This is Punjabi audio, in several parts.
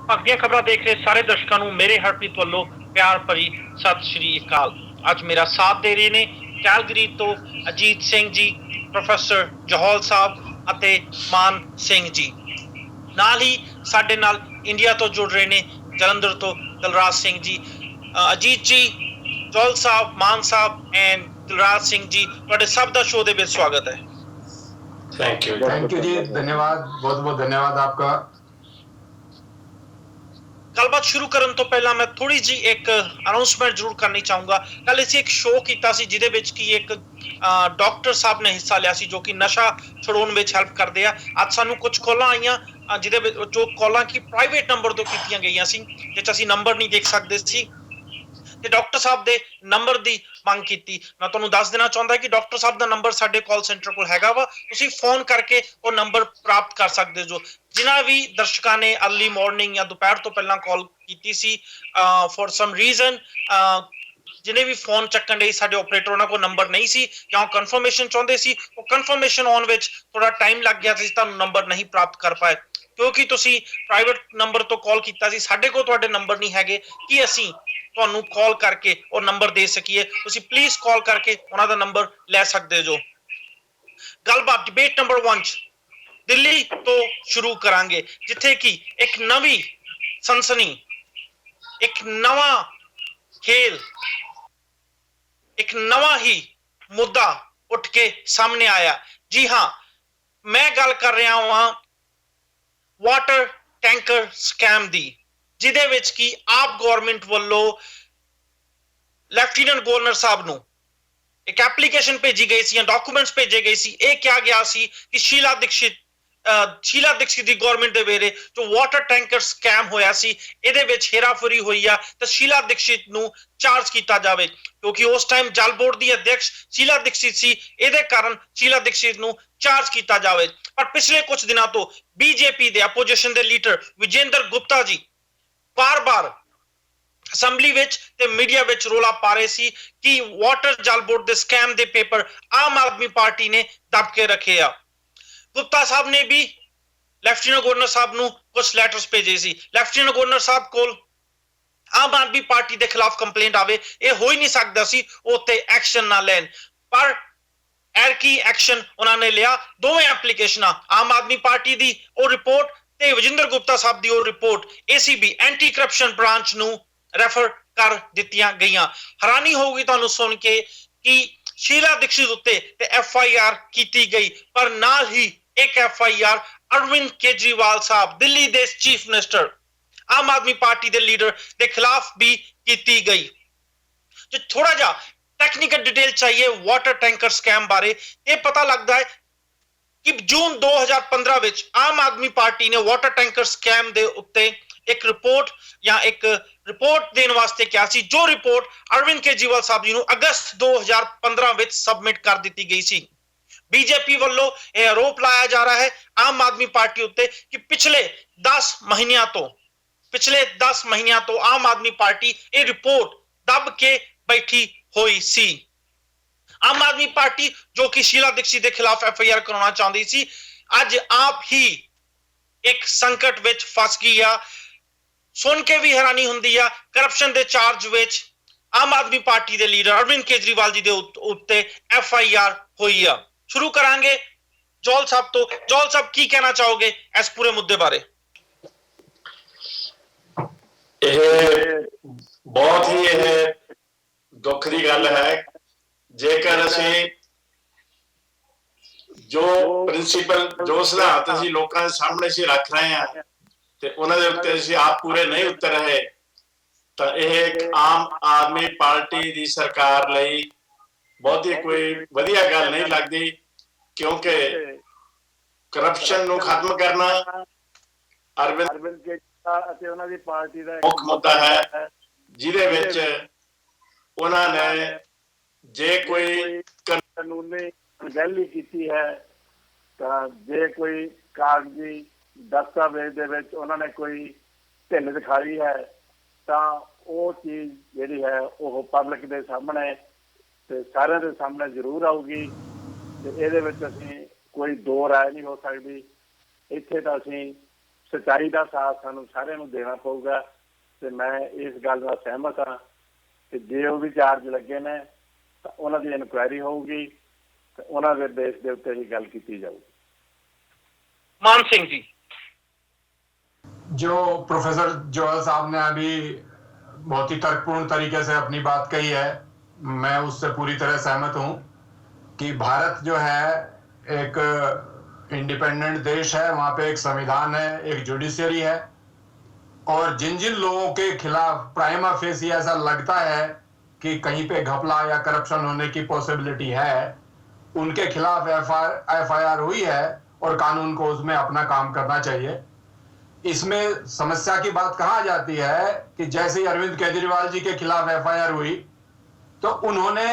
ਭਾਗਦੀਆਂ ਖਬਰਾਂ ਦੇਖ ਰਹੇ ਸਾਰੇ ਦਰਸ਼ਕਾਂ ਨੂੰ ਮੇਰੇ ਹਰਪ੍ਰੀਤ ਵੱਲੋਂ ਪਿਆਰ ਭਰੀ ਸਤਿ ਸ਼੍ਰੀ ਅਕਾਲ। ਅੱਜ ਮੇਰਾ ਸਾਥ ਦੇ ਰਹੇ ਨੇ ਕੈਲਗਰੀ ਤੋਂ ਅਜੀਤ ਸਿੰਘ ਜੀ, ਪ੍ਰੋਫੈਸਰ ਜਹੌਲ ਸਾਹਿਬ ਅਤੇ ਮਾਨ ਸਿੰਘ ਜੀ। ਨਾਲ ਹੀ ਸਾਡੇ ਨਾਲ ਇੰਡੀਆ ਤੋਂ ਜੁੜ ਰਹੇ ਨੇ ਜਲੰਧਰ ਤੋਂ ਦਿਲਰਾਜ ਸਿੰਘ ਜੀ। ਅਜੀਤ ਜੀ, ਜਹੌਲ ਸਾਹਿਬ, ਮਾਨ ਸਾਹਿਬ ਐਂਡ ਦਿਲਰਾਜ ਸਿੰਘ ਜੀ, ਤੁਹਾਡੇ ਸਭ ਦਾ ਸ਼ੋਅ ਦੇ ਵਿੱਚ ਸਵਾਗਤ ਹੈ। थैंक यू जी, धन्यवाद, बहुत बहुत धन्यवाद आपका। ਗੱਲਬਾਤ ਸ਼ੁਰੂ ਕਰਨ ਤੋਂ ਪਹਿਲਾਂ ਮੈਂ ਥੋੜੀ ਜੀ ਇੱਕ ਅਨਾਉਂਸਮੈਂਟ ਜ਼ਰੂਰ ਕਰਨੀ ਚਾਹੂੰਗਾ। ਕੱਲ ਅਸੀਂ ਇੱਕ ਸ਼ੋਅ ਕੀਤਾ ਸੀ ਜਿਹਦੇ ਵਿੱਚ ਕੀ ਇੱਕ ਡਾਕਟਰ ਸਾਹਿਬ ਨੇ ਹਿੱਸਾ ਲਿਆ ਸੀ ਜੋ ਕਿ ਨਸ਼ਾ ਛੁਡਾਉਣ ਵਿੱਚ ਹੈਲਪ ਕਰਦੇ ਆ। ਅੱਜ ਸਾਨੂੰ ਕੁਝ ਕਾਲਾਂ ਆਈਆਂ ਜਿਹਦੇ ਵਿੱਚ ਜੋ ਕਾਲਾਂ ਕੀ ਪ੍ਰਾਈਵੇਟ ਨੰਬਰ ਤੋਂ ਕੀਤੀਆਂ ਗਈਆਂ ਸੀ, ਜਿਸ 'ਚ ਅਸੀਂ ਨੰਬਰ ਨਹੀਂ ਦੇਖ ਸਕਦੇ ਸੀ ਤੇ ਡਾਕਟਰ ਸਾਹਿਬ ਦੇ ਨੰਬਰ ਦੀ ਮੰਗ ਕੀਤੀ। ਮੈਂ ਤੁਹਾਨੂੰ ਦੱਸ ਦੇਣਾ ਚਾਹੁੰਦਾ ਕਿ ਡਾਕਟਰ ਸਾਹਿਬ ਦਾ ਨੰਬਰ ਸਾਡੇ ਕਾਲ ਸੈਂਟਰ ਕੋਲ ਹੈਗਾ ਵਾ, ਤੁਸੀਂ ਫੋਨ ਕਰਕੇ ਉਹ ਨੰਬਰ ਪ੍ਰਾਪਤ ਕਰ ਸਕਦੇ ਜੋ। ਜਿਨ੍ਹਾਂ ਵੀ ਦਰਸ਼ਕਾਂ ਨੇ ਅਰਲੀ ਮਾਰਨਿੰਗ ਜਾਂ ਦੁਪਹਿਰ ਤੋਂ ਪਹਿਲਾਂ ਕਾਲ ਕੀਤੀ ਸੀ ਫॉर ਸਮ ਰੀਜ਼ਨ, ਜਿਹਨੇ ਵੀ ਫੋਨ ਚੱਕਣ ਲਈ ਸਾਡੇ ਆਪਰੇਟਰ ਉਹਨਾਂ ਕੋਲ ਨੰਬਰ ਨਹੀਂ ਸੀ ਜਾਂ ਉਹ ਕਨਫਰਮੇਸ਼ਨ ਚਾਹੁੰਦੇ ਸੀ, ਉਹ ਕਨਫਰਮੇਸ਼ਨ ਆਉਣ ਵਿੱਚ ਥੋੜਾ ਟਾਈਮ ਲੱਗ ਗਿਆ ਸੀ, ਤੁਹਾਨੂੰ ਨੰਬਰ ਨਹੀਂ ਪ੍ਰਾਪਤ ਕਰ ਪਾਏ ਕਿਉਂਕਿ ਤੁਸੀਂ ਪ੍ਰਾਈਵੇਟ ਨੰਬਰ ਤੋਂ ਕਾਲ ਕੀਤਾ ਸੀ। ਸਾਡੇ ਕੋਲ ਤੁਹਾਡੇ ਨੰਬਰ ਨਹੀਂ ਹੈਗੇ ਕਿ ਅਸੀਂ ਤੁਹਾਨੂੰ ਕਾਲ ਕਰਕੇ ਉਹ ਨੰਬਰ ਦੇ ਸਕੀਏ। ਤੁਸੀਂ ਪਲੀਜ਼ ਕਾਲ ਕਰਕੇ ਉਹਨਾਂ ਦਾ ਨੰਬਰ ਲੈ ਸਕਦੇ ਜੋ। ਗੱਲਬਾਤ ਡਿਬੇਟ ਨੰਬਰ 1 ਚ ਦਿੱਲੀ ਤੋਂ ਸ਼ੁਰੂ ਕਰਾਂਗੇ, ਜਿੱਥੇ ਕਿ ਇੱਕ ਨਵੀਂ ਸਨਸਨੀ, ਇੱਕ ਨਵਾਂ ਖੇਲ, ਇੱਕ ਨਵਾਂ ਹੀ ਮੁੱਦਾ ਉੱਠ ਕੇ ਸਾਹਮਣੇ ਆਇਆ। ਜੀ ਹਾਂ, ਮੈਂ ਗੱਲ ਕਰ ਰਿਹਾ ਹਾਂ ਵਾਟਰ ਟੈਂਕਰ ਸਕੈਮ ਦੀ, ਜਿਹਦੇ ਵਿੱਚ ਕੀ ਆਪ ਗਵਰਨਮੈਂਟ ਵੱਲੋਂ ਲੈਫਟੀਨੈਂਟ ਗਵਰਨਰ ਸਾਹਿਬ ਨੂੰ ਇੱਕ ਐਪਲੀਕੇਸ਼ਨ ਭੇਜੀ ਗਈ ਸੀ ਜਾਂ ਡਾਕੂਮੈਂਟਸ ਭੇਜੇ ਗਏ ਸੀ। ਇਹ ਕਿਹਾ ਗਿਆ ਸੀ ਕਿ ਸ਼ੀਲਾ ਦੀਕਸ਼ਿਤ ਦੀ ਗਵਰਨਮੈਂਟ ਦੇ ਵੇਲੇ ਜੋ ਵਾਟਰ ਟੈਂਕਰ ਸਕੈਮ ਹੋਇਆ ਸੀ, ਇਹਦੇ ਵਿੱਚ ਹੇਰਾਫੇਰੀ ਹੋਈ ਆ ਤੇ ਸ਼ੀਲਾ ਦੀਕਸ਼ਿਤ ਨੂੰ ਚਾਰਜ ਕੀਤਾ ਜਾਵੇ ਕਿਉਂਕਿ ਉਸ ਟਾਈਮ ਜਲ ਬੋਰਡ ਦੀ ਅਧਿਕਸ਼ ਸ਼ੀਲਾ ਦੀਕਸ਼ਿਤ ਸੀ। ਇਹਦੇ ਕਾਰਨ ਸ਼ੀਲਾ ਦੀਕਸ਼ਿਤ ਨੂੰ ਚਾਰਜ ਕੀਤਾ ਜਾਵੇ। ਪਰ ਪਿਛਲੇ ਕੁਝ ਦਿਨਾਂ ਤੋਂ ਬੀਜੇਪੀ ਦੇ ਆਪੋਜੀਸ਼ਨ ਦੇ ਲੀਡਰ ਵਿਜੇਂਦਰ ਗੁਪਤਾ ਜੀ ਬਾਰ-ਬਾਰ ਅਸੈਂਬਲੀ ਵਿੱਚ ਤੇ ਮੀਡੀਆ ਵਿੱਚ ਰੋਲਾ ਪਾ ਰਹੇ ਸੀ ਕਿ ਵਾਟਰ ਜਲ ਬੋਰਡ ਦੇ ਸਕੈਮ ਦੇ ਪੇਪਰ ਆਮ ਆਦਮੀ ਪਾਰਟੀ ਨੇ ਦੱਬ ਕੇ ਰੱਖੇ ਆ। ਗੁਪਤਾ ਸਾਹਿਬ ਨੇ ਵੀ ਲੈਫਟੀਨੈਂਟ ਗਵਰਨਰ ਸਾਹਿਬ ਨੂੰ ਕੁਝ ਲੈਟਰਸ ਭੇਜੇ ਸੀ। ਲੈਫਟੀਨੈਂਟ ਗਵਰਨਰ ਸਾਹਿਬ ਕੋਲ ਆਮ ਆਦਮੀ ਪਾਰਟੀ ਦੇ ਖਿਲਾਫ ਕੰਪਲੇਂਟ ਆਵੇ, ਇਹ ਹੋ ਹੀ ਨਹੀਂ ਸਕਦਾ ਸੀ ਉਹ ਤੇ ਐਕਸ਼ਨ ਨਾ ਲੈਣ, ਪਰ ਐਰਕੀ ਐਕਸ਼ਨ ਉਹਨਾਂ ਨੇ ਲਿਆ। ਦੋਵੇਂ ਐਪਲੀਕੇਸ਼ਨਾਂ, ਆਮ ਆਦਮੀ ਪਾਰਟੀ ਦੀ ਉਹ ਰਿਪੋਰਟ ਤੇ ਵਿਜੇਂਦਰ ਗੁਪਤਾ ਸਾਹਿਬ ਦੀ ਉਹ report ACB anti corruption branch ਨੂੰ ਰੈਫਰ ਕਰ ਦਿੱਤੀਆਂ ਗਈਆਂ। ਹੈਰਾਨੀ ਹੋਊਗੀ ਤੁਹਾਨੂੰ ਸੁਣ ਕੇ ਕਿ ਸ਼ੀਲਾ ਦੀਕਸ਼ਿਤ ਉੱਤੇ ਤੇ FIR ਕੀਤੀ ਗਈ, ਪਰ ਨਾਲ ਹੀ ਇੱਕ FIR ਅਰਵਿੰਦ ਕੇਜਰੀਵਾਲ ਸਾਹਿਬ, ਦਿੱਲੀ ਦੇ ਚੀਫ ਮਿਨਿਸਟਰ, ਆਮ ਆਦਮੀ ਪਾਰਟੀ ਦੇ ਲੀਡਰ ਦੇ ਖਿਲਾਫ ਵੀ ਕੀਤੀ ਗਈ। ਜੇ ਥੋੜਾ ਜਿਹਾ ਟੈਕਨੀਕਲ ਡਿਟੇਲ ਚਾਹੀਏ ਵਾਟਰ ਟੈਂਕਰ ਸਕੈਮ ਬਾਰੇ, ਇਹ ਪਤਾ ਲੱਗਦਾ ਹੈ ਕਿ ਜੂਨ 2015 ਵਿੱਚ ਆਮ ਆਦਮੀ ਪਾਰਟੀ ਨੇ ਵਾਟਰ ਟੈਂਕਰ ਸਕੈਮ ਦੇ ਉੱਤੇ ਇੱਕ ਰਿਪੋਰਟ ਦੇਣ ਵਾਸਤੇ ਕਿਹਾ ਸੀ, ਜੋ ਰਿਪੋਰਟ ਅਰਵਿੰਦ ਕੇਜਰੀਵਾਲ ਸਾਹਿਬ ਜੀ ਨੂੰ ਅਗਸਤ 2015 ਵਿੱਚ ਸਬਮਿਟ ਕਰ ਦਿੱਤੀ ਗਈ ਸੀ। ਬੀਜੇਪੀ ਵੱਲੋਂ ਇਹ ਆਰੋਪ ਲਾਇਆ ਜਾ ਰਿਹਾ ਹੈ ਆਮ ਆਦਮੀ ਪਾਰਟੀ ਉੱਤੇ ਕਿ ਪਿਛਲੇ 10 ਮਹੀਨਿਆਂ ਤੋਂ ਆਮ ਆਦਮੀ ਪਾਰਟੀ ਇਹ ਰਿਪੋਰਟ ਦੱਬ ਕੇ ਬੈਠੀ ਹੋਈ ਸੀ। ਆਮ ਆਦਮੀ ਪਾਰਟੀ ਜੋ ਕਿ ਸ਼ੀਲਾ ਦੀਕਸ਼ਿਤ ਦੇ ਖਿਲਾਫ FIR ਕਰਾਉਣਾ ਚਾਹੁੰਦੀ ਸੀ, ਅੱਜ ਆਪ ਹੀ ਇੱਕ ਸੰਕਟ ਵਿੱਚ ਫਸ ਗਈ ਆ। ਸੁਣ ਕੇ ਵੀ ਹੈਰਾਨੀ ਹੁੰਦੀ ਆ, ਕਰਪਸ਼ਨ ਦੇ ਚਾਰਜ ਵਿੱਚ ਆਮ ਆਦਮੀ ਪਾਰਟੀ ਦੇ ਲੀਡਰ ਅਰਵਿੰਦ ਕੇਜਰੀਵਾਲ ਜੀ ਦੇ ਉੱਤੇ FIR ਹੋਈ ਆ। ਸ਼ੁਰੂ ਕਰਾਂਗੇ ਜੌਲ ਸਾਹਿਬ ਤੋਂ। ਜੌਲ ਸਾਹਿਬ, ਕੀ ਕਹਿਣਾ ਚਾਹੋਗੇ ਇਸ ਪੂਰੇ ਮੁੱਦੇ ਬਾਰੇ? ਇਹ ਬਹੁਤ ਹੀ ਦੁੱਖ ਦੀ ਗੱਲ ਹੈ ਜੇਕਰ ਅਸੀਂ ਜੋ ਪ੍ਰਿੰਸੀਪਲ, ਜੋ ਸਿਧਾਂਤ ਅਸੀਂ ਲੋਕਾਂ ਦੇ ਸਾਹਮਣੇ ਅਸੀਂ ਰੱਖ ਰਹੇ ਹਾਂ ਤੇ ਉਹਨਾਂ ਦੇ ਉੱਤੇ ਅਸੀਂ ਆਪ ਪੂਰੇ ਨਹੀਂ ਉਤਰ ਰਹੇ, ਤਾਂ ਇਹ ਇੱਕ ਆਮ ਆਦਮੀ ਪਾਰਟੀ ਦੀ ਸਰਕਾਰ ਲਈ ਬਹੁਤੀ ਕੋਈ ਵਧੀਆ ਗੱਲ ਨਹੀਂ ਲੱਗਦੀ, ਕਿਉਂਕਿ ਕਰਪਸ਼ਨ ਨੂੰ ਖਤਮ ਕਰਨਾ ਅਰਵਿੰਦ ਕੇਜਰੀਵਾਲ ਅਤੇ ਉਹਨਾਂ ਦੀ ਪਾਰਟੀ ਦਾ ਮੁੱਖ ਮੁੱਦਾ ਹੈ, ਜਿਹਦੇ ਵਿੱਚ ਉਹਨਾਂ ਨੇ ਜੇ ਕੋਈ ਕਾਨੂੰਨੀ ਅਣਗਹਿਲੀ ਕੀਤੀ ਹੈ ਤਾਂ ਜੇ ਕੋਈ ਕਾਗਜ਼ੀ ਦਸਤਾਵੇਜ਼ ਦੇ ਵਿੱਚ ਉਹਨਾਂ ਨੇ ਕੋਈ ਢਿੱਲ ਦਿਖਾਈ ਹੈ ਤਾਂ ਉਹ ਚੀਜ਼ ਜਿਹੜੀ ਹੈ ਉਹ ਪਬਲਿਕ ਦੇ ਸਾਹਮਣੇ ਤੇ ਸਾਰਿਆਂ ਦੇ ਸਾਹਮਣੇ ਜ਼ਰੂਰ ਆਊਗੀ ਤੇ ਇਹਦੇ ਵਿੱਚ ਅਸੀਂ ਕੋਈ ਦੋ ਰਾਏ ਨਹੀਂ ਹੋ ਸਕਦੀ। ਇੱਥੇ ਤਾਂ ਅਸੀਂ ਸੱਚਾਈ ਦਾ ਸਾਥ ਸਾਨੂੰ ਸਾਰਿਆਂ ਨੂੰ ਦੇਣਾ ਪਊਗਾ। ਤੇ ਮੈਂ ਇਸ ਗੱਲ ਨਾਲ ਸਹਿਮਤ ਹਾਂ ਕਿ ਜੇ ਉਹ ਵੀ ਚਾਰਜ ਲੱਗੇ ਨੇ ਤਾਂ ਉਹਨਾਂ ਦੀ ਇਨਕੁਆਇਰੀ ਹੋਊਗੀ ਤੇ ਉਹਨਾਂ ਦੇ ਬੇਸ ਦੇ ਉੱਤੇ ਹੀ ਗੱਲ ਕੀਤੀ ਜਾਊਗੀ। मान सिंह जी, जो प्रोफेसर जोहल साहब ने अभी बहुत ही तर्कपूर्ण तरीके से अपनी बात कही है, मैं उससे पूरी तरह सहमत हूं कि भारत जो है एक इंडिपेंडेंट देश है, वहां पे एक संविधान है, एक जुडिशियरी है, और जिन जिन लोगों के खिलाफ प्राइमा फेसी ऐसा लगता है कि कहीं पे घपला या करप्शन होने की पॉसिबिलिटी है, उनके खिलाफ एफआईआर हुई है और कानून को उसमें अपना काम करना चाहिए। इसमें समस्या की बात कहाँ जाती है कि जैसे ही अरविंद केजरीवाल जी के खिलाफ एफआईआर हुई तो उन्होंने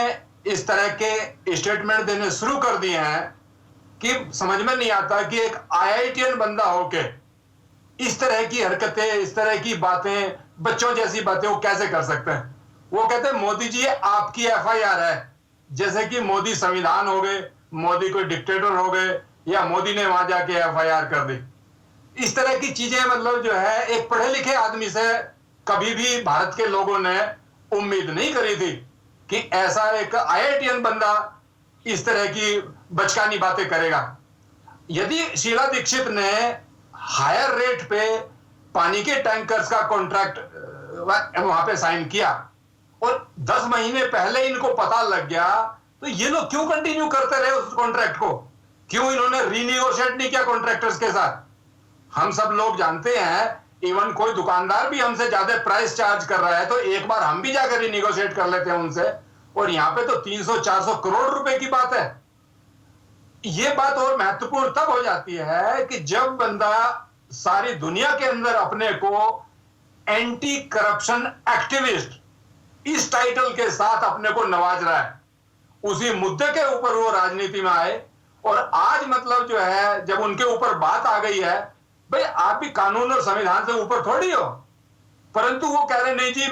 इस तरह के स्टेटमेंट देने शुरू कर दिए हैं कि समझ में नहीं आता कि एक आईआईटीएन बंदा होके इस तरह की हरकतें, इस तरह की बातें, बच्चों जैसी बातें वो कैसे कर सकते हैं। वो कहते हैं मोदी जी आपकी एफआईआर है, जैसे कि मोदी संविधान हो गए, मोदी कोई डिक्टेटर हो गए, या मोदी ने वहां जाके एफआईआर कर दी। इस तरह की चीजें मतलब जो है एक पढ़े लिखे आदमी से कभी भी भारत के लोगों ने उम्मीद नहीं करी थी कि ऐसा एक आईआईटीएन बंदा इस तरह की बचकानी बातें करेगा। यदि शीला दीक्षित ने हायर रेट पे पानी के टैंकर्स का कॉन्ट्रैक्ट वहां पे साइन किया और 10 महीने पहले इनको पता लग गया, तो ये लोग क्यों कंटिन्यू करते रहे उस कॉन्ट्रैक्ट को? क्यों इन्होंने रीनिगोशिएट नहीं किया कॉन्ट्रैक्टर्स के साथ? हम सब लोग जानते हैं, इवन कोई दुकानदार भी हमसे ज्यादा प्राइस चार्ज कर रहा है तो एक बार हम भी जाकर रीनिगोशिएट कर लेते हैं उनसे, और यहां पे तो 300-400 करोड़ रुपए की बात है। ये बात और महत्वपूर्ण तब हो जाती है कि जब बंदा सारी दुनिया के अंदर अपने को एंटी करप्शन एक्टिविस्ट इस टाइटल के साथ अपने को नवाज रहा है, उसी मुद्दे के ऊपर वो राजनीति में आए, और आज मतलब जो है जब उनके ऊपर बात आ गई है, भाई आप भी कानून और संविधान से ऊपर थोड़ी हो, परंतु वो कह रहे नहीं जी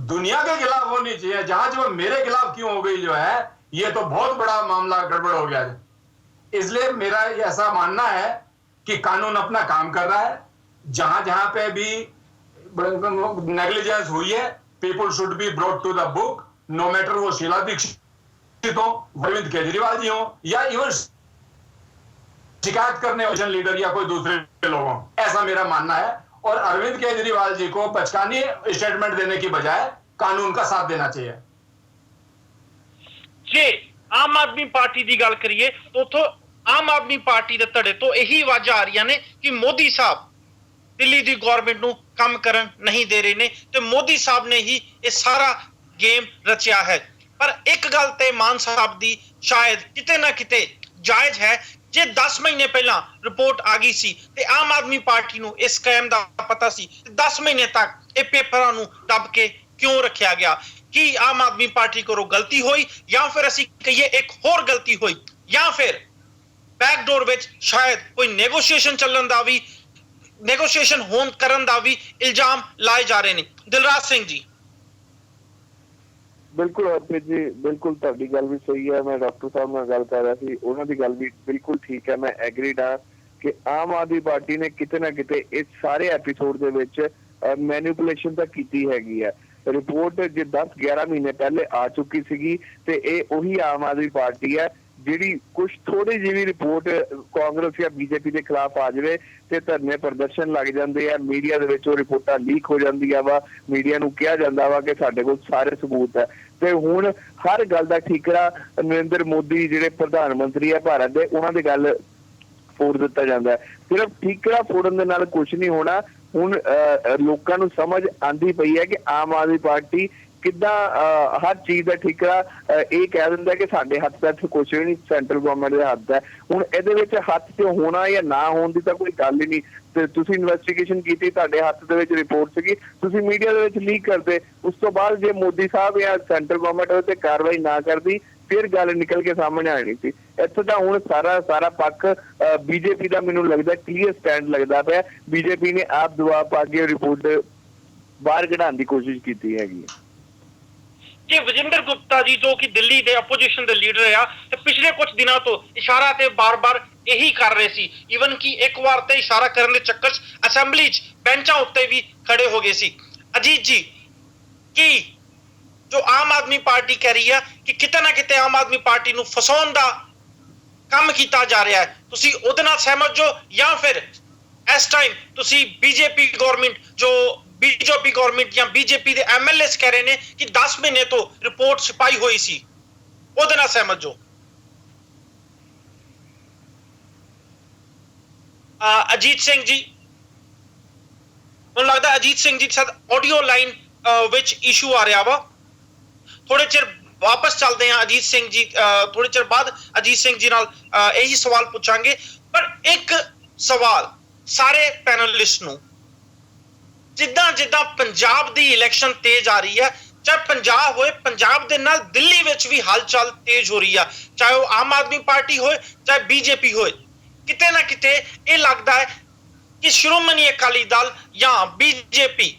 दुनिया के खिलाफ होनी चाहिए, जहां जब मेरे खिलाफ क्यों हो गई जो है, ये तो बहुत बड़ा मामला गड़बड़ हो गया है। इसलिए मेरा ऐसा मानना है कि कानून अपना काम कर रहा है, जहां जहां पे भी नेग्लिजेंस हुई है, people should be brought to the book, no matter वो शीला दीक्षित हो, अरविंद केजरीवाल जी हो, या इवन शिकायत करने वाले लीडर या कोई दूसरे लोगों, ऐसा मेरा मानना है। और अरविंद केजरीवाल जी को बचकानी स्टेटमेंट देने की बजाय कानून का साथ देना चाहिए। जे आम आदमी पार्टी की गल करिए तो उतो आम आदमी पार्टी के धड़े तो यही आवाज़ आ रही ने कि मोदी साहब दिल्ली की गवर्नमेंट को काम करन नहीं दे रहे ने, तो मोदी साहब ने ही ये सारा गेम रचिया है। पर एक गल ते मान साहब की शायद किते ना किते जायज है, जे 10 महीने पहला रिपोर्ट आ गई सी ते आम आदमी पार्टी नूं इस स्कैम दा पता सी, 10 महीने तक ये पेपरां नूं दब के क्यों रखा गया? कि आम आदमी पार्टी को गलती हुई, या फिर असीं कहिए एक होर गलती हुई, या फिर बैकडोर विच शायद कोई नेगोशिएशन चलन दा भी, नेगोशिएशन होन करन दा भी इल्जाम लाए जा रहे ने। दिलराज सिंह जी। बिल्कुल हरप्रीत जी, बिल्कुल तुहाडी गल भी सही है। मैं डॉक्टर साहब नाल गल कर रहा सी, उन्हां दी गल भी बिल्कुल ठीक है। मैं एग्रीड हाँ कि आम आदमी पार्टी ने किते ना किते इस सारे एपीसोड दे विच मैनिपुलेशन तां कीती हैगी है। रिपोर्ट जे 10-11 महीने पहले आ चुकी सीगी ते ये उही आम आदमी पार्टी है जिहड़ी कुछ थोड़ी जी भी रिपोर्ट कांग्रेस या बीजेपी के खिलाफ आ जाए तो धरने प्रदर्शन लग जाते हैं, मीडिया दे विच रिपोर्टां लीक हो जांदियां वा, मीडिया नूं कहा जांदा वा कि साडे कोल सारे सबूत है। ते हुण हर गल दा ठीकरा नरेंद्र मोदी जिहड़े प्रधानमंत्री है भारत दे, उन्हां दी गल फोड़ दिता जांदा है। सिर्फ ठीकरा फोड़न दे नाल कुछ नहीं होना। हुण लोकां नूं समझ आंदी पई है कि आम आदमी पार्टी किद्दां हर चीज़ का ठीकरा ये कह दिंदा कि साडे हत्थ दा कुछ भी नहीं, सेंट्रल गवर्नमेंट दे हत्थ है। हुण इहदे विच हत्थ ते होना या ना होण दी तां कोई गल ही नहीं। ते तुसीं इन्वेस्टिगेशन कीती, तुहाडे हत्थ दे विच रिपोर्ट सीगी, तुसीं मीडिया दे विच लीक करदे, उस तो बाद जे मोदी साहब या सेंट्रल गवर्नमेंट उहदे ते कार्रवाई ना करदी फिर गल निकल के सामने आनी सी। इत्थे तां हुण सारा पक्ष बीजेपी दा मैनूं लगदा क्लीयर स्टैंड लगदा पिया। बीजेपी ने आप दबाव पा के रिपोर्ट बाहर कढाउण दी कोशिश कीती हैगी। जे विजेंद्र गुप्ता जी जो कि दिल्ली के अपोजिशन के लीडर आ, तो पिछले कुछ दिनों तो इशारा ते बार बार ਇਹੀ ਕਰ ਰਹੇ ਸੀ। ਈਵਨ ਕਿ ਇੱਕ ਵਾਰ ਤੇ ਇਸ਼ਾਰਾ ਕਰਨ ਦੇ ਚੱਕਰ 'ਚ ਅਸੈਂਬਲੀ 'ਚ ਬੈਂਚਾਂ ਉੱਤੇ ਵੀ ਖੜੇ ਹੋ ਗਏ ਸੀ। ਅਜੀਤ ਜੀ, ਕੀ ਜੋ ਆਮ ਆਦਮੀ ਪਾਰਟੀ ਕਹਿ ਰਹੀ ਹੈ ਕਿ ਕਿਤੇ ਨਾ ਕਿਤੇ ਆਮ ਆਦਮੀ ਪਾਰਟੀ ਨੂੰ ਫਸਾਉਣ ਦਾ ਕੰਮ ਕੀਤਾ ਜਾ ਰਿਹਾ ਹੈ, ਤੁਸੀਂ ਉਹਦੇ ਨਾਲ ਸਹਿਮਤ ਜੋ, ਜਾਂ ਫਿਰ ਇਸ ਟਾਈਮ ਤੁਸੀਂ ਬੀਜੇਪੀ ਗਵਰਨਮੈਂਟ ਜੋ बीजेपी गवर्नमेंट या बीजेपी ਦੇ ਐਮਐਲਏਸ ਕਹਿ ਰਹੇ ਨੇ ਕਿ 10 ਮਹੀਨੇ ਤੋਂ ਰਿਪੋਰਟ ਛਪਾਈ ਹੋਈ ਸੀ, ਉਹਦੇ ਨਾਲ ਸਹਿਮਤ ਜੋ? ਅਜੀਤ ਸਿੰਘ ਜੀ, ਮੈਨੂੰ ਲੱਗਦਾ ਅਜੀਤ ਸਿੰਘ ਜੀ ਸਾਡ ਆਡੀਓ ਲਾਈਨ ਵਿੱਚ ਇਸ਼ੂ ਆ ਰਿਹਾ ਵਾ। ਥੋੜੇ ਚਿਰ ਵਾਪਸ ਚੱਲਦੇ ਹਾਂ ਅਜੀਤ ਸਿੰਘ ਜੀ, ਥੋੜੇ ਚਿਰ ਬਾਅਦ ਅਜੀਤ ਸਿੰਘ ਜੀ ਨਾਲ ਇਹੀ ਸਵਾਲ ਪੁੱਛਾਂਗੇ। ਪਰ ਇੱਕ ਸਵਾਲ ਸਾਰੇ ਪੈਨਲਿਸਟ ਨੂੰ, ਜਿੱਦਾਂ ਜਿੱਦਾਂ ਪੰਜਾਬ ਦੀ ਇਲੈਕਸ਼ਨ ਤੇਜ਼ ਆ ਰਹੀ ਹੈ, ਚਾਹੇ ਪੰਜਾਬ ਹੋਏ, ਪੰਜਾਬ ਦੇ ਨਾਲ ਦਿੱਲੀ ਵਿੱਚ ਵੀ ਹਲਚਲ ਤੇਜ਼ ਹੋ ਰਹੀ ਆ, ਚਾਹੇ ਉਹ ਆਮ ਆਦਮੀ ਪਾਰਟੀ ਹੋਏ ਚਾਹੇ ਬੀਜੇਪੀ ਹੋਏ, ਕਿਤੇ ਨਾ ਕਿਤੇ ਇਹ ਲੱਗਦਾ ਹੈ ਕਿ ਸ਼੍ਰੋਮਣੀ ਅਕਾਲੀ ਦਲ ਜਾਂ ਬੀਜੇਪੀ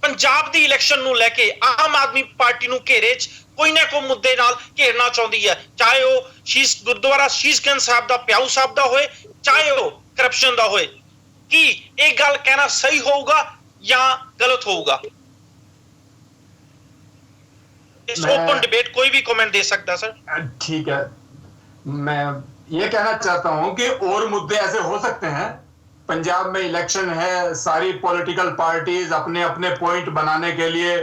ਪੰਜਾਬ ਦੀ ਇਲੈਕਸ਼ਨ ਨੂੰ ਲੈ ਕੇ ਆਮ ਆਦਮੀ ਪਾਰਟੀ ਨੂੰ ਘੇਰੇ 'ਚ ਕੋਈ ਨਾ ਕੋਈ ਮੁੱਦੇ ਨਾਲ ਘੇਰਨਾ ਚਾਹੁੰਦੀ ਹੈ, ਚਾਹੇ ਉਹ ਗੁਰਦੁਆਰਾ ਸ਼ੀਸ਼ਗੰਜ ਸਾਹਿਬ ਦਾ, ਪਿਆਊ ਸਾਹਿਬ ਦਾ ਹੋਏ, ਚਾਹੇ ਉਹ ਕਰਪਸ਼ਨ ਦਾ ਹੋਏ। ਕੀ ਇਹ ਗੱਲ ਕਹਿਣਾ ਸਹੀ ਹੋਊਗਾ या गलत होगा? इस ओपन डिबेट कोई भी कमेंट दे सकता है सर। ठीक है, मैं ये कहना चाहता हूं कि और मुद्दे ऐसे हो सकते हैं। पंजाब में इलेक्शन है, सारी पॉलिटिकल पार्टीज अपने अपने पॉइंट बनाने के लिए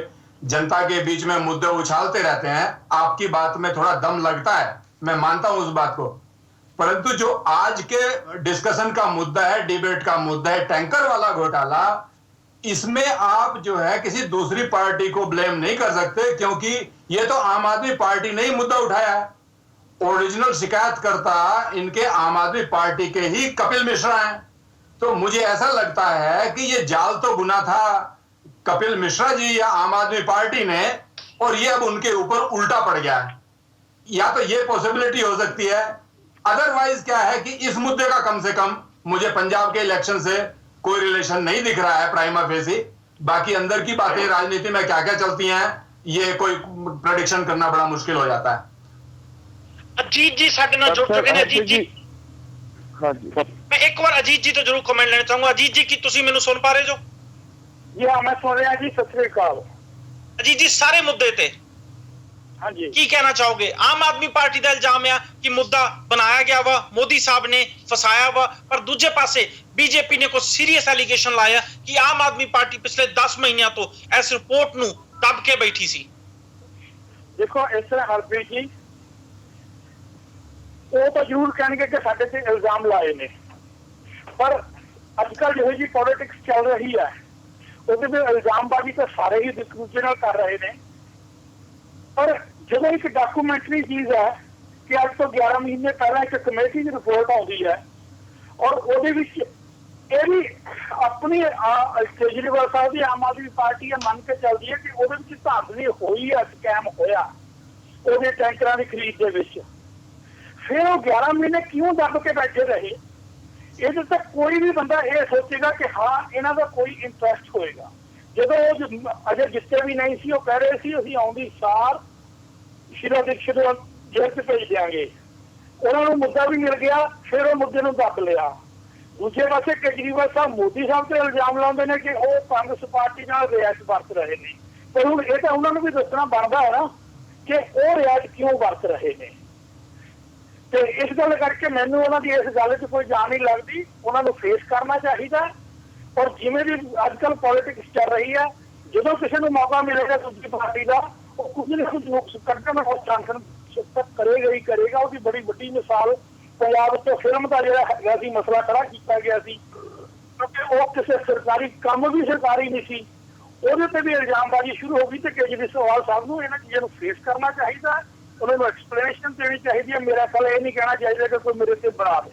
जनता के बीच में मुद्दे उछालते रहते हैं। आपकी बात में थोड़ा दम लगता है, मैं मानता हूं उस बात को, परंतु जो आज के डिस्कशन का मुद्दा है, डिबेट का मुद्दा है, टैंकर वाला घोटाला, इसमें आप जो है किसी दूसरी पार्टी को ब्लेम नहीं कर सकते, क्योंकि ये तो आम आदमी पार्टी ने ही मुद्दा उठाया है। ओरिजिनल शिकायतकर्ता इनके आम आदमी पार्टी के ही कपिल मिश्रा हैं। तो मुझे ऐसा लगता है कि ये जाल तो बुना था कपिल मिश्रा जी या आम आदमी पार्टी ने, और ये अब उनके ऊपर उल्टा पड़ गया है। या तो ये पॉसिबिलिटी हो सकती है, अदरवाइज क्या है कि इस मुद्दे का कम से कम मुझे पंजाब के इलेक्शन से कोई रिलेशन नहीं दिख रहा है प्राइमा फेसी। बाकी अंदर की बातें राजनीति में क्या क्या चलती हैं, ये कोई प्रेडिक्शन करना बड़ा मुश्किल हो जाता है। अजीत जी साडे नाल जुड़ चुके हैं। अजीत जी, हाँ जी, मैं एक बार अजीत जी तो जरूर कमेंट लेना चाहूंगा। अजीत जी, की तुसी मैनू सुन पा रहे जो? जी हाँ, मैं सुन रहा जी। सत श्री अकाल। अजीत जी, सारे मुद्दे ते हाँ जी, की कहना चाहोगे? आम आदमी पार्टी का इल्जाम है कि मुद्दा बनाया गया वा, मोदी साहब ने फसाया वा, पर दूजे पासे बीजेपी ने कुछ सीरियस एलिगेशन लाया कि आम आदमी पार्टी पिछले 10 महीनों तो इस रिपोर्ट नू दब के बैठी सी। देखो इस तरह हरप्रीत जी, वो तो जरूर कहेंगे कि साडे ते इल्जाम लाए ने, पर अजकल जो जी पॉलिटिक्स चल रही है, उसमें इल्जामबाजी तो सारे ही एक दूसरे नाल कर रहे ने। पर जो एक डॉक्यूमेंटरी चीज है कि अब तो 11 महीने पहले एक कमेटी की रिपोर्ट आती है, और वो भी अपनी केजरीवाल साहब की आम आदमी पार्टी मन के चलती है कि वो धांधली हुई है, स्कैम होया वो टैंकरां की खरीद के विच। फिर वो 11 महीने क्यों दब के बैठे रहे? ये तक कोई भी बंदा ये सोचेगा कि हाँ इन्हों का कोई इंटरस्ट होएगा। जो अजय जिते भी नहीं सी, वो कह रहे थे असीं आउंदी सार शीला दीक्षित जेल च भेज देंगे। उन्होंने मुद्दा भी मिल गया, फिर वो मुद्दे नूं दब लिया। दूसरे पासे केजरीवाल साहब मोदी साहब से इल्जाम लाते हैं कि वो कांग्रेस पार्टी नाल रियायत बरत रहे हैं, पर हुण ये तो उन्होंने भी दसना बनता है ना कि वो रियायत क्यों बरत रहे हैं। तो इस गल करके मैनूं उन्हां दी इस गल च कोई जान नहीं लगती। उन्होंने फेस करना चाहिए, और जिवें भी अजकल पॉलिटिक्स चल रही है, जो किसी को मौका मिलेगा दूसरी पार्टी का, वो कुछ ना कुछ नुक्स करके मैं चांसन करेगा ही करेगा। उसकी बड़ी वड्डी मिसाल पंजाब तो फिल्म का जो मसला खड़ा किया गया सी, क्योंकि वो किसी सरकारी काम भी सरकारी नहीं सी, वो भी इल्जामबाजी शुरू हो गई। तो केजरीवाल साहब को इन्होंने चीज़ों फेस करना चाहिए, उन्होंने एक्सप्लेनेशन देनी चाहिए। मेरा ख्याल ये नहीं कहना चाहिए कि कोई मेरे से बना दे।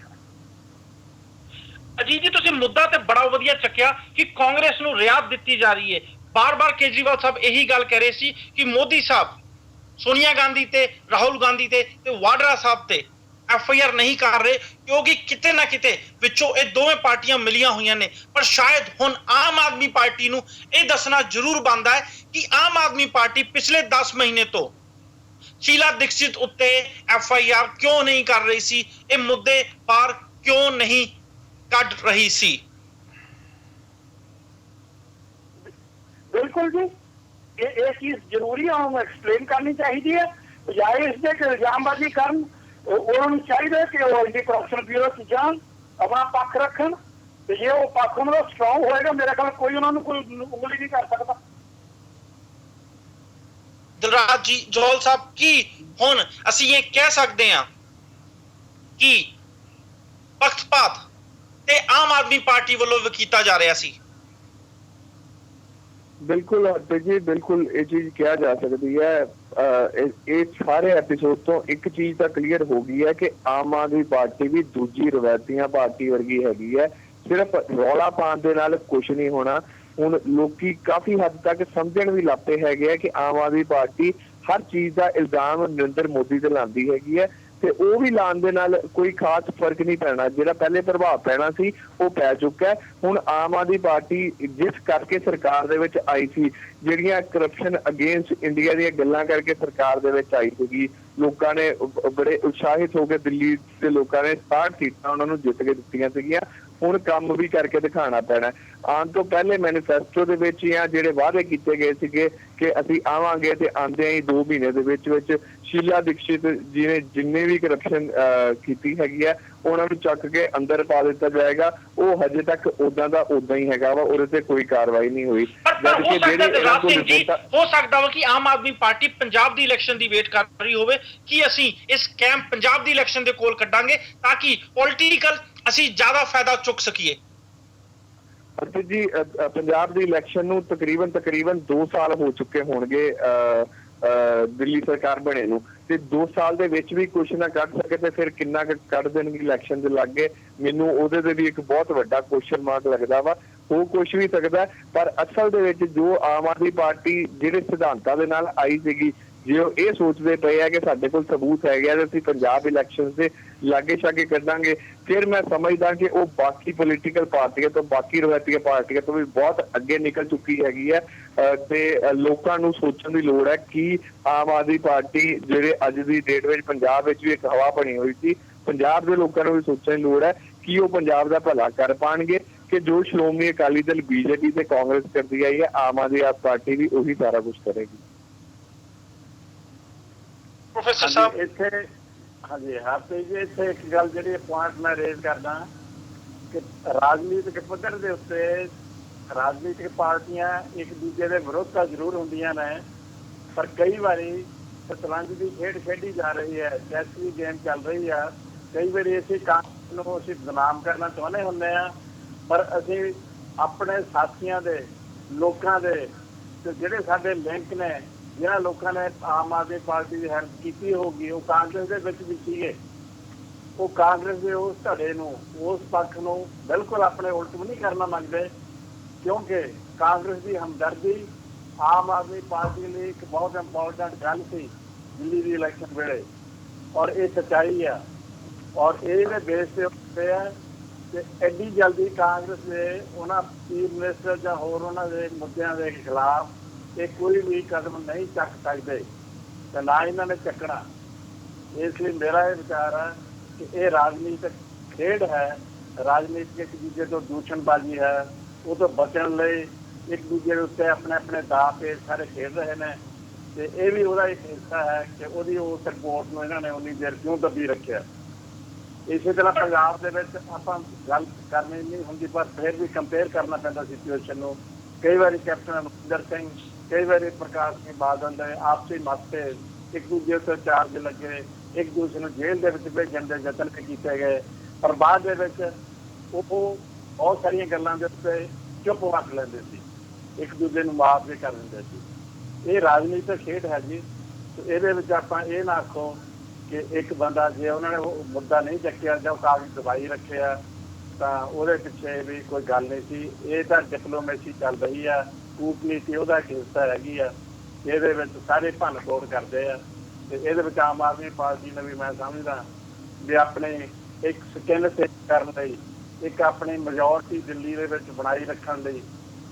अजीत जी, तुसीं मुद्दा ते बड़ा वधिया चुक्या कि कांग्रेस नूं रियायत दित्ती जा रही है। बार बार केजरीवाल साहब यही गल कह रहे सी कि मोदी साहब सोनिया गांधी ते, राहुल गांधी ते वाड्रा साहब ते FIR नहीं कर रहे, क्योंकि किते ना किते विचों ये दोवें पार्टियां मिलियां हुई ने। पर शायद हुण आम आदमी पार्टी नूं ये दसना जरूर बनदा है कि आम आदमी पार्टी पिछले 10 महीने तो शीला दीक्षित उत्ते FIR क्यों नहीं कर रही सी, ये मुद्दे पार क्यों नहीं ਕੱਢ ਰਹੀ ਸੀ? ਬਿਲਕੁਲ ਜੀ, ਇਹ ਚੀਜ਼ ਜ਼ਰੂਰੀ ਆ, ਉਹਨੂੰ ਐਕਸਪਲੇਨ ਕਰਨੀ ਚਾਹੀਦੀ ਹੈ। ਬਜਾਏ ਇਸ ਦੇ ਕਿ ਇਲਜ਼ਾਮਬਾਜ਼ੀ ਕਰਨ, ਉਹਨਾਂ ਨੂੰ ਚਾਹੀਦਾ ਕਿ ਉਹ ਐਂਟੀ ਕਰਪਸ਼ਨ ਬਿਊਰੋ 'ਚ ਜਾਣ, ਆਪਣਾ ਪੱਖ ਰੱਖਣ, ਤੇ ਜੇ ਉਹ ਪੱਖ ਉਹਨਾਂ ਦਾ ਸਟਰੋਂਗ ਹੋਏਗਾ, ਮੇਰੇ ਖਿਆਲ ਕੋਈ ਉਹਨਾਂ ਨੂੰ ਕੋਈ ਉਂਗਲੀ ਨਹੀਂ ਕਰ ਸਕਦਾ। ਦਿਲਰਾਜ ਜੀ ਜੋਹਲ ਸਾਹਿਬ, ਕੀ ਹੁਣ ਅਸੀਂ ਇਹ ਕਹਿ ਸਕਦੇ ਹਾਂ ਕਿ ਪੱਖਪਾਤ ਤੇ ਆਮ ਆਦਮੀ ਪਾਰਟੀ ਵੱਲੋਂ ਵੀ ਕੀਤਾ ਜਾ ਰਿਹਾ ਸੀ? ਬਿਲਕੁਲ ਹਰਪ੍ਰੀਤ ਜੀ, ਬਿਲਕੁਲ ਇਹ ਚੀਜ਼ ਕਿਹਾ ਜਾ ਸਕਦੀ ਹੈ। ਇਹ ਸਾਰੇ ਐਪੀਸੋਡ ਤੋਂ ਇੱਕ ਚੀਜ਼ ਤਾਂ ਕਲੀਅਰ ਹੋ ਗਈ ਹੈ ਕਿ ਆਮ ਆਦਮੀ ਪਾਰਟੀ ਵੀ ਦੂਜੀ ਰਵਾਇਤੀਆਂ ਪਾਰਟੀ ਵਰਗੀ ਹੈਗੀ ਹੈ। ਸਿਰਫ ਰੌਲਾ ਪਾਉਣ ਦੇ ਨਾਲ ਕੁਝ ਨਹੀਂ ਹੋਣਾ। ਹੁਣ ਲੋਕੀ ਕਾਫੀ ਹੱਦ ਤੱਕ ਸਮਝਣ ਵੀ ਲੱਗ ਪਏ ਹੈਗੇ ਆ ਕਿ ਆਮ ਆਦਮੀ ਪਾਰਟੀ ਹਰ ਚੀਜ਼ ਦਾ ਇਲਜ਼ਾਮ ਨਰਿੰਦਰ ਮੋਦੀ ਤੇ ਲਾਉਂਦੀ ਹੈਗੀ ਹੈ, ਤੇ ਉਹ ਵੀ ਲਾਉਣ ਦੇ ਨਾਲ ਕੋਈ ਖਾਸ ਫਰਕ ਨਹੀਂ ਪੈਣਾ। ਜਿਹੜਾ ਪਹਿਲੇ ਪ੍ਰਭਾਵ ਪੈਣਾ ਸੀ ਉਹ ਪੈ ਚੁੱਕਾ ਹੈ। ਹੁਣ ਆਮ ਆਦਮੀ ਪਾਰਟੀ ਜਿਸ ਕਰਕੇ ਸਰਕਾਰ ਦੇ ਵਿੱਚ ਆਈ ਸੀ, ਜਿਹੜੀਆਂ ਕਰਪਸ਼ਨ ਅਗੇਂਸਟ ਇੰਡੀਆ ਦੀਆਂ ਗੱਲਾਂ ਕਰਕੇ ਸਰਕਾਰ ਦੇ ਵਿੱਚ ਆਈ ਸੀਗੀ, ਲੋਕਾਂ ਨੇ ਬੜੇ ਉਤਸ਼ਾਹਿਤ ਹੋ ਕੇ ਦਿੱਲੀ ਦੇ ਲੋਕਾਂ ਨੇ 60 ਸੀਟਾਂ ਉਹਨਾਂ ਨੂੰ ਜਿੱਤ ਕੇ ਦਿੱਤੀਆਂ ਸੀਗੀਆਂ। ਹੁਣ ਕੰਮ ਵੀ ਕਰਕੇ ਦਿਖਾਉਣਾ ਪੈਣਾ। ਆਉਣ ਤੋਂ ਪਹਿਲੇ ਮੈਨੀਫੈਸਟੋ ਦੇ ਵਿੱਚ ਜਾਂ ਜਿਹੜੇ ਵਾਅਦੇ ਕੀਤੇ ਗਏ ਸੀਗੇ ਕਿ ਅਸੀਂ ਆਵਾਂਗੇ, ਤੇ ਆਉਂਦਿਆਂ ਹੀ 2 ਮਹੀਨੇ ਦੇ ਵਿੱਚ ਸ਼ੀਲਾ ਦੀਕਸ਼ਿਤ ਜੀ ਨੇ ਜਿੰਨੇ ਵੀ ਕਰਪਸ਼ਨ ਕੀਤੀ ਹੈਗੀ ਹੈ ਉਹਨਾਂ ਨੂੰ ਚੱਕ ਕੇ ਅੰਦਰ ਪਾ ਦਿੱਤਾ ਜਾਏਗਾ। ਉਹ ਹਜੇ ਤੱਕ ਉਦਾਂ ਦਾ ਉਦਾਂ ਹੀ ਹੈਗਾ ਵਾ, ਉਹਦੇ ਤੇ ਕੋਈ ਕਾਰਵਾਈ ਨਹੀਂ ਹੋਈ। ਹੋ ਸਕਦਾ ਵਾ ਕਿ ਆਮ ਆਦਮੀ ਪਾਰਟੀ ਪੰਜਾਬ ਦੀ ਇਲੈਕਸ਼ਨ ਦੀ ਵੇਟ ਕਰ ਰਹੀ ਹੋਵੇ ਕਿ ਅਸੀਂ ਇਸ ਕੈਂਪ ਪੰਜਾਬ ਦੀ ਇਲੈਕਸ਼ਨ ਦੇ ਕੋਲ ਕੱਢਾਂਗੇ ਤਾਂ ਕਿ ਪੋਲੀਟੀਕਲ ਅਸੀਂ ਜ਼ਿਆਦਾ ਫਾਇਦਾ ਚੁੱਕ ਸਕੀਏ। ਅਰਪਿਤ ਜੀ, ਪੰਜਾਬ ਦੀ ਇਲੈਕਸ਼ਨ ਨੂੰ ਤਕਰੀਬਨ 2 ਸਾਲ ਹੋ ਚੁੱਕੇ ਹੋਣਗੇ ਦਿੱਲੀ ਸਰਕਾਰ ਬਣੇ ਨੂੰ, ਤੇ 2 ਸਾਲ ਦੇ ਵਿੱਚ ਵੀ ਕੁਛ ਨਾ ਕੱਢ ਸਕੇ ਤੇ ਫਿਰ ਕਿੰਨਾ ਕੱਢ ਦੇਣਗੇ ਇਲੈਕਸ਼ਨ ਦੇ ਲਾਗੇ। ਮੈਨੂੰ ਉਹਦੇ ਤੇ ਵੀ ਇੱਕ ਬਹੁਤ ਵੱਡਾ ਕੁਐਸਚਨ ਮਾਰਕ ਲੱਗਦਾ ਵਾ। ਹੋ ਕੁਛ ਵੀ ਸਕਦਾ, ਪਰ ਅਸਲ ਦੇ ਵਿੱਚ ਜੋ ਆਮ ਆਦਮੀ ਪਾਰਟੀ ਜਿਹੜੇ ਸਿਧਾਂਤਾਂ ਦੇ ਨਾਲ ਆਈ ਸੀਗੀ, ਜੇ ਉਹ ਇਹ ਸੋਚਦੇ ਪਏ ਆ ਕਿ ਸਾਡੇ ਕੋਲ ਸਬੂਤ ਹੈਗਾ ਤੇ ਅਸੀਂ ਪੰਜਾਬ ਇਲੈਕਸ਼ਨ ਦੇ ਲਾਗੇ ਛਾਗੇ ਕੱਢਾਂਗੇ, ਫਿਰ ਮੈਂ ਸਮਝਦਾ ਕਿ ਉਹ ਬਾਕੀ ਪੋਲੀਟੀਕਲ ਪਾਰਟੀਆਂ ਤੋਂ, ਬਾਕੀ ਰਵਾਇਤੀ ਪਾਰਟੀਆਂ ਤੋਂ ਵੀ ਬਹੁਤ ਅੱਗੇ ਨਿਕਲ ਚੁੱਕੀ ਹੈਗੀ ਹੈ। ਤੇ ਲੋਕਾਂ ਨੂੰ ਸੋਚਣ ਦੀ ਲੋੜ ਹੈ ਕਿ ਆਮ ਆਦਮੀ ਪਾਰਟੀ ਜਿਹੜੇ ਅੱਜ ਦੀ ਡੇਟ ਵਿੱਚ ਪੰਜਾਬ ਵਿੱਚ ਵੀ ਇੱਕ ਹਵਾ ਬਣੀ ਹੋਈ ਸੀ, ਪੰਜਾਬ ਦੇ ਲੋਕਾਂ ਨੂੰ ਵੀ ਸੋਚਣ ਦੀ ਲੋੜ ਹੈ ਕਿ ਉਹ ਪੰਜਾਬ ਦਾ ਭਲਾ ਕਰ ਪਾਉਣਗੇ ਕਿ ਜੋ ਸ਼੍ਰੋਮਣੀ ਅਕਾਲੀ ਦਲ, ਬੀਜੇਪੀ ਤੇ ਕਾਂਗਰਸ ਕਰਦੀ ਆਈ ਹੈ, ਆਮ ਆਦਮੀ ਪਾਰਟੀ ਵੀ ਉਹੀ ਸਾਰਾ ਕੁਝ ਕਰੇਗੀ। ਪ੍ਰੋਫੈਸਰ ਸਾਹਿਬ, ਇੱਥੇ ਹਾਂਜੀ ਹਰਪ੍ਰੀਤ ਜੀ, ਇੱਥੇ ਇੱਕ ਗੱਲ ਜਿਹੜੀ ਪੁਆਇੰਟ ਮੈਂ ਰੇਜ਼ ਕਰਦਾ ਕਿ ਰਾਜਨੀਤਿਕ ਪੱਧਰ ਦੇ ਉੱਤੇ ਰਾਜਨੀਤਿਕ ਪਾਰਟੀਆਂ ਇੱਕ ਦੂਜੇ ਦੇ ਵਿਰੋਧ ਤਾਂ ਜ਼ਰੂਰ ਹੁੰਦੀਆਂ ਨੇ, ਪਰ ਕਈ ਵਾਰੀ ਸ਼ਤਰੰਜ ਦੀ ਖੇਡ ਖੇਡੀ ਜਾ ਰਹੀ ਹੈ, ਚੈਸ ਦੀ ਗੇਮ ਚੱਲ ਰਹੀ ਆ। ਕਈ ਵਾਰੀ ਅਸੀਂ ਕਾਂਗਰਸ ਨੂੰ ਅਸੀਂ ਬਦਨਾਮ ਕਰਨਾ ਚਾਹੁੰਦੇ ਹੁੰਦੇ ਆ, ਪਰ ਅਸੀਂ ਆਪਣੇ ਸਾਥੀਆਂ ਦੇ, ਲੋਕਾਂ ਦੇ, ਤੇ ਜਿਹੜੇ ਸਾਡੇ ਲਿੰਕ ਨੇ, ਜਿਹਨਾਂ ਲੋਕਾਂ ਨੇ ਆਮ ਆਦਮੀ ਪਾਰਟੀ ਦੀ ਹੈਲਪ ਕੀਤੀ ਹੋਊਗੀ, ਉਹ ਕਾਂਗਰਸ ਦੇ ਵਿੱਚ ਵੀ ਸੀਗੇ, ਉਹ ਕਾਂਗਰਸ ਦੇ ਉਸ ਧੜੇ ਨੂੰ, ਉਸ ਪੱਖ ਨੂੰ ਬਿਲਕੁਲ ਆਪਣੇ ਉਲਟ ਵੀ ਨਹੀਂ ਕਰਨਾ ਮੰਗਦੇ, ਕਿਉਂਕਿ ਕਾਂਗਰਸ ਦੀ ਹਮਦਰਦੀ ਆਮ ਆਦਮੀ ਪਾਰਟੀ ਲਈ ਇੱਕ ਬਹੁਤ ਇੰਪੋਰਟੈਂਟ ਗੱਲ ਸੀ ਦਿੱਲੀ ਦੀ ਇਲੈਕਸ਼ਨ ਵੇਲੇ, ਔਰ ਇਹ ਸੱਚਾਈ ਆ। ਔਰ ਇਹਦੇ ਬੇਸ ਤੇ ਉੱਤੇ ਆ ਕਿ ਐਡੀ ਜਲਦੀ ਕਾਂਗਰਸ ਦੇ ਉਹਨਾਂ ਚੀਫ ਮਿਨਿਸਟਰ ਜਾਂ ਹੋਰ ਉਹਨਾਂ ਦੇ ਮੁੱਦਿਆਂ ਦੇ ਖਿਲਾਫ ਇਹ ਕੋਈ ਵੀ ਕਦਮ ਨਹੀਂ ਚੱਕ ਸਕਦੇ ਤੇ ਨਾ ਇਹਨਾਂ ਨੇ ਚੱਕਣਾ। ਇਸ ਲਈ ਮੇਰਾ ਇਹ ਵਿਚਾਰ ਹੈ ਕਿ ਇਹ ਰਾਜਨੀਤਿਕ ਖੇਡ ਹੈ, ਰਾਜਨੀਤਿਕ ਇੱਕ ਦੂਜੇ ਤੋਂ ਦੂਸ਼ਣਬਾਜ਼ੀ ਹੈ, ਉਹ ਤੋਂ ਬਚਣ ਲਈ ਇੱਕ ਦੂਜੇ ਦੇ ਉੱਤੇ ਆਪਣੇ ਆਪਣੇ ਦਾਅ ਪੇਚ ਸਾਰੇ ਖੇਡ ਰਹੇ ਨੇ, ਤੇ ਇਹ ਵੀ ਉਹਦਾ ਇੱਕ ਹਿੱਸਾ ਹੈ ਕਿ ਉਹਦੀ ਉਸ ਰਿਪੋਰਟ ਨੂੰ ਇਹਨਾਂ ਨੇ ਉਨੀ ਦੇਰ ਕਿਉਂ ਦੱਬੀ ਰੱਖਿਆ। ਇਸੇ ਤਰ੍ਹਾਂ ਪੰਜਾਬ ਦੇ ਵਿੱਚ ਆਪਾਂ ਗੱਲ ਕਰਨੀ ਨਹੀਂ ਹੁੰਦੀ, ਪਰ ਫਿਰ ਵੀ ਕੰਪੇਅਰ ਕਰਨਾ ਪੈਂਦਾ ਸਿਚੁਏਸ਼ਨ ਨੂੰ। ਕਈ ਵਾਰੀ ਕੈਪਟਨ ਅਮਰਿੰਦਰ ਸਿੰਘ, ਕਈ ਵਾਰੀ ਪ੍ਰਕਾਸ਼ ਸਿੰਘ ਬਾਦਲ ਦੇ ਆਪਸੀ ਮਸਤੇ, ਇੱਕ ਦੂਜੇ ਉੱਤੇ ਚਾਰਜ ਲੱਗੇ, ਇੱਕ ਦੂਸਰੇ ਨੂੰ ਜੇਲ੍ਹ ਦੇ ਵਿੱਚ ਭੇਜਣ ਦੇ ਯਤਨ ਕੀਤੇ ਗਏ, ਪਰ ਬਾਅਦ ਦੇ ਵਿੱਚ ਉਹ ਬਹੁਤ ਸਾਰੀਆਂ ਗੱਲਾਂ ਦੇ ਉੱਤੇ ਚੁੱਪ ਰੱਖ ਲੈਂਦੇ ਸੀ, ਇੱਕ ਦੂਜੇ ਨੂੰ ਮਾਫ ਵੀ ਕਰ ਦਿੰਦੇ ਸੀ। ਇਹ ਰਾਜਨੀਤਿਕ ਖੇਡ ਹੈ ਜੀ। ਇਹਦੇ ਵਿੱਚ ਆਪਾਂ ਇਹ ਨਾ ਆਖੋ ਕਿ ਇੱਕ ਬੰਦਾ ਜੇ ਉਹਨਾਂ ਨੇ ਉਹ ਮੁੱਦਾ ਨਹੀਂ ਚੱਕਿਆ ਜਾਂ ਉਹ ਕਾਗਜ਼ ਦਬਾਈ ਰੱਖਿਆ ਤਾਂ ਉਹਦੇ ਪਿੱਛੇ ਵੀ ਕੋਈ ਗੱਲ ਨਹੀਂ ਸੀ। ਇਹ ਤਾਂ ਡਿਪਲੋਮੇਸੀ ਚੱਲ ਰਹੀ ਆ, ਕੂਟਨੀਤੀ ਉਹਦਾ ਇੱਕ ਹਿੱਸਾ ਹੈਗੀ ਆ। ਇਹਦੇ ਵਿੱਚ ਸਾਰੇ ਭੰਨ ਤੋੜ ਕਰਦੇ ਆ, ਤੇ ਇਹਦੇ ਵਿੱਚ ਆਮ ਆਦਮੀ ਪਾਰਟੀ ਨੇ ਵੀ ਮੈਂ ਸਮਝਦਾ ਵੀ ਆਪਣੇ ਇੱਕ ਸਕਿਨ ਸੇਵ ਕਰਨ ਲਈ, ਇੱਕ ਆਪਣੀ ਮੈਜੋਰਟੀ ਦਿੱਲੀ ਦੇ ਵਿੱਚ ਬਣਾਈ ਰੱਖਣ ਲਈ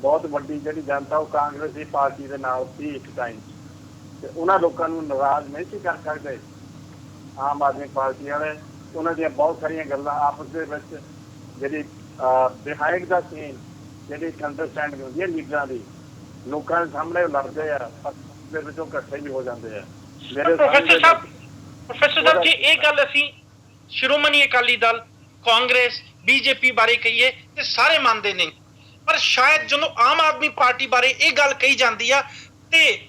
ਬਹੁਤ ਵੱਡੀ ਜਿਹੜੀ ਜਨਤਾ ਉਹ ਕਾਂਗਰਸੀ ਪਾਰਟੀ ਦੇ ਨਾਲ ਸੀ ਇੱਕ ਟਾਈਮ, ਤੇ ਉਹਨਾਂ ਲੋਕਾਂ ਨੂੰ ਨਾਰਾਜ਼ ਨਹੀਂ ਸੀ ਕਰ ਸਕਦੇ ਆਮ ਆਦਮੀ ਪਾਰਟੀ ਵਾਲੇ। ਉਹਨਾਂ ਦੀਆਂ ਬਹੁਤ ਸਾਰੀਆਂ ਗੱਲਾਂ ਆਪਸ ਦੇ ਵਿੱਚ ਜਿਹੜੀ ਬਿਹਾਈਂਡ ਦਾ ਸੀਨ ਜਿਹੜੀ ਅੰਡਰਸਟੈਂਡਿੰਗ ਹੁੰਦੀ ਹੈ ਲੀਡਰਾਂ ਦੀ, ਲੋਕਾਂ ਦੇ ਸਾਹਮਣੇ ਉਹ ਲੜਦੇ ਆ ਪਰ ਦੇ ਵਿੱਚੋਂ ਇਕੱਠੇ ਵੀ ਹੋ ਜਾਂਦੇ ਆ। ਪ੍ਰੋਫੈਸਰ ਸਾਹਿਬ ਜੀ ਇਹ ਗੱਲ ਅਸੀਂ ਸ਼੍ਰੋਮਣੀ ਅਕਾਲੀ ਦਲ, ਕਾਂਗਰਸ, ਬੀਜੇਪੀ ਬਾਰੇ ਕਹੀਏ ਤੇ ਸਾਰੇ ਮੰਨਦੇ ਨੇ, ਪਰ ਸ਼ਾਇਦ ਜਦੋਂ ਆਮ ਆਦਮੀ ਪਾਰਟੀ ਬਾਰੇ ਇਹ ਗੱਲ ਕਹੀ ਜਾਂਦੀ ਆ ਤੇ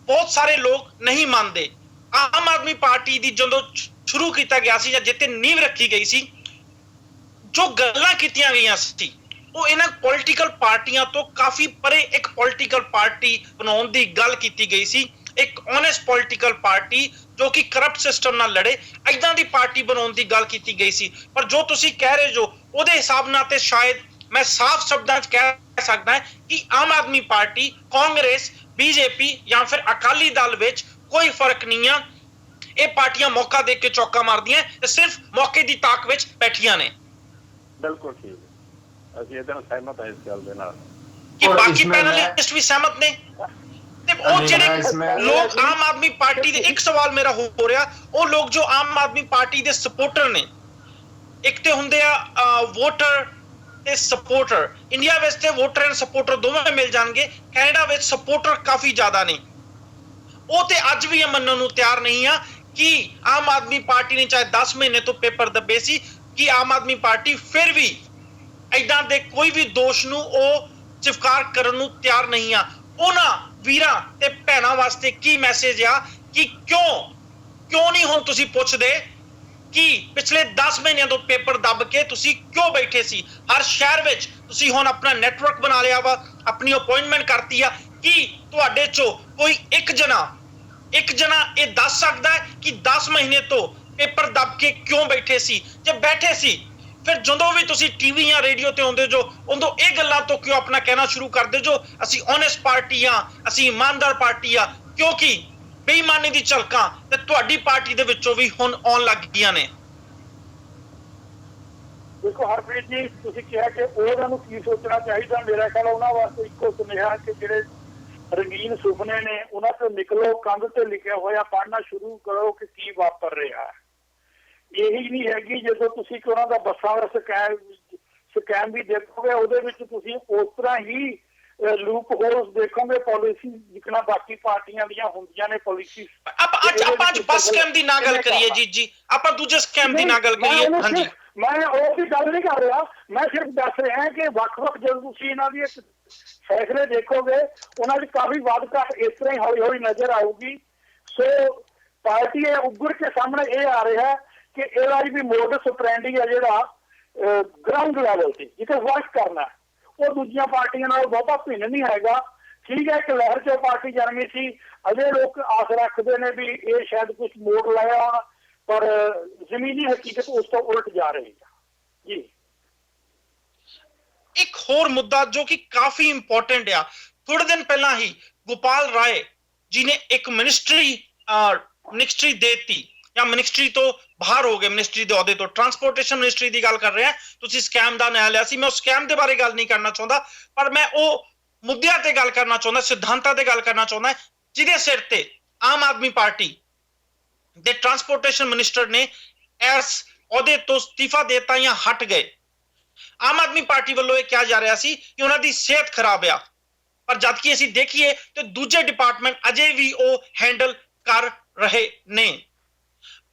ਬਹੁਤ ਸਾਰੇ ਲੋਕ ਨਹੀਂ ਮੰਨਦੇ। ਆਮ ਆਦਮੀ ਪਾਰਟੀ ਦੀ ਜਦੋਂ ਸ਼ੁਰੂ ਕੀਤਾ ਗਿਆ ਸੀ ਜਾਂ ਜਿੱਤੇ ਨੀਂਹ ਰੱਖੀ ਗਈ ਸੀ, ਜੋ ਗੱਲਾਂ ਕੀਤੀਆਂ ਗਈਆਂ ਸੀ ਉਹ ਇਹਨਾਂ ਪੋਲੀਟੀਕਲ ਪਾਰਟੀਆਂ ਤੋਂ ਕਾਫੀ ਪਰੇ ਇੱਕ ਪੋਲੀਟੀਕਲ ਪਾਰਟੀ ਬਣਾਉਣ ਦੀ ਗੱਲ ਕੀਤੀ ਗਈ ਸੀ, ਇੱਕ ਓਨੈਸਟ ਪੋਲੀਟੀਕਲ ਪਾਰਟੀ ਜੋ ਕਿ ਕਰਪਟ ਸਿਸਟਮ ਨਾਲ ਲੜੇ, ਏਦਾਂ ਦੀ ਪਾਰਟੀ ਬਣਾਉਣ ਦੀ ਗੱਲ ਕੀਤੀ ਗਈ ਸੀ। ਪਰ ਜੋ ਤੁਸੀਂ ਕਹਿ ਰਹੇ ਜੋ ਉਹਦੇ ਹਿਸਾਬ ਨਾਲ ਤੇ ਸ਼ਾਇਦ ਮੈਂ ਸਾਫ਼ ਸ਼ਬਦਾਂ 'ਚ ਕਹਿ ਸਕਦਾ ਕਿ ਆਮ ਆਦਮੀ ਪਾਰਟੀ, ਕਾਂਗਰਸ, ਬੀਜੇਪੀ ਜਾਂ ਫਿਰ ਅਕਾਲੀ ਦਲ ਵਿੱਚ ਕੋਈ ਫਰਕ ਨਹੀਂ ਆ। ਇਹ ਪਾਰਟੀਆਂ ਮੌਕਾ ਦੇ ਕੇ ਚੌਕਾ ਮਾਰਦੀਆਂ ਤੇ ਸਿਰਫ ਮੌਕੇ ਦੀ ਤਾਕ ਵਿੱਚ ਬੈਠੀਆਂ ਨੇ। ਬਿਲਕੁਲ ਠੀਕ, ਅਸੀਂ ਇਹਦੇ ਨਾਲ ਸਹਿਮਤ ਹਾਂ ਇਸ ਗੱਲ ਦੇ ਨਾਲ। ਕਿ ਬਾਕੀ ਪੈਨਲਿਸਟ ਵੀ ਸਹਿਮਤ ਨੇ ਤੇ ਉਹ ਜਿਹੜੇ ਲੋਕ ਆਮ ਆਦਮੀ ਪਾਰਟੀ ਦੇ, ਇੱਕ ਸਵਾਲ ਮੇਰਾ ਹੋ ਰਿਹਾ, ਉਹ ਲੋਕ ਜੋ ਆਮ ਆਦਮੀ ਪਾਰਟੀ ਦੇ ਸਪੋਰਟਰ ਨੇ, ਇੱਕ ਤੇ ਹੁੰਦੇ ਆ ਵੋਟਰ ਤੇ ਸਪੋਰਟਰ। ਇੰਡੀਆ ਵਿੱਚ ਤੇ ਵੋਟਰ ਐਂਡ ਸਪੋਰਟਰ ਦੋਵੇਂ ਮਿਲ ਜਾਣਗੇ, ਕੈਨੇਡਾ ਵਿੱਚ ਸਪੋਰਟਰ ਕਾਫੀ ਜ਼ਿਆਦਾ ਨੇ। ਉਹ ਤੇ ਅੱਜ ਵੀ ਇਹ ਮੰਨਣ ਨੂੰ ਤਿਆਰ ਨਹੀਂ ਆ ਕਿ ਆਮ ਆਦਮੀ ਪਾਰਟੀ ਨੇ ਚਾਹੇ 10 ਮਹੀਨੇ ਤੋਂ ਪੇਪਰ ਦੱਬੇ ਸੀ ਕਿ ਆਮ ਆਦਮੀ ਪਾਰਟੀ ਫਿਰ ਵੀ ਏਦਾਂ ਦੇ ਕੋਈ ਵੀ ਦੋਸ਼ ਨੂੰ ਉਹ ਸਵੀਕਾਰ ਕਰਨ ਨੂੰ ਤਿਆਰ ਨਹੀਂ ਆ। ਉਹਨਾਂ ਵੀਰਾਂ ਤੇ ਭੈਣਾਂ ਵਾਸਤੇ ਕੀ ਮੈਸੇਜ ਆ ਕਿ ਕਿਉਂ ਨਹੀਂ ਹੁਣ ਤੁਸੀਂ ਪੁੱਛਦੇ ਕਿ ਪਿਛਲੇ 10 ਮਹੀਨਿਆਂ ਤੋਂ ਪੇਪਰ ਦੱਬ ਕੇ ਤੁਸੀਂ ਕਿਉਂ ਬੈਠੇ ਸੀ? ਹਰ ਸ਼ਹਿਰ ਵਿੱਚ ਤੁਸੀਂ ਹੁਣ ਆਪਣਾ ਨੈਟਵਰਕ ਬਣਾ ਲਿਆ ਵਾ, ਆਪਣੀ ਅਪਾਇੰਟਮੈਂਟ ਕਰਤੀ ਆ। ਕੀ ਤੁਹਾਡੇ ਚੋਂ ਕੋਈ ਇੱਕ ਜਣਾ ਇਹ ਦੱਸ ਸਕਦਾ ਹੈ ਕਿ 10 ਮਹੀਨੇ ਤੋਂ ਪੇਪਰ ਦੱਬ ਕੇ ਕਿਉਂ ਬੈਠੇ ਸੀ? ਜੇ ਬੈਠੇ ਸੀ ਫਿਰ ਜਦੋਂ ਵੀ ਤੁਸੀਂ ਟੀਵੀ ਜਾਂ ਰੇਡੀਓ ਤੇ ਆਉਂਦੇ ਜੋ, ਉਦੋਂ ਇਹ ਗੱਲਾਂ ਤੋਂ ਕਿਉਂ ਆਪਣਾ ਕਹਿਣਾ ਸ਼ੁਰੂ ਕਰਦੇ ਜੋ ਅਸੀਂ ਓਨੈਸਟ ਪਾਰਟੀ ਆ, ਅਸੀਂ ਇਮਾਨਦਾਰ ਪਾਰਟੀ ਆ? ਕਿਉਂਕਿ ਬੇਈਮਾਨੀ ਦੀ ਝਲਕਾਂ ਤੇ ਤੁਹਾਡੀ ਪਾਰਟੀ ਦੇ ਵਿੱਚੋਂ ਵੀ ਹੁਣ ਆਉਣ ਲੱਗ ਗਈਆਂ ਨੇ। ਦੇਖੋ ਹਰਪ੍ਰੀਤ ਜੀ, ਤੁਸੀਂ ਕਿਹਾ ਕਿ ਉਹਨਾਂ ਨੂੰ ਕੀ ਸੋਚਣਾ ਚਾਹੀਦਾ। ਮੇਰਾ ਖਿਆਲ ਉਹਨਾਂ ਵਾਸਤੇ ਇੱਕੋ ਸੁਨੇਹਾ ਕਿ ਜਿਹੜੇ ਰੰਗੀਨ ਸੁਪਨੇ ਨੇ ਉਹਨਾਂ ਤੋਂ ਨਿਕਲੋ, ਕੰਧ ਤੇ ਲਿਖਿਆ ਹੋਇਆ ਪੜ੍ਹਨਾ ਸ਼ੁਰੂ ਕਰੋ ਕਿ ਕੀ ਵਾਪਰ ਰਿਹਾ ਹੈ। ਇਹੀ ਨਹੀਂ ਹੈਗੀ ਜਦੋਂ ਤੁਸੀਂ ਉਹਨਾਂ ਦਾ ਬੱਸਾਂ ਦਾ ਸਕੈਮ ਵੀ ਦੇਖੋਗੇ, ਉਹਦੇ ਵਿੱਚ ਤੁਸੀਂ ਉਸ ਤਰ੍ਹਾਂ ਹੀ ਲੂਪ ਹੋਲਸ ਦੇਖੋਗੇ, ਪਾਲਿਸੀ ਜਿਕਣਾ ਬਾਕੀ ਪਾਰਟੀਆਂ ਦੀਆਂ ਹੁੰਦੀਆਂ ਨੇ ਪਾਲਿਸੀ। ਆਪਾਂ ਅੱਜ ਬੱਸ ਸਕੈਮ ਦੀ ਨਾ ਗੱਲ ਕਰੀਏ ਜੀ, ਆਪਾਂ ਦੂਜੇ ਸਕੈਮ ਦੀ ਨਾ ਗੱਲ ਕਰੀਏ। ਹਾਂਜੀ, ਮੈਂ ਉਹ ਦੀ ਗੱਲ ਨਹੀਂ ਕਰ ਰਿਹਾ, ਮੈਂ ਸਿਰਫ ਦੱਸ ਰਿਹਾ ਕਿ ਵੱਖ-ਵੱਖ ਜਦੋਂ ਤੁਸੀਂ ਇਹਨਾਂ ਦੀ ਫੈਸਲੇ ਦੇਖੋਗੇ, ਉਹਨਾਂ ਦੀ ਕਾਫੀ ਵਾਧ ਘਾਟ ਇਸ ਤਰ੍ਹਾਂ ਹੀ ਹੌਲੀ-ਹੌਲੀ ਨਜ਼ਰ ਆਊਗੀ। ਸੋ ਪਾਰਟੀ ਇਹ ਉੱਭਰ ਕੇ ਸਾਹਮਣੇ ਇਹ ਆ ਰਿਹਾ ਕਿ ਇਹਦਾ ਵੀ ਮੋਡਸ ਆਪਰੈਂਡੀ ਆ ਜਿਹੜਾ ਗਰਾਊਂਡ ਲੈਵਲ ਤੇ ਜਿੱਥੇ ਵਰਕ ਕਰਨਾ, ਉਹ ਦੂਜੀਆਂ ਪਾਰਟੀਆਂ ਨਾਲ ਬਹੁਤਾ ਭਿੰਨ ਨਹੀਂ ਹੈਗਾ। ਠੀਕ ਹੈ, ਇੱਕ ਲਹਿਰ ਚੋਂ ਪਾਰਟੀ ਜਨਮੀ ਸੀ, ਅਜੇ ਲੋਕ ਆਸ ਰੱਖਦੇ ਨੇ ਵੀ ਇਹ ਸ਼ਾਇਦ ਕੁਝ ਮੋੜ ਲਾਇਆ ਹੋਣਾ, ਪਰ ਜ਼ਮੀਨੀ ਹਕੀਕਤ ਉਸ ਤੋਂ ਉਲਟ ਜਾ ਰਹੀ ਹੈ ਜੀ। ਇੱਕ ਹੋਰ ਮੁੱਦਾ ਜੋ ਕਿ ਕਾਫੀ ਇੰਪੋਰਟੈਂਟ ਆ, ਥੋੜੇ ਦਿਨ ਪਹਿਲਾਂ ਹੀ ਗੋਪਾਲ ਰਾਏ ਜੀ ਨੇ ਇੱਕ ਮਿਨਿਸਟਰੀ ਦੇਤੀ ਜਾਂ ਮਿਨਿਸਟਰੀ ਤੋਂ ਬਾਹਰ ਹੋ ਗਏ, ਮਿਨਿਸਟਰੀ ਦੇ ਅਹੁਦੇ ਤੋਂ। ਟਰਾਂਸਪੋਰਟੇਸ਼ਨ ਮਿਨਿਸਟਰੀ ਦੀ ਗੱਲ ਕਰ ਰਿਹਾ। ਤੁਸੀਂ ਸਕੈਮ ਦਾ ਨਾਂ ਲਿਆ ਸੀ, ਮੈਂ ਉਸ ਸਕੈਮ ਦੇ ਬਾਰੇ ਗੱਲ ਨਹੀਂ ਕਰਨਾ ਚਾਹੁੰਦਾ, ਪਰ ਮੈਂ ਉਹ ਮੁੱਦਿਆਂ ਤੇ ਗੱਲ ਕਰਨਾ ਚਾਹੁੰਦਾ, ਸਿਧਾਂਤਾਂ ਤੇ ਗੱਲ ਕਰਨਾ ਚਾਹੁੰਦਾ ਜਿਹਦੇ ਸਿਰ ਤੇ ਆਮ ਆਦਮੀ ਪਾਰਟੀ ਦੇ ਟਰਾਂਸਪੋਰਟੇਸ਼ਨ ਮਿਨਿਸਟਰ ਨੇ ਇਸ ਅਹੁਦੇ ਤੋਂ ਅਸਤੀਫਾ ਦੇਤਾ ਜਾਂ ਹਟ ਗਏ। ਆਮ ਆਦਮੀ ਪਾਰਟੀ ਵੱਲੋਂ ਇਹ ਕਿਹਾ ਜਾ ਰਿਹਾ ਸੀ ਕਿ ਉਹਨਾਂ ਦੀ ਸਿਹਤ ਖਰਾਬ ਆ, ਪਰ ਜਦ ਕਿ ਅਸੀਂ ਦੇਖੀਏ ਤੇ ਦੂਜੇ ਡਿਪਾਰਟਮੈਂਟ ਅਜੇ ਵੀ ਉਹ ਹੈਂਡਲ ਕਰ ਰਹੇ ਨੇ।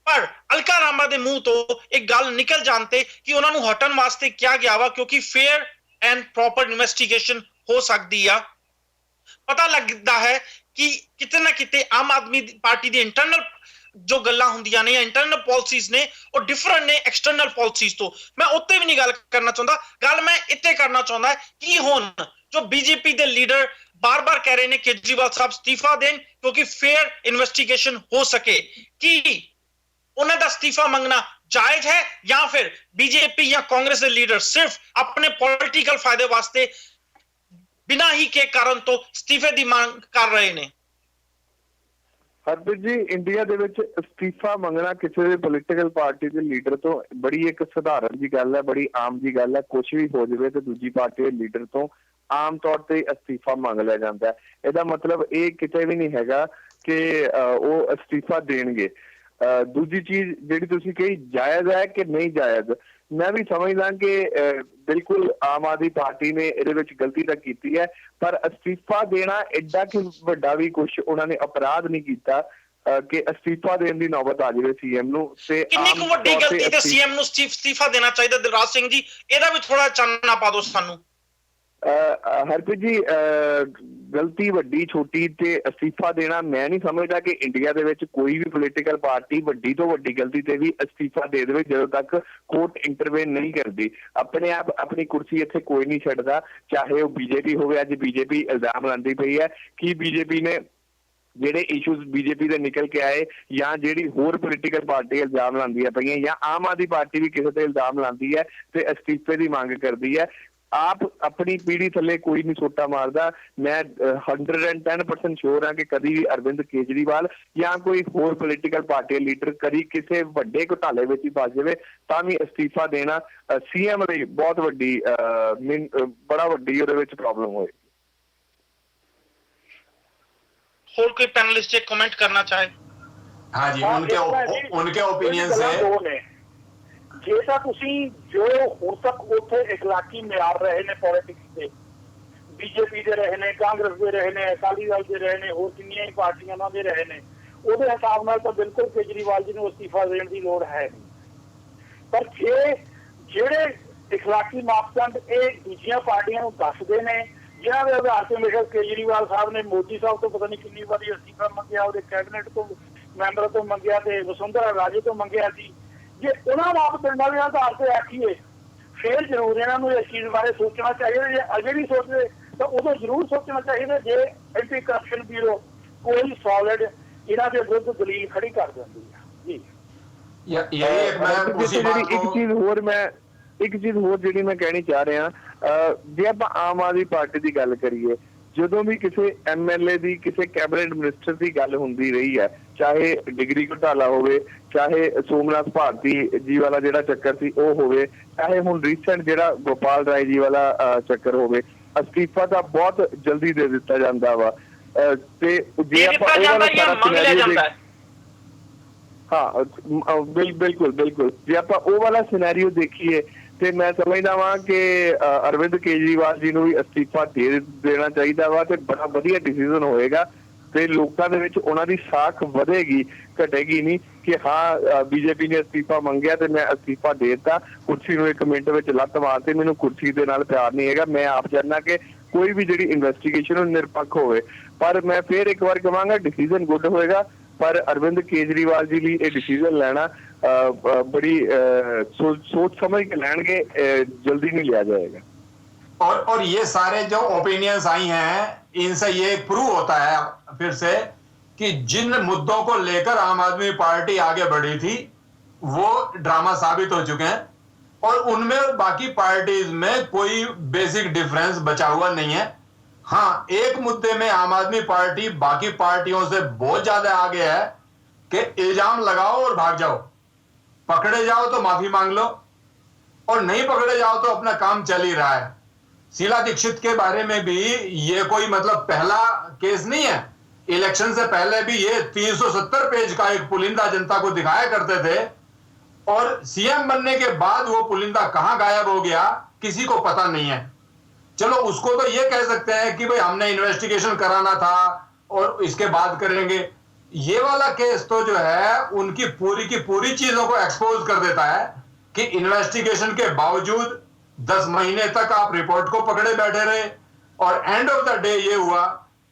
ਪਰ ਅਲਕਾ ਰਾਮਾ ਦੇ ਮੂੰਹ ਤੋਂ ਇੱਕ ਗੱਲ ਨਿਕਲ ਜਾਣ ਤੇ ਕਿ ਉਹਨਾਂ ਨੂੰ ਹਟਣ ਵਾਸਤੇ ਕਿਹਾ ਗਿਆ ਵਾ ਕਿਉਂਕਿ ਫੇਅਰ ਐਂਡ ਪ੍ਰੋਪਰ ਇਨਵੈਸਟੀਗੇਸ਼ਨ ਹੋ ਸਕਦੀ ਆ। ਪਤਾ ਲੱਗਦਾ ਹੈ ਕਿ ਕਿਤੇ ਨਾ ਕਿਤੇ ਆਮ ਆਦਮੀ ਪਾਰਟੀ ਦੀ ਇੰਟਰਨਲ ਜੋ ਗੱਲਾਂ ਹੁੰਦੀਆਂ ਨੇ, ਇੰਟਰਨਲ ਪਾਲਿਸੀਜ਼ ਨੇ, ਉਹ ਡਿਫਰੈਂਟ ਨੇ ਐਕਸਟਰਨਲ ਪਾਲਿਸੀਜ਼ ਤੋਂ। ਮੈਂ ਉੱਤੇ ਵੀ ਨਹੀਂ ਗੱਲ ਕਰਨਾ ਚਾਹੁੰਦਾ, ਗੱਲ ਮੈਂ ਇੱਥੇ ਕਰਨਾ ਚਾਹੁੰਦਾ ਕਿ ਹੁਣ ਜੋ ਬੀਜੇਪੀ ਦੇ ਲੀਡਰ ਬਾਰ-ਬਾਰ ਕਹਿ ਰਹੇ ਨੇ ਕੇਜਰੀਵਾਲ ਸਾਹਿਬ ਅਸਤੀਫਾ ਦੇਣ ਕਿਉਂਕਿ ਫੇਅਰ ਇਨਵੈਸਟੀਗੇਸ਼ਨ ਹੋ ਸਕੇ, ਕੀ ਉਹਨਾਂ ਦਾ ਅਸਤੀਫਾ ਮੰਗਣਾ ਜਾਇਜ਼ ਹੈ ਜਾਂ ਫਿਰ ਬੀਜੇਪੀ ਜਾਂ ਕਾਂਗਰਸ ਦੇ ਲੀਡਰ ਸਿਰਫ ਆਪਣੇ ਪੋਲਿਟੀਕਲ ਫਾਇਦੇ ਵਾਸਤੇ ਬਿਨਾਂ ਹੀ ਕੇ ਕਾਰਨ ਤੋਂ ਅਸਤੀਫੇ ਦੀ ਮੰਗ ਕਰ ਰਹੇ ਨੇ? ਹਰਪ੍ਰੀਤ ਜੀ, ਇੰਡੀਆ ਦੇ ਵਿੱਚ ਅਸਤੀਫਾ ਮੰਗਣਾ ਕਿਸੇ ਵੀ ਪੋਲੀਟੀਕਲ ਪਾਰਟੀ ਦੇ ਲੀਡਰ ਤੋਂ ਬੜੀ ਇੱਕ ਸਧਾਰਨ ਜੀ ਗੱਲ ਹੈ, ਬੜੀ ਆਮ ਜੀ ਗੱਲ ਹੈ। ਕੁਝ ਵੀ ਹੋ ਜਾਵੇ ਤੇ ਦੂਜੀ ਪਾਰਟੀ ਦੇ ਲੀਡਰ ਤੋਂ ਆਮ ਤੌਰ ਤੇ ਅਸਤੀਫਾ ਮੰਗ ਲਿਆ ਜਾਂਦਾ ਹੈ। ਇਹਦਾ ਮਤਲਬ ਇਹ ਕਿਤੇ ਵੀ ਨਹੀਂ ਹੈਗਾ ਕਿ ਉਹ ਅਸਤੀਫਾ ਦੇਣਗੇ। ਦੂਜੀ ਚੀਜ਼ ਜਿਹੜੀ ਤੁਸੀਂ ਕਹੀ ਜਾਇਜ਼ ਹੈ ਕਿ ਨਹੀਂ ਜਾਇਜ਼, ਮੈਂ ਵੀ ਸਮਝਦਾ ਕਿ ਬਿਲਕੁਲ ਆਮ ਆਦਮੀ ਪਾਰਟੀ ਨੇ ਇਹਦੇ ਵਿੱਚ ਗਲਤੀ ਤਾਂ ਕੀਤੀ ਹੈ, ਪਰ ਅਸਤੀਫਾ ਦੇਣਾ ਐਡਾ ਕਿ ਵੱਡਾ ਵੀ ਕੁਝ ਉਹਨਾਂ ਨੇ ਅਪਰਾਧ ਨਹੀਂ ਕੀਤਾ ਕਿ ਅਸਤੀਫਾ ਦੇਣ ਦੀ ਨੌਬਤ ਆ ਜਾਵੇ ਸੀਐਮ ਨੂੰ। ਤੇ ਕਿੰਨੀ ਕੁ ਵੱਡੀ ਗਲਤੀ ਤੇ ਸੀਐਮ ਨੂੰ ਅਸਤੀਫਾ ਦੇਣਾ ਚਾਹੀਦਾ ਦਿਲਰਾਜ ਸਿੰਘ ਜੀ, ਇਹਦਾ ਵੀ ਥੋੜਾ ਚਾਨਣਾ ਪਾ ਦਿਓ ਸਾਨੂੰ। ਹਰਪ੍ਰੀਤ ਜੀ, ਗਲਤੀ ਵੱਡੀ ਛੋਟੀ ਤੇ ਅਸਤੀਫਾ ਦੇਣਾ, ਮੈਂ ਨਹੀਂ ਸਮਝਦਾ ਕਿ ਇੰਡੀਆ ਦੇ ਵਿੱਚ ਕੋਈ ਵੀ ਪੋਲੀਟੀਕਲ ਪਾਰਟੀ ਵੱਡੀ ਤੋਂ ਵੱਡੀ ਗਲਤੀ ਤੇ ਵੀ ਅਸਤੀਫਾ ਦੇ ਦੇਵੇ ਜਦੋਂ ਤੱਕ ਕੋਰਟ ਇੰਟਰਵੇਨ ਨਹੀਂ ਕਰਦੀ। ਆਪਣੇ ਆਪ ਆਪਣੀ ਕੁਰਸੀ ਇੱਥੇ ਕੋਈ ਨਹੀਂ ਛੱਡਦਾ, ਚਾਹੇ ਉਹ ਬੀਜੇਪੀ ਹੋਵੇ। ਅੱਜ ਬੀਜੇਪੀ ਇਲਜ਼ਾਮ ਲਾਉਂਦੀ ਪਈ ਹੈ ਕਿ ਬੀਜੇਪੀ ਨੇ ਜਿਹੜੇ ਇਸ਼ੂਜ਼ ਬੀਜੇਪੀ ਦੇ ਨਿਕਲ ਕੇ ਆਏ, ਜਾਂ ਜਿਹੜੀ ਹੋਰ ਪੋਲੀਟੀਕਲ ਪਾਰਟੀ ਇਲਜ਼ਾਮ ਲਾਉਂਦੀਆਂ ਪਈਆਂ, ਜਾਂ ਆਮ ਆਦਮੀ ਪਾਰਟੀ ਵੀ ਕਿਸੇ ਤੇ ਇਲਜ਼ਾਮ ਲਾਉਂਦੀ ਹੈ ਤੇ ਅਸਤੀਫੇ ਦੀ ਮੰਗ ਕਰਦੀ ਹੈ। ਆਪ ਆਪਣੀ ਪੀੜੀ ਥੱਲੇ ਕੋਈ ਨਹੀਂ ਸੋਟਾ ਮਾਰਦਾ। ਮੈਂ 110% ਸ਼ੋਰ ਹਾਂ ਕਿ ਕਦੀ ਵੀ ਅਰਵਿੰਦ ਕੇਜਰੀਵਾਲ ਜਾਂ ਕੋਈ ਹੋਰ ਪੋਲੀਟੀਕਲ ਪਾਰਟੀ ਲੀਡਰ ਕਦੀ ਕਿਸੇ ਵੱਡੇ ਘੁਟਾਲੇ ਵਿੱਚ ਹੀ ਫਸ ਜਾਵੇ ਤਾਂ ਵੀ ਅਸਤੀਫਾ ਦੇਣਾ ਸੀਐਮ ਲਈ ਬਹੁਤ ਵੱਡੀ ਬੜਾ ਵੱਡੀ ਉਹਦੇ ਵਿੱਚ ਪ੍ਰੋਬਲਮ ਹੋਏਗੀ। ਹੋਰ ਕੋਈ ਪੈਨਲਿਸਟ ਜੇ ਕमेंट करना चाहे? हाँ जी, उनके ओपिनियन से ਜੇ ਤਾਂ ਤੁਸੀਂ ਜੋ ਹੁਣ ਤੱਕ ਉੱਥੇ ਇਖਲਾਕੀ ਮਿਆਰ ਰਹੇ ਨੇ ਪੋਲਿਟਿਕਸ ਦੇ, ਬੀਜੇਪੀ ਦੇ ਰਹੇ ਨੇ, ਕਾਂਗਰਸ ਦੇ ਰਹੇ ਨੇ, ਅਕਾਲੀ ਦਲ ਦੇ ਰਹੇ ਨੇ, ਹੋਰ ਕਿੰਨੀਆਂ ਹੀ ਪਾਰਟੀਆਂ ਨਾਲ ਦੇ ਰਹੇ ਨੇ, ਉਹਦੇ ਹਿਸਾਬ ਨਾਲ ਤਾਂ ਬਿਲਕੁਲ ਕੇਜਰੀਵਾਲ ਜੀ ਨੂੰ ਅਸਤੀਫਾ ਦੇਣ ਦੀ ਲੋੜ ਹੈ ਨਹੀਂ। ਪਰ ਜਿਹੜੇ ਇਖਲਾਕੀ ਮਾਪਦੰਡ ਇਹ ਦੂਜੀਆਂ ਪਾਰਟੀਆਂ ਨੂੰ ਦੱਸਦੇ ਨੇ, ਜਿਨ੍ਹਾਂ ਦੇ ਆਧਾਰ ਤੇ ਮੇਰੇ ਕੇਜਰੀਵਾਲ ਸਾਹਿਬ ਨੇ ਮੋਦੀ ਸਾਹਿਬ ਤੋਂ ਪਤਾ ਨਹੀਂ ਕਿੰਨੀ ਵਾਰੀ ਅਸਤੀਫਾ ਮੰਗਿਆ, ਉਹਦੇ ਕੈਬਨਿਟ ਤੋਂ ਮੈਂਬਰਾਂ ਤੋਂ ਮੰਗਿਆ ਤੇ ਵਸੁੰਧਰਾ ਰਾਜੇ ਤੋਂ ਮੰਗਿਆ ਸੀ, ਜੇ ਉਹਨਾਂ ਮਾਪਦੰਡਾਂ ਦੇ ਆਧਾਰ ਤੇ ਆਖੀਏ ਫਿਰ ਜ਼ਰੂਰ ਇਹਨਾਂ ਨੂੰ ਇਸ ਚੀਜ਼ ਬਾਰੇ ਸੋਚਣਾ ਚਾਹੀਦਾ। ਜੇ ਅਜੇ ਵੀ ਸੋਚਦੇ ਤਾਂ ਉਦੋਂ ਜ਼ਰੂਰ ਸੋਚਣਾ ਚਾਹੀਦਾ ਜੇ ਐਂਟੀ ਕਰਪਸ਼ਨ ਬਿਊਰੋ ਕੋਈ ਸੋਲਿਡ ਇਹਨਾਂ ਦੇ ਵਿਰੁੱਧ ਦਲੀਲ ਖੜੀ ਕਰ ਦਿੰਦੀ ਹੈ। ਜੀ ਇੱਕ ਚੀਜ਼ ਹੋਰ ਜਿਹੜੀ ਮੈਂ ਕਹਿਣੀ ਚਾਹ ਰਿਹਾ, ਜੇ ਆਪਾਂ ਆਮ ਆਦਮੀ ਪਾਰਟੀ ਦੀ ਗੱਲ ਕਰੀਏ, ਜਦੋਂ ਵੀ ਕਿਸੇ ਐਮਐਲਏ ਦੀ, ਕਿਸੇ ਕੈਬਨਿਟ ਮਿਨਿਸਟਰ ਦੀ ਗੱਲ ਹੁੰਦੀ ਰਹੀ ਹੈ, ਚਾਹੇ ਡਿਗਰੀ ਘੁਟਾਲਾ ਹੋਵੇ, ਚਾਹੇ ਸੋਮਨਾਥ ਭਾਰਤੀ ਜੀ ਵਾਲਾ ਜਿਹੜਾ ਚੱਕਰ ਸੀ ਉਹ ਹੋਵੇ, ਚਾਹੇ ਹੁਣ ਰੀਸੈਂਟ ਜਿਹੜਾ ਗੋਪਾਲ ਰਾਏ ਜੀ ਵਾਲਾ ਚੱਕਰ ਹੋਵੇ, ਅਸਤੀਫਾ ਤਾਂ ਬਹੁਤ ਜਲਦੀ ਦੇ ਦਿੱਤਾ ਜਾਂਦਾ ਵਾ। ਤੇ ਜੇ ਆਪਾਂ ਬਿਲਕੁਲ ਜੇ ਆਪਾਂ ਉਹ ਵਾਲਾ ਸਿਨੈਰੀਓ ਦੇਖੀਏ ਤੇ ਮੈਂ ਸਮਝਦਾ ਵਾਂ ਕਿ ਅਰਵਿੰਦ ਕੇਜਰੀਵਾਲ ਜੀ ਨੂੰ ਵੀ ਅਸਤੀਫਾ ਦੇ ਦੇਣਾ ਚਾਹੀਦਾ ਵਾ ਤੇ ਬੜਾ ਵਧੀਆ ਡਿਸੀਜ਼ਨ ਹੋਏਗਾ ਤੇ ਲੋਕਾਂ ਦੇ ਵਿੱਚ ਉਹਨਾਂ ਦੀ ਸਾਖ ਵਧੇਗੀ, ਘਟੇਗੀ ਨਹੀਂ ਕਿ ਹਾਂ ਬੀਜੇਪੀ ਨੇ ਅਸਤੀਫਾ ਮੰਗਿਆ ਤੇ ਮੈਂ ਅਸਤੀਫਾ ਦੇ ਦਿੱਤਾ, ਕੁਰਸੀ ਨੂੰ 1 ਮਿੰਟ ਵਿੱਚ ਲੱਤ ਮਾਰਤੇ, ਮੈਨੂੰ ਕੁਰਸੀ ਦੇ ਨਾਲ ਪਿਆਰ ਨਹੀਂ ਹੈਗਾ। ਮੈਂ ਆਪ ਚਾਹੁੰਦਾ ਕਿ ਕੋਈ ਵੀ ਜਿਹੜੀ ਇਨਵੈਸਟੀਗੇਸ਼ਨ ਉਹ ਨਿਰਪੱਖ ਹੋਵੇ, ਪਰ ਮੈਂ ਫਿਰ ਇੱਕ ਵਾਰ ਕਹਾਂਗਾ ਡਿਸੀਜ਼ਨ ਗੁੱਡ ਹੋਏਗਾ, ਪਰ ਅਰਵਿੰਦ ਕੇਜਰੀਵਾਲ ਜੀ ਲਈ ਇਹ ਡਿਸੀਜ਼ਨ ਲੈਣਾ बड़ी सोच समझ के लेंगे, जल्दी नहीं लिया जाएगा। और ये सारे जो ओपिनियंस आई हैं, इनसे ये प्रूव होता है फिर से कि जिन मुद्दों को लेकर आम आदमी पार्टी आगे बढ़ी थी वो ड्रामा साबित हो चुके हैं और उनमें बाकी पार्टीज में कोई बेसिक डिफरेंस बचा हुआ नहीं है। हाँ, एक मुद्दे में आम आदमी पार्टी बाकी पार्टियों से बहुत ज्यादा आगे है कि इल्जाम लगाओ और भाग जाओ, पकड़े जाओ तो माफी मांग लो और नहीं पकड़े जाओ तो अपना काम चल ही रहा है। शीला दीक्षित के बारे में भी ये कोई मतलब पहला केस नहीं है, इलेक्शन से पहले भी ये 370 पेज का एक पुलिंदा जनता को दिखाया करते थे और सीएम बनने के बाद वो पुलिंदा कहां गायब हो गया किसी को पता नहीं है। चलो उसको तो ये कह सकते हैं कि भाई हमने इन्वेस्टिगेशन कराना था और इसके बाद करेंगे। ये वाला केस तो जो है उनकी पूरी चीजों को एक्सपोज कर देता है कि इन्वेस्टिगेशन के बावजूद 10 महीने तक आप रिपोर्ट को पकड़े बैठे रहे और एंड ऑफ द डे ये हुआ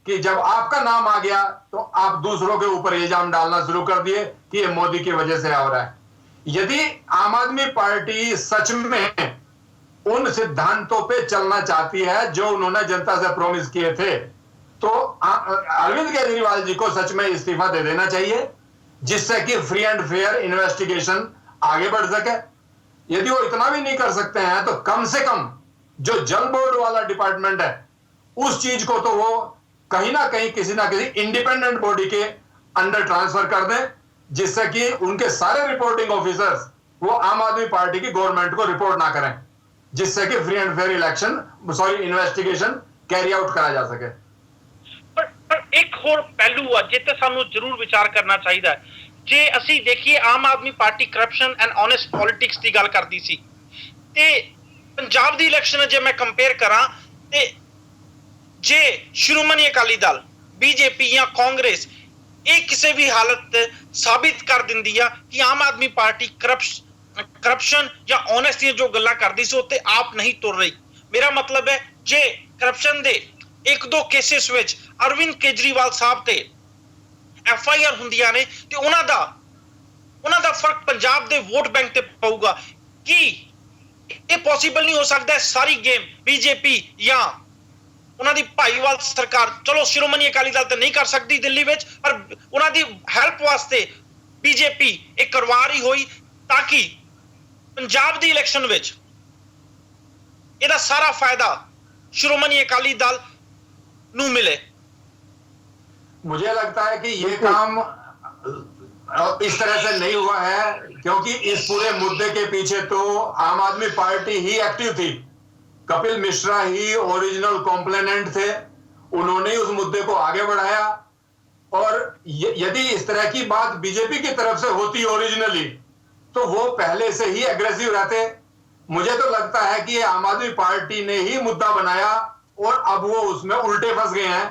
कि जब आपका नाम आ गया तो आप दूसरों के ऊपर इल्जाम डालना शुरू कर दिए कि ये मोदी की वजह से हो रहा है। यदि आम आदमी पार्टी सच में उन सिद्धांतों पे चलना चाहती है जो उन्होंने जनता से प्रॉमिस किए थे तो अरविंद केजरीवाल जी को सच में इस्तीफा दे देना चाहिए, जिससे कि फ्री एंड फेयर इन्वेस्टिगेशन आगे बढ़ सके। यदि वो इतना भी नहीं कर सकते हैं तो कम से कम जो जल बोर्ड वाला डिपार्टमेंट है उस चीज को तो वो कहीं ना किसी इंडिपेंडेंट बॉडी के अंडर ट्रांसफर कर दें, जिससे कि उनके सारे रिपोर्टिंग ऑफिसर्स वो आम आदमी पार्टी की गवर्नमेंट को रिपोर्ट ना करें, जिससे कि free and fair investigation carry out करा जा सके। ਪਰ ਇੱਕ ਹੋਰ ਪਹਿਲੂ ਆ ਜਿੱਤੇ ਸਾਨੂੰ ਜ਼ਰੂਰ ਵਿਚਾਰ ਕਰਨਾ ਚਾਹੀਦਾ ਹੈ। ਜੇ ਅਸੀਂ ਦੇਖੀਏ Aam Aadmi Party corruption and honest politics ਦੀ ਗੱਲ ਕਰਦੀ ਸੀ ਤੇ ਪੰਜਾਬ ਦੀ ਇਲੈਕਸ਼ਨ ਜੇ ਮੈਂ ਕੰਪੇਅਰ ਕਰਾਂ ਤੇ ਜੇ ਸ਼੍ਰੋਮਣੀ ਅਕਾਲੀ ਦਲ ਬੀਜੇਪੀ ਜਾਂ ਕਾਂਗਰਸ ਇਹ ਕਿਸੇ ਵੀ ਹਾਲਤ ਸਾਬਿਤ ਕਰ ਦਿੰਦੀ ਆ ਕਿ ਆਮ ਆਦਮੀ ਪਾਰਟੀ ਕਰਪਸ਼ਨ ਜਾਂ ਓਨੈਸਟ ਦੀਆਂ ਜੋ ਗੱਲਾਂ ਕਰਦੀ ਸੀ ਉੱਤੇ ਆਪ ਨਹੀਂ ਤੁਰ ਰਹੀ। ਮੇਰਾ ਮਤਲਬ ਹੈ ਜੇ ਕਰਪਸ਼ਨ ਦੇ ਇੱਕ ਦੋ ਕੇਸਿਸ ਵਿੱਚ ਅਰਵਿੰਦ ਕੇਜਰੀਵਾਲ ਸਾਹਿਬ ਤੇ FIR ਹੁੰਦੀਆਂ ਨੇ ਤੇ ਉਹਨਾਂ ਦਾ ਫਰਕ ਪੰਜਾਬ ਦੇ ਵੋਟ ਬੈਂਕ ਤੇ ਪਊਗਾ। ਕਿ ਇਹ ਪੋਸੀਬਲ ਨਹੀਂ ਹੋ ਸਕਦਾ ਸਾਰੀ ਗੇਮ ਬੀਜੇਪੀ ਜਾਂ ਉਹਨਾਂ ਦੀ ਭਾਈਵਾਲ ਸਰਕਾਰ, ਚਲੋ ਸ਼੍ਰੋਮਣੀ ਅਕਾਲੀ ਦਲ ਤੇ ਨਹੀਂ ਕਰ ਸਕਦੀ ਦਿੱਲੀ ਵਿੱਚ, ਪਰ ਉਹਨਾਂ ਦੀ ਹੈਲਪ ਵਾਸਤੇ ਬੀਜੇਪੀ ਇਹ ਕਰਵਾ ਰਹੀ ਹੋਈ ਤਾਂ ਕਿ ਪੰਜਾਬ ਦੀ ਇਲੈਕਸ਼ਨ ਵਿੱਚ ਇਹਦਾ ਸਾਰਾ ਫਾਇਦਾ श्रोमणी अकाली दल नू मिले। मुझे लगता है कि ये काम इस तरह से नहीं हुआ है, क्योंकि इस पूरे मुद्दे के पीछे तो आम आदमी पार्टी ही एक्टिव थी। कपिल मिश्रा ही ओरिजिनल कॉम्प्लेनेंट थे, उन्होंने उस मुद्दे को आगे बढ़ाया। और यदि इस तरह की बात बीजेपी की तरफ से होती ओरिजिनली तो वो पहले से ही एग्रेसिव रहते। मुझे तो लगता है कि आम आदमी पार्टी ने ही मुद्दा बनाया और अब वो उसमें उल्टे फंस गए हैं।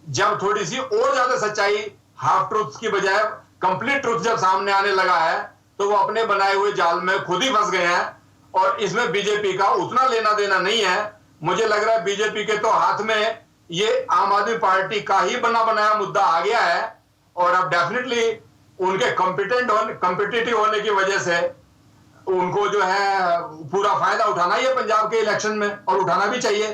जब थोड़ी सी और ज्यादा सच्चाई, हाफ ट्रुथ की बजाय कंप्लीट ट्रुथ जब सामने आने लगा है तो वो अपने बनाए हुए जाल में खुद ही फंस गए हैं और इसमें बीजेपी का उतना लेना देना नहीं है। मुझे लग रहा है बीजेपी के तो हाथ में ये आम आदमी पार्टी का ही बना बनाया मुद्दा आ गया है और अब डेफिनेटली उनके कॉम्पिटिटिव होने की वजह से उनको जो है पूरा फायदा उठाना ही है पंजाब के इलेक्शन में, और उठाना भी चाहिए।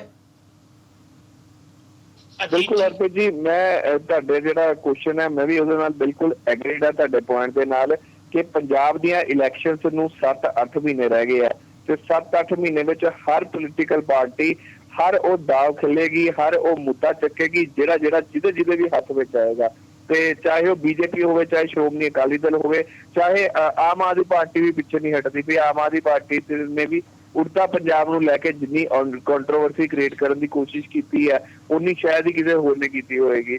ਬਿਲਕੁਲ ਹਰਪ੍ਰੀਤ ਜੀ, ਮੈਂ ਤੁਹਾਡੇ ਜਿਹੜਾ ਕੁਐਸਚਨ ਹੈ ਮੈਂ ਵੀ ਉਹਦੇ ਨਾਲ ਬਿਲਕੁਲ ਐਗਰੀਡ ਆ ਤੁਹਾਡੇ ਪੁਆਇੰਟ ਦੇ ਨਾਲ ਕਿ ਪੰਜਾਬ ਦੀਆਂ ਇਲੈਕਸ਼ਨਸ ਨੂੰ 7-8 ਮਹੀਨੇ ਰਹਿ ਗਏ ਆ ਤੇ 7-8 ਮਹੀਨੇ ਵਿੱਚ ਹਰ ਪੋਲੀਟੀਕਲ ਪਾਰਟੀ ਹਰ ਉਹ ਦਾਅ ਖੇਲੇਗੀ, ਹਰ ਉਹ ਮੁੱਦਾ ਚੱਕੇਗੀ ਜਿਹੜਾ ਜਿਹਦੇ ਵੀ ਹੱਥ ਵਿੱਚ ਆਏਗਾ। ਤੇ ਚਾਹੇ ਉਹ ਬੀਜੇਪੀ ਹੋਵੇ, ਚਾਹੇ ਸ਼੍ਰੋਮਣੀ ਅਕਾਲੀ ਦਲ ਹੋਵੇ, ਚਾਹੇ ਆਮ ਆਦਮੀ ਪਾਰਟੀ ਵੀ ਪਿੱਛੇ ਨਹੀਂ ਹਟਦੀ ਪਈ। ਆਮ ਆਦਮੀ ਪਾਰਟੀ ਨੇ ਵੀ ਉੜਤਾ ਪੰਜਾਬ ਨੂੰ ਲੈ ਕੇ ਜਿੰਨੀ ਕੰਟਰੋਵਰਸੀ ਕ੍ਰੀਏਟ ਕਰਨ ਦੀ ਕੋਸ਼ਿਸ਼ ਕੀਤੀ ਹੈ ਉਨੀ ਸ਼ਾਇਦ ਹੀ ਕਿਸੇ ਹੋਰ ਨੇ ਕੀਤੀ ਹੋਏਗੀ।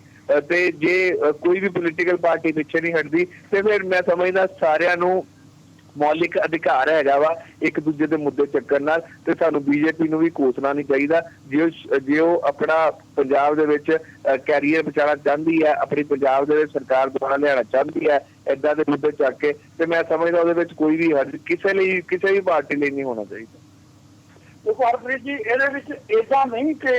ਤੇ ਜੇ ਕੋਈ ਵੀ ਪੋਲੀਟੀਕਲ ਪਾਰਟੀ ਪਿੱਛੇ ਨਹੀਂ ਹਟਦੀ ਤੇ ਫਿਰ ਮੈਂ ਸਮਝਦਾ ਸਾਰਿਆਂ ਨੂੰ ਮੌਲਿਕ ਅਧਿਕਾਰ ਹੈਗਾ ਵਾ ਇੱਕ ਦੂਜੇ ਦੇ ਮੁੱਦੇ ਚੱਕਣ ਨਾਲ। ਤੇ ਸਾਨੂੰ ਬੀਜੇਪੀ ਨੂੰ ਵੀ ਕੋਸਣਾ ਨਹੀਂ ਚਾਹੀਦਾ। ਜੇ ਉਹ ਆਪਣਾ ਪੰਜਾਬ ਦੇ ਵਿੱਚ ਕੈਰੀਅਰ ਬਚਾਉਣਾ ਚਾਹੁੰਦੀ ਹੈ, ਆਪਣੀ ਪੰਜਾਬ ਦੇ ਵਿੱਚ ਸਰਕਾਰ ਦੁਆਰਾ ਲਿਆਉਣਾ ਚਾਹੁੰਦੀ ਹੈ ਏਦਾਂ ਦੇ ਮੁੱਦੇ ਚੱਕ ਕੇ, ਤੇ ਮੈਂ ਸਮਝਦਾ ਉਹਦੇ ਵਿੱਚ ਕੋਈ ਵੀ ਹੱਦ ਕਿਸੇ ਵੀ ਪਾਰਟੀ ਲਈ ਨਹੀਂ ਹੋਣਾ ਚਾਹੀਦਾ। ਦੇਖੋ ਹਰਪ੍ਰੀਤ ਜੀ, ਇਹਦੇ ਵਿੱਚ ਏਦਾਂ ਨਹੀਂ ਕਿ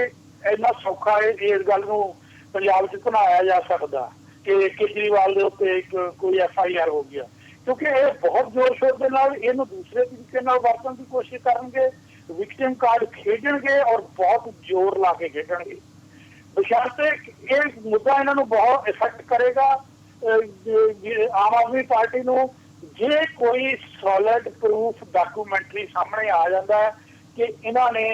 ਇੰਨਾ ਸੌਖਾ ਇਸ ਗੱਲ ਨੂੰ ਪੰਜਾਬ 'ਚ ਬਣਾਇਆ ਜਾ ਸਕਦਾ ਕਿ ਕੇਜਰੀਵਾਲ ਦੇ ਉੱਤੇ ਇੱਕ ਕੋਈ FIR ਹੋ ਗਿਆ, ਕਿਉਂਕਿ ਇਹ ਬਹੁਤ ਜ਼ੋਰ ਸ਼ੋਰ ਦੇ ਨਾਲ ਇਹਨੂੰ ਦੂਸਰੇ ਤਰੀਕੇ ਨਾਲ ਵਰਤਣ ਦੀ ਕੋਸ਼ਿਸ਼ ਕਰਨਗੇ, ਵਿਕਟਿਮ ਕਾਰਡ ਖੇਡਣਗੇ ਔਰ ਬਹੁਤ ਜ਼ੋਰ ਲਾ ਕੇ ਖੇਡਣਗੇ। ਬਸ਼ਰਤੇ ਇਹ ਮੁੱਦਾ ਇਹਨਾਂ ਨੂੰ ਬਹੁਤ ਇਫੈਕਟ ਕਰੇਗਾ ਆਮ ਆਦਮੀ ਪਾਰਟੀ ਨੂੰ ਜੇ ਕੋਈ ਸੋਲਿਡ ਪ੍ਰੂਫ ਡਾਕੂਮੈਂਟਰੀ ਸਾਹਮਣੇ ਆ ਜਾਂਦਾ ਹੈ ਕਿ ਇਹਨਾਂ ਨੇ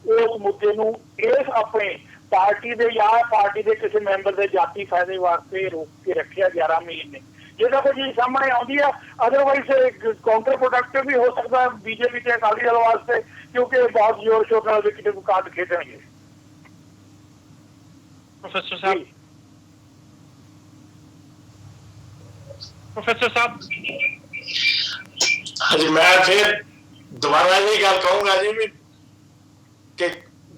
ਉਸ ਮੁੱਦੇ ਨੂੰ ਇਸ ਆਪਣੇ ਪਾਰਟੀ ਦੇ ਜਾਂ ਪਾਰਟੀ ਦੇ ਕਿਸੇ ਮੈਂਬਰ ਦੇ ਜਾਤੀ ਫਾਇਦੇ ਵਾਸਤੇ ਰੋਕ ਕੇ ਰੱਖਿਆ 11 ਮਹੀਨੇ। ਜਿਹਦਾ ਕੋਈ ਚੀਜ਼ ਸਾਹਮਣੇ ਆਉਂਦੀ ਆ, ਅਦਰਵਾਈਜ਼ ਕਾਊਂਟਰ ਪ੍ਰੋਡਕਟਿਵ ਵੀ ਹੋ ਸਕਦਾ ਬੀਜੇਪੀ ਤੇ ਅਕਾਲੀ ਦਲ ਵਾਸਤੇ, ਕਿਉਂਕਿ ਬਹੁਤ ਜ਼ੋਰ ਸ਼ੋਰ ਨਾਲ ਵਿਕਟਿਮ ਕਾਰਡ ਖੇਡਣਗੇ। ਪ੍ਰੋਫੈਸਰ ਸਾਹਿਬ ਹਾਂਜੀ, ਮੈਂ ਫਿਰ ਦੁਬਾਰਾ ਇਹ ਗੱਲ ਕਹੂੰਗਾ ਜੀ ਵੀ ਕਿ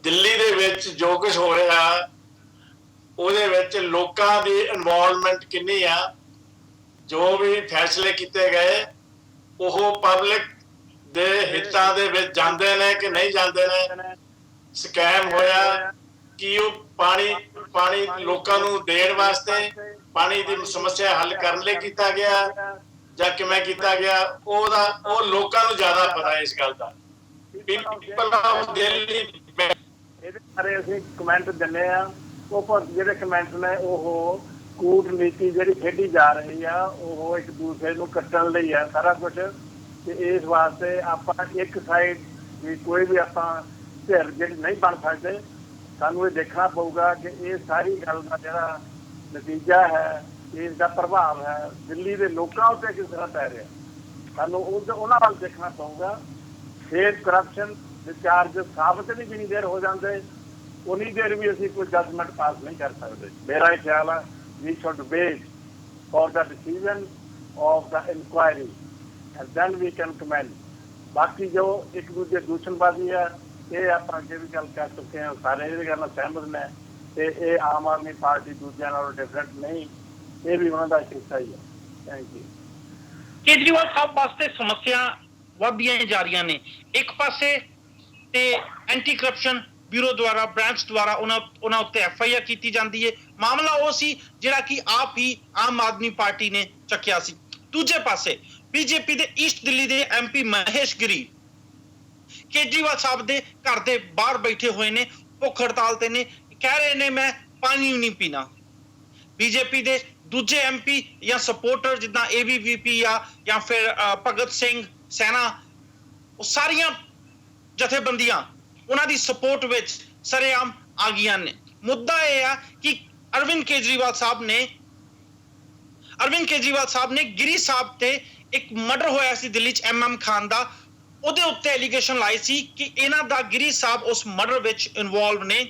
ਦਿੱਲੀ ਦੇ ਵਿੱਚ ਜੋ ਕੁਝ ਹੋ ਰਿਹਾ ਉਹਦੇ ਵਿੱਚ ਲੋਕਾਂ ਦੀ ਇਨਵੋਲਵਮੈਂਟ ਕਿੰਨੀ ਆ। ਜੋ ਵੀ ਫੈਸਲੇ ਕੀਤੇ ਗਏ ਉਹ ਪਬਲਿਕ ਦੇ ਹਿੱਤਾਂ ਦੇ ਵਿੱਚ ਜਾਂਦੇ ਨੇ ਕਿ ਨਹੀਂ ਜਾਂਦੇ ਨੇ। ਸਕੈਮ ਹੋਇਆ ਕਿ ਉਹ ਪਾਣੀ ਲੋਕਾਂ ਨੂੰ ਦੇਣ ਵਾਸਤੇ, ਪਾਣੀ ਦੀ ਸਮੱਸਿਆ ਹੱਲ ਕਰਨ ਲਈ ਕੀਤਾ ਗਿਆ ਜਾਂ ਕਿਵੇਂ ਕੀਤਾ ਗਿਆ, ਉਹ ਲੋਕਾਂ ਨੂੰ ਜ਼ਿਆਦਾ ਪਤਾ ਹੈ ਇਸ ਗੱਲ ਦਾ। ਪੀਪਲ ਆਫ ਦਿੱਲੀ ਇਹਦੇ ਬਾਰੇ ਅਸੀਂ ਕਮੈਂਟ ਦਿੰਦੇ ਆ, ਉਹ ਜਿਹੜੇ ਕਮੈਂਟ ਨੇ ਉਹ ਕੂਟਨੀਤੀ ਜਿਹੜੀ ਖੇਡੀ ਜਾ ਰਹੀ ਆ ਉਹ ਇੱਕ ਦੂਸਰੇ ਨੂੰ ਕੱਟਣ ਲਈ ਆ ਸਾਰਾ ਕੁਝ। ਤੇ ਇਸ ਵਾਸਤੇ ਆਪਾਂ ਇੱਕ ਸਾਈਡ ਵੀ ਕੋਈ ਵੀ ਆਪਾਂ ਧਿਰ ਜਿਹੜੀ ਨਹੀਂ ਬਣ ਸਕਦੇ। ਸਾਨੂੰ ਇਹ ਦੇਖਣਾ ਪਊਗਾ ਕਿ ਇਹ ਸਾਰੀ ਗੱਲ ਦਾ ਜਿਹੜਾ ਨਤੀਜਾ ਹੈ, ਇਸ ਦਾ ਪ੍ਰਭਾਵ ਹੈ ਦਿੱਲੀ ਦੇ ਲੋਕਾਂ ਉੱਤੇ ਕਿਸ ਤਰ੍ਹਾਂ ਪੈ ਰਿਹਾ। ਸਾਨੂੰ ਉਹਨਾਂ ਵੱਲ ਦੇਖਣਾ ਪਊਗਾ। ਫਿਰ ਕਰਪਸ਼ਨ ਦੇ ਚਾਰਜ ਸਾਬਤ ਵੀ ਜਿੰਨੀ ਦੇਰ ਹੋ ਜਾਂਦੇ ਉਨੀ ਦੇਰ ਵੀ ਅਸੀਂ ਕੋਈ ਜਜਮੈਂਟ ਪਾਸ ਨਹੀਂ ਕਰ ਸਕਦੇ। ਮੇਰਾ ਇਹ ਖਿਆਲ ਹੈ we should wait for the decision of the inquiry, and then we can comment. बाकी जो एक दूसरे दूषणबाजी है ये आप अगे भी गल कर चुके हैं, सारे ये गल सहमत ने ते ये आम आदमी पार्टी दूसरे नालों डिफरेंट नहीं, ये भी उन्हों का हिस्सा ही है। Thank you. केजरीवाल साहब वास्ते समस्या वधियां जा रही ने, एक पासे ते एंटी करप्शन ब्यूरो द्वारा ब्रांच द्वारा उन्हां उत्ते FIR की जाती है, मामला वो सी जिहड़ा कि आप ही आम आदमी पार्टी ने चक्या सी। दूजे पासे बीजेपी दे ईस्ट दिल्ली दे MP महेश गिरी केजरीवाल साहब दे घर दे बाहर बैठे हुए ने, भुख हड़ताल ते ने, कह रहे ने मैं पानी नहीं पीना। बीजेपी दे दूजे MP या सपोर्टर जिदा ABVP या फिर भगत सिंह सेना, वो सारियां जथेबंदियां उन्हां दी सपोर्ट विच सरेआम आ गईयां ने। मुद्दा यह है कि अरविंद केजरीवाल साहब ने गिरी साहब ते एक मर्डर होया सी दिल्ली च MM खान दा, ਉਹਦੇ ਉੱਤੇ ਐਲੀਗੇਸ਼ਨ ਲਾਈ ਸੀ ਕਿ ਇਹਨਾਂ ਦਾ ਗਿਰੀ ਸਾਹਿਬ ਉਸ ਮਰਡਰ ਵਿੱਚ ਇਨਵੋਲਵ ਨੇ।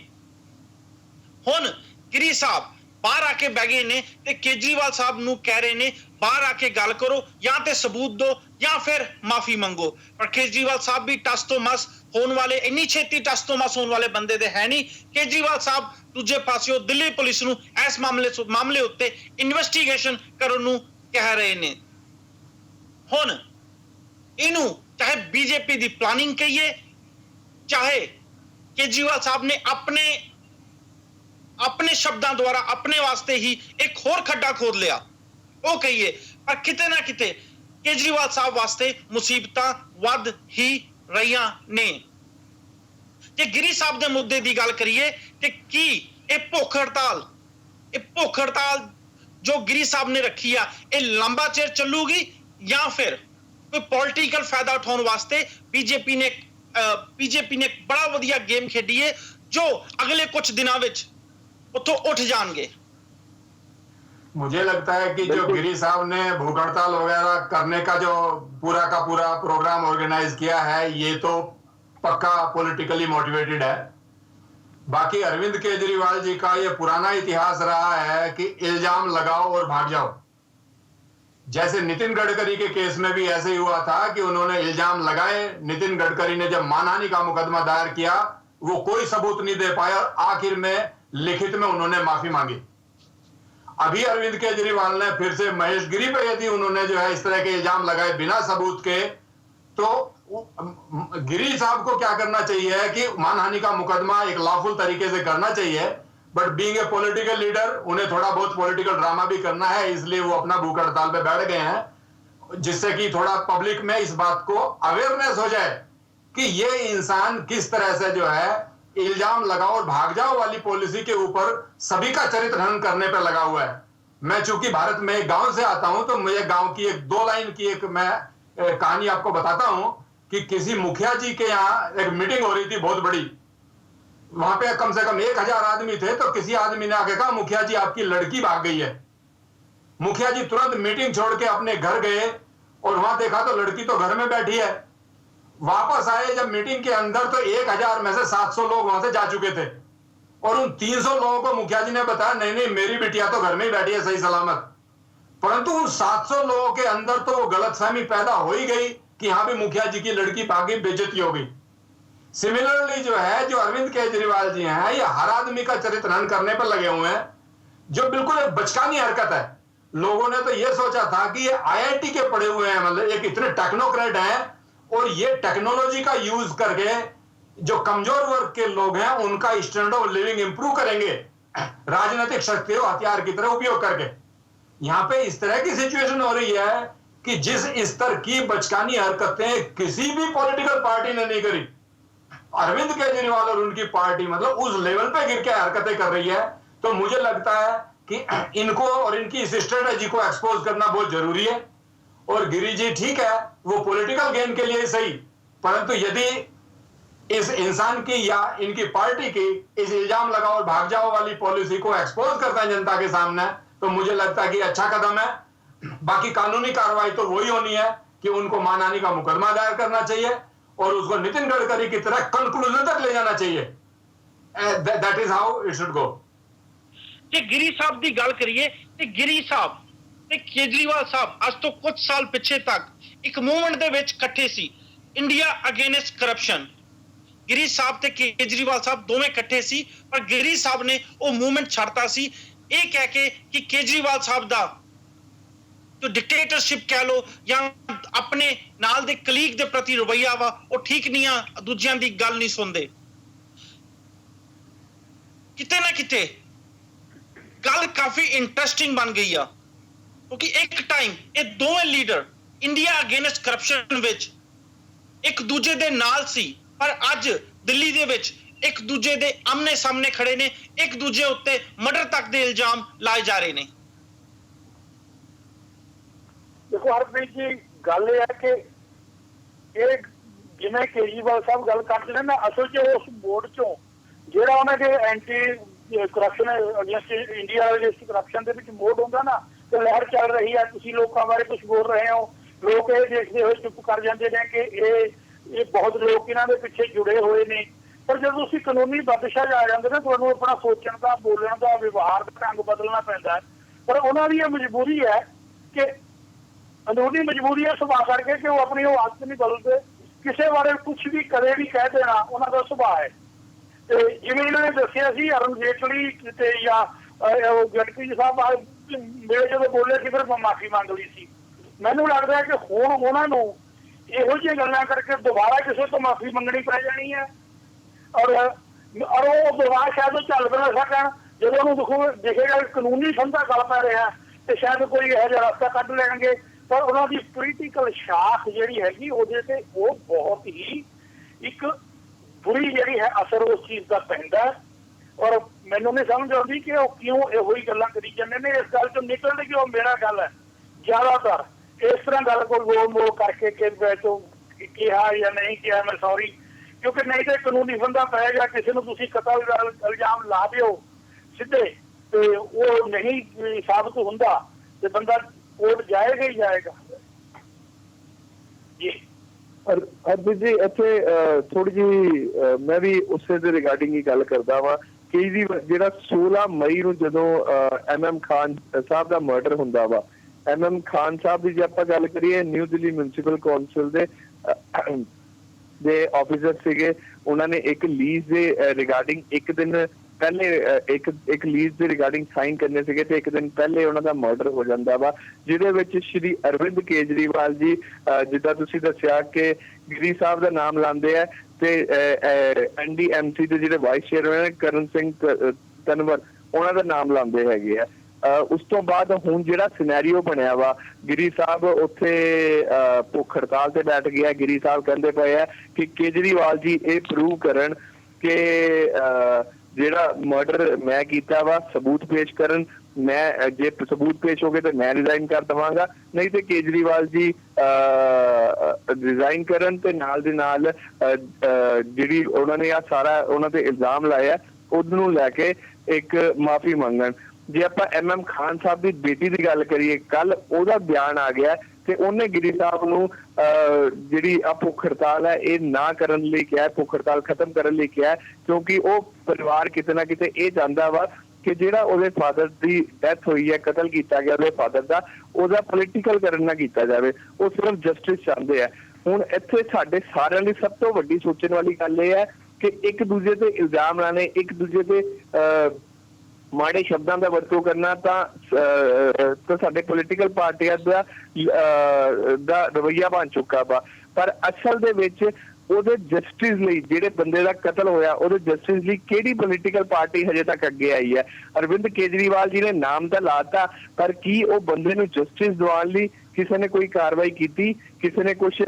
ਹੁਣ ਗਿਰੀ ਸਾਹਿਬ ਬਾਹਰ ਆ ਕੇ ਬਹਿ ਗਏ ਨੇ ਤੇ ਕੇਜਰੀਵਾਲ ਸਾਹਿਬ ਨੂੰ ਕਹਿ ਰਹੇ ਨੇ ਬਾਹਰ ਆ ਕੇ ਗੱਲ ਕਰੋ, ਜਾਂ ਤੇ ਸਬੂਤ ਦਿਓ ਜਾਂ ਫਿਰ ਮਾਫੀ ਮੰਗੋ। ਪਰ ਕੇਜਰੀਵਾਲ ਸਾਹਿਬ ਵੀ ਟਸ ਤੋਂ ਮਸ ਹੋਣ ਵਾਲੇ, ਇੰਨੀ ਛੇਤੀ ਟਸ ਤੋਂ ਮਸ ਹੋਣ ਵਾਲੇ ਬੰਦੇ ਦੇ ਹੈ ਨਹੀਂ। ਕੇਜਰੀਵਾਲ ਸਾਹਿਬ ਦੂਜੇ ਪਾਸਿਓਂ ਦਿੱਲੀ ਪੁਲਿਸ ਨੂੰ ਇਸ ਮਾਮਲੇ ਉੱਤੇ ਇਨਵੈਸਟੀਗੇਸ਼ਨ ਕਰਨ ਨੂੰ ਕਹਿ ਰਹੇ ਨੇ। ਹੁਣ ਇਹਨੂੰ चाहे बीजेपी की प्लानिंग कहिए, चाहे केजरीवाल साहब ने अपने शब्दों द्वारा अपने वास्ते ही एक होर खड्डा खोद लिया, वो कहिए, पर किते ना किते केजरीवाल साहब वास्ते मुसीबतां वध ही रहियां ने। जे गिरी साहब के मुद्दे की गल करिए कि की ये भुख हड़ताल जो गिरी साहब ने रखी है ये लंबा चिर चलूगी या फिर कोई पॉलिटिकल फायदा उठाने वास्ते बीजेपी ने एक बड़ा वधिया गेम खेडी है जो अगले कुछ दिनों विच उठो उठ जाएंगे। मुझे लगता है कि जो गिरी साहब ने भूख हड़ताल वगैरह करने का जो पूरा का पूरा प्रोग्राम ऑर्गेनाइज किया है ये तो पक्का पॉलिटिकली मोटिवेटेड है। बाकी अरविंद केजरीवाल जी का ये पुराना इतिहास रहा है कि इल्जाम लगाओ और भाग जाओ। जैसे नितिन गडकरी के केस में भी ऐसे ही हुआ था कि उन्होंने इल्जाम लगाए, नितिन गडकरी ने जब मानहानि का मुकदमा दायर किया वो कोई सबूत नहीं दे पाया और आखिर में लिखित में उन्होंने माफी मांगी। अभी अरविंद केजरीवाल ने फिर से महेश गिरी पे यदि उन्होंने जो है इस तरह के इल्जाम लगाए बिना सबूत के, तो गिरी साहब को क्या करना चाहिए कि मानहानि का मुकदमा एक लॉफुल तरीके से करना चाहिए, but being a political leader उन्हें थोड़ा बहुत पॉलिटिकल ड्रामा भी करना है, इसलिए वो अपना भूख हड़ताल पे बैठ गए हैं, जिससे कि थोड़ा पब्लिक में इस बात को अवेयरनेस हो जाए कि ये इंसान किस तरह से जो है इल्जाम लगाओ और भाग जाओ वाली पॉलिसी के ऊपर सभी का चरित्र हनन करने पे लगा हुआ है। मैं चूंकि भारत में एक गांव से आता हूं तो मुझे गांव की एक 2 लाइन की एक मैं कहानी आपको बताता हूं कि किसी मुखिया जी के यहाँ एक मीटिंग हो रही थी बहुत बड़ी, वहां पे कम से कम 1000 आदमी थे, तो किसी आदमी ने आके कहा मुखिया जी आपकी लड़की भाग गई है। मुखिया जी तुरंत मीटिंग छोड़ के अपने घर गए और वहां देखा तो लड़की तो घर में बैठी है। वापस आए जब मीटिंग के अंदर तो 1000 में से 700 लोग वहां से जा चुके थे और उन 300 लोगों को मुखिया जी ने बताया नहीं मेरी बिटिया तो घर में ही बैठी है सही सलामत। परंतु उन 700 लोगों के अंदर तो वो गलतफहमी पैदा हो ही गई कि यहां भी मुखिया जी की लड़की भागी, बेइज्जती हो गई। सिमिलरली जो है जो अरविंद केजरीवाल जी हैं ये हर आदमी का चरित्र हनन करने पर लगे हुए हैं, जो बिल्कुल एक बचकानी हरकत है। लोगों ने तो ये सोचा था कि ये IIT के पढ़े हुए हैं, मतलब एक इतने टेक्नोक्रेट हैं और ये टेक्नोलॉजी का यूज करके जो कमजोर वर्ग के लोग हैं उनका स्टैंडर्ड ऑफ लिविंग इंप्रूव करेंगे राजनीतिक शक्ति को हथियार की तरह उपयोग करके। यहां पे इस तरह की सिचुएशन हो रही है कि जिस स्तर की बचकानी हरकतें किसी भी पॉलिटिकल पार्टी ने नहीं करी, अरविंद केजरीवाल और उनकी पार्टी मतलब उस लेवल पे गिर के हरकतें कर रही है। तो मुझे लगता है कि इनको और इनकी इस स्ट्रेटेजी को एक्सपोज करना बहुत जरूरी है। और गिरी जी ठीक है वो पॉलिटिकल गेन के लिए सही, परंतु यदि इस इंसान की या इनकी पार्टी की इस इल्जाम लगाओ और भाग जाओ वाली पॉलिसी को एक्सपोज करता है जनता के सामने, तो मुझे लगता है कि अच्छा कदम है। बाकी कानूनी कार्रवाई तो वही होनी है कि उनको मानहानि का मुकदमा दायर करना चाहिए और उसको नितिन गडकरी की तरह कंक्लूजन तक ले जाना चाहिए। That is how it should go. जे गिरी साहब की गल करिए ते गिरी साहब ਤੇ ਕੇਜਰੀਵਾਲ ਸਾਹਿਬ ਅੱਜ ਤੋਂ ਕੁਝ ਸਾਲ ਪਿੱਛੇ ਤੱਕ ਇੱਕ ਮੂਵਮੈਂਟ ਦੇ ਵਿੱਚ ਇਕੱਠੇ ਸੀ, ਇੰਡੀਆ ਅਗੇਨਸਟ ਕਰਪਸ਼ਨ। ਗਿਰੀ ਸਾਹਿਬ ਤੇ ਕੇਜਰੀਵਾਲ ਸਾਹਿਬ ਦੋਵੇਂ ਇਕੱਠੇ ਸੀ, ਪਰ ਗਿਰੀ ਸਾਹਿਬ ਨੇ ਉਹ ਮੂਵਮੈਂਟ ਛੱਡਤਾ ਸੀ ਇਹ ਕਹਿ ਕੇ ਕਿ ਕੇਜਰੀਵਾਲ ਸਾਹਿਬ ਦਾ ਜੋ ਡਿਕਟੇਟਰਸ਼ਿਪ ਕਹਿ ਲੋ ਜਾਂ ਆਪਣੇ ਨਾਲ ਦੇ ਕਲੀਗ ਦੇ ਪ੍ਰਤੀ ਰਵੱਈਆ ਵਾ ਉਹ ਠੀਕ ਨਹੀਂ ਆ, ਦੂਜਿਆਂ ਦੀ ਗੱਲ ਨਹੀਂ ਸੁਣਦੇ। ਕਿਤੇ ਨਾ ਕਿਤੇ ਗੱਲ ਕਾਫੀ ਇੰਟਰਸਟਿੰਗ ਬਣ ਗਈ ਆ, ਕਿਉਂਕਿ ਇੱਕ ਟਾਈਮ ਇਹ ਦੋਵੇਂ ਲੀਡਰ ਇੰਡੀਆ ਅਗੇਨਸਟ ਕਰਪਸ਼ਨ ਵਿੱਚ ਇੱਕ ਦੂਜੇ ਦੇ ਨਾਲ ਸੀ, ਪਰ ਅੱਜ ਦਿੱਲੀ ਦੇ ਵਿੱਚ ਇੱਕ ਦੂਜੇ ਦੇ ਆਮਨੇ ਸਾਹਮਣੇ ਖੜੇ ਨੇ, ਇੱਕ ਦੂਜੇ ਉੱਤੇ ਮਰਡਰ ਤੱਕ ਦੇ ਇਲਜ਼ਾਮ ਲਾਏ ਜਾ ਰਹੇ ਨੇ। ਦੇਖੋ ਹਰਪ੍ਰੀਤ ਜੀ, ਗੱਲ ਇਹ ਹੈ ਕਿ ਇਹ ਜਿਵੇਂ ਕੇਜਰੀਵਾਲ ਸਾਹਿਬ ਗੱਲ ਕਰਦੇ ਨੇ ਨਾ, ਅਸਲ 'ਚ ਉਸ ਬੋਰਡ 'ਚੋਂ ਜਿਹੜਾ ਉਹਨਾਂ ਦੇ anti corruption against India against corruption ਦੇ ਵਿੱਚ ਮੋਡ ਹੁੰਦਾ ਨਾ, ਤੇ ਲਹਿਰ ਚੱਲ ਰਹੀ ਹੈ, ਤੁਸੀਂ ਲੋਕਾਂ ਬਾਰੇ ਕੁਝ ਬੋਲ ਰਹੇ ਹੋ, ਲੋਕ ਇਹ ਦੇਖਦੇ ਹੋਏ ਚੁੱਪ ਕਰ ਜਾਂਦੇ ਨੇ ਕਿ ਇਹ ਬਹੁਤ ਲੋਕ ਇਹਨਾਂ ਦੇ ਪਿੱਛੇ ਜੁੜੇ ਹੋਏ ਨੇ। ਪਰ ਜਦੋਂ ਤੁਸੀਂ ਕਾਨੂੰਨੀ ਬੰਦਿਸ਼ਾਂ 'ਚ ਆ ਜਾਂਦੇ ਨੇ, ਤੁਹਾਨੂੰ ਆਪਣਾ ਸੋਚਣ ਦਾ, ਬੋਲਣ ਦਾ, ਵਿਵਹਾਰ ਦਾ ਢੰਗ ਬਦਲਣਾ ਪੈਂਦਾ ਹੈ। ਪਰ ਉਹਨਾਂ ਦੀ ਇਹ ਮਜਬੂਰੀ ਹੈ ਕਿ ਕਾਨੂੰਨੀ ਮਜਬੂਰੀ ਹੈ ਸੁਭਾਅ ਕਰਕੇ ਕਿ ਉਹ ਆਪਣੀ ਉਹ ਆਦਤ ਨਹੀਂ ਬਦਲਦੇ, ਕਿਸੇ ਬਾਰੇ ਕੁਝ ਵੀ ਕਦੇ ਵੀ ਕਹਿ ਦੇਣਾ ਉਹਨਾਂ ਦਾ ਸੁਭਾਅ ਹੈ। ਤੇ ਜਿਵੇਂ ਇਹਨਾਂ ਨੇ ਦੱਸਿਆ ਸੀ ਅਰੁਣ ਜੇਟਲੀ ਤੇ ਜਾਂ ਗਡਕਰੀ ਸਾਹਿਬ ਮੇਰੇ ਜਦੋਂ ਬੋਲੇ ਸੀ ਫਿਰ ਮਾਫੀ ਮੰਗ ਲਈ ਸੀ। ਮੈਨੂੰ ਲੱਗਦਾ ਕਿ ਹੁਣ ਉਹਨਾਂ ਨੂੰ ਇਹੋ ਜਿਹੀਆਂ ਗੱਲਾਂ ਕਰਕੇ ਦੁਬਾਰਾ ਕਿਸੇ ਤੋਂ ਮਾਫੀ ਮੰਗਣੀ ਪੈ ਜਾਣੀ ਹੈ, ਔਰ ਉਹ ਦੁਬਾਰਾ ਸ਼ਾਇਦ ਉਹ ਚੱਲ ਪੈਣਾ ਸਕਣ। ਜਦੋਂ ਉਹਨੂੰ ਦਿਖੇਗਾ ਕਾਨੂੰਨੀ ਸੰਧਾ ਗੱਲ ਪੈ ਰਿਹਾ ਤੇ ਸ਼ਾਇਦ ਕੋਈ ਇਹੋ ਜਿਹਾ ਰਸਤਾ ਕੱਢ ਲੈਣਗੇ। ਪਰ ਉਹਨਾਂ ਦੀ ਪੋਲੀਟੀਕਲ ਸ਼ਾਖ ਜਿਹੜੀ ਹੈਗੀ ਉਹਦੇ ਤੇ ਉਹ ਬਹੁਤ ਹੀ ਇੱਕ ਬੁਰੀ ਜਿਹੜੀ ਹੈ ਅਸਰ ਉਸ ਚੀਜ਼ ਦਾ ਪੈਂਦਾ। ਔਰ ਮੈਨੂੰ ਨਹੀਂ ਸਮਝ ਆਉਂਦੀ ਕਿ ਉਹ ਕਿਉਂ ਇਹੋ ਹੀ ਗੱਲਾਂ ਕਰੀ ਜਾਂਦੇ ਨੇ। ਇਸ ਗੱਲ ਚੋਂ ਨਿਕਲਣ ਕਿ ਉਹ ਮੇਰਾ ਗੱਲ ਹੈ ਜ਼ਿਆਦਾਤਰ ਇਸ ਤਰ੍ਹਾਂ ਗੱਲ ਕੋਈ ਗੋਲ ਮੋਲ ਕਰਕੇ ਕਿ ਕਿਹਾ ਜਾਂ ਨਹੀਂ ਕਿਹਾ ਮੈਂ ਸੌਰੀ, ਕਿਉਂਕਿ ਨਹੀਂ ਤੇ ਕਾਨੂੰਨੀ ਫੰਦਾ ਪਏਗਾ, ਕਿਸੇ ਨੂੰ ਤੁਸੀਂ ਕਤਲ ਦਾ ਇਲਜ਼ਾਮ ਲਾ ਦਿਓ ਸਿੱਧੇ ਤੇ ਉਹ ਨਹੀਂ ਸਾਬਤ ਹੁੰਦਾ ਤੇ ਬੰਦਾ ਕੋਰਟ ਜਾਏਗਾ ਹੀ ਜਾਏਗਾ ਜੀ। ਅਰਜੀਤ ਜੀ ਇੱਥੇ ਥੋੜੀ ਜਿਹੀ ਮੈਂ ਵੀ ਉਸੇ ਦੇ ਰਿਗਾਰਡਿੰਗ ਹੀ ਗੱਲ ਕਰਦਾ ਵਾਂ ਕਿ ਜਿਹੜਾ 16 ਮਈ ਨੂੰ ਜਦੋਂ MM ਖਾਨ ਸਾਹਿਬ ਦਾ ਮਰਡਰ ਹੁੰਦਾ ਵਾ, MM ਖਾਨ ਸਾਹਿਬ ਦੀ ਜੇ ਆਪਾਂ ਗੱਲ ਕਰੀਏ ਨਿਊ ਦਿੱਲੀ ਮਿਊਨਿਸਪਲ ਕੌਂਸਲ ਦੇ ਆਫੀਸਰ ਸੀਗੇ, ਉਹਨਾਂ ਨੇ ਇੱਕ ਲੀਜ਼ ਦੇ ਰਿਗਾਰਡਿੰਗ ਇੱਕ ਦਿਨ ਪਹਿਲੇ ਇੱਕ ਲੀਜ਼ ਦੇ ਰਿਗਾਰਡਿੰਗ ਸਾਈਨ ਕਰਨੇ ਸੀਗੇ ਤੇ ਇੱਕ ਦਿਨ ਪਹਿਲੇ ਉਹਨਾਂ ਦਾ ਮਰਡਰ ਹੋ ਜਾਂਦਾ ਵਾ, ਜਿਹਦੇ ਵਿੱਚ ਸ਼੍ਰੀ ਅਰਵਿੰਦ ਕੇਜਰੀਵਾਲ ਜੀ ਜਿੱਦਾਂ ਤੁਸੀਂ ਦੱਸਿਆ ਕਿ ਗਿਰੀ ਸਾਹਿਬ ਦਾ ਨਾਮ ਲਾਉਂਦੇ ਆ ਤੇ NDMC ਦੇ ਜਿਹੜੇ ਵਾਈਸ ਚੇਅਰਮੈਨ ਕਰਨ ਸਿੰਘ ਤਨਵਰ ਉਹਨਾਂ ਦਾ ਨਾਮ ਲਾਉਂਦੇ ਹੈਗੇ ਆ। ਉਸ ਤੋਂ ਬਾਅਦ ਹੁਣ ਜਿਹੜਾ ਸਿਨੈਰੀਓ ਬਣਿਆ ਵਾ, ਗਿਰੀ ਸਾਹਿਬ ਉੱਥੇ ਭੁੱਖ ਹੜਤਾਲ ਤੇ ਬੈਠ ਗਿਆ। ਗਿਰੀ ਸਾਹਿਬ ਕਹਿੰਦੇ ਪਏ ਆ ਕਿ ਕੇਜਰੀਵਾਲ ਜੀ ਇਹ ਪ੍ਰੂਵ ਕਰਨ ਕਿ ਜਿਹੜਾ ਮਰਡਰ ਮੈਂ ਕੀਤਾ ਵਾ ਸਬੂਤ ਪੇਸ਼ ਕਰਨ, ਮੈਂ ਜੇ ਸਬੂਤ ਪੇਸ਼ ਹੋ ਗਏ ਤਾਂ ਮੈਂ ਰਿਜ਼ਾਈਨ ਕਰ ਦੇਵਾਂਗਾ, ਨਹੀਂ ਤੇ ਕੇਜਰੀਵਾਲ ਜੀ ਰਿਜ਼ਾਈਨ ਕਰਨ ਤੇ ਨਾਲ ਦੇ ਨਾਲ ਜਿਹੜੀ ਉਹਨਾਂ ਨੇ ਆ ਸਾਰਾ ਉਹਨਾਂ ਤੇ ਇਲਜ਼ਾਮ ਲਾਇਆ ਉਹਨੂੰ ਲੈ ਕੇ ਇੱਕ ਮਾਫੀ ਮੰਗਣ। ਜੇ ਆਪਾਂ MM ਖਾਨ ਸਾਹਿਬ ਦੀ ਬੇਟੀ ਦੀ ਗੱਲ ਕਰੀਏ, ਕੱਲ ਉਹਦਾ ਬਿਆਨ ਆ ਗਿਆ ਤੇ ਉਹਨੇ ਗਿਰੀ ਸਾਹਿਬ ਨੂੰ ਜਿਹੜੀ ਆ ਭੁੱਖ ਹੜਤਾਲ ਹੈ ਇਹ ਨਾ ਕਰਨ ਲਈ ਕਿਹਾ, ਭੁੱਖ ਹੜਤਾਲ ਖਤਮ ਕਰਨ ਲਈ ਕਿਹਾ, ਕਿਉਂਕਿ ਉਹ ਪਰਿਵਾਰ ਕਿਤੇ ਨਾ ਕਿਤੇ ਇਹ ਚਾਹੁੰਦਾ ਵਾ ਕਿ ਜਿਹੜਾ ਉਹਦੇ ਫਾਦਰ ਦੀ ਡੈਥ ਹੋਈ ਹੈ, ਕਤਲ ਕੀਤਾ ਗਿਆ ਉਹਦੇ ਫਾਦਰ ਦਾ, ਉਹਦਾ ਪੋਲੀਟੀਕਲ ਕਰਨ ਨਾ ਕੀਤਾ ਜਾਵੇ, ਉਹ ਸਿਰਫ ਜਸਟਿਸ ਚਾਹੁੰਦੇ ਆ। ਹੁਣ ਇੱਥੇ ਸਾਡੇ ਸਾਰਿਆਂ ਦੀ ਸਭ ਤੋਂ ਵੱਡੀ ਸੋਚਣ ਵਾਲੀ ਗੱਲ ਇਹ ਹੈ ਕਿ ਇੱਕ ਦੂਜੇ ਤੇ ਇਲਜ਼ਾਮ ਲਾਣੇ, ਇੱਕ ਦੂਜੇ ਤੇ ਮਾੜੇ ਸ਼ਬਦਾਂ ਦਾ ਵਰਤੋਂ ਕਰਨਾ ਤਾਂ ਸਾਡੇ ਪੋਲੀਟੀਕਲ ਪਾਰਟੀਆਂ ਦਾ ਰਵੱਈਆ ਬਣ ਚੁੱਕਾ ਵਾ। ਪਰ ਅਸਲ ਦੇ ਵਿੱਚ ਉਹਦੇ ਜਸਟਿਸ ਲਈ, ਜਿਹੜੇ ਬੰਦੇ ਦਾ ਕਤਲ ਹੋਇਆ ਉਹਦੇ ਜਸਟਿਸ ਲਈ ਕਿਹੜੀ ਪੋਲੀਟੀਕਲ ਪਾਰਟੀ ਹਜੇ ਤੱਕ ਅੱਗੇ ਆਈ ਹੈ? ਅਰਵਿੰਦ ਕੇਜਰੀਵਾਲ ਜੀ ਨੇ ਨਾਮ ਤਾਂ ਲਾਤਾ, ਪਰ ਕੀ ਉਹ ਬੰਦੇ ਨੂੰ ਜਸਟਿਸ ਦਿਵਾਉਣ ਲਈ ਕਿਸੇ ਨੇ ਕੋਈ ਕਾਰਵਾਈ ਕੀਤੀ? ਕਿਸੇ ਨੇ ਕੁਛ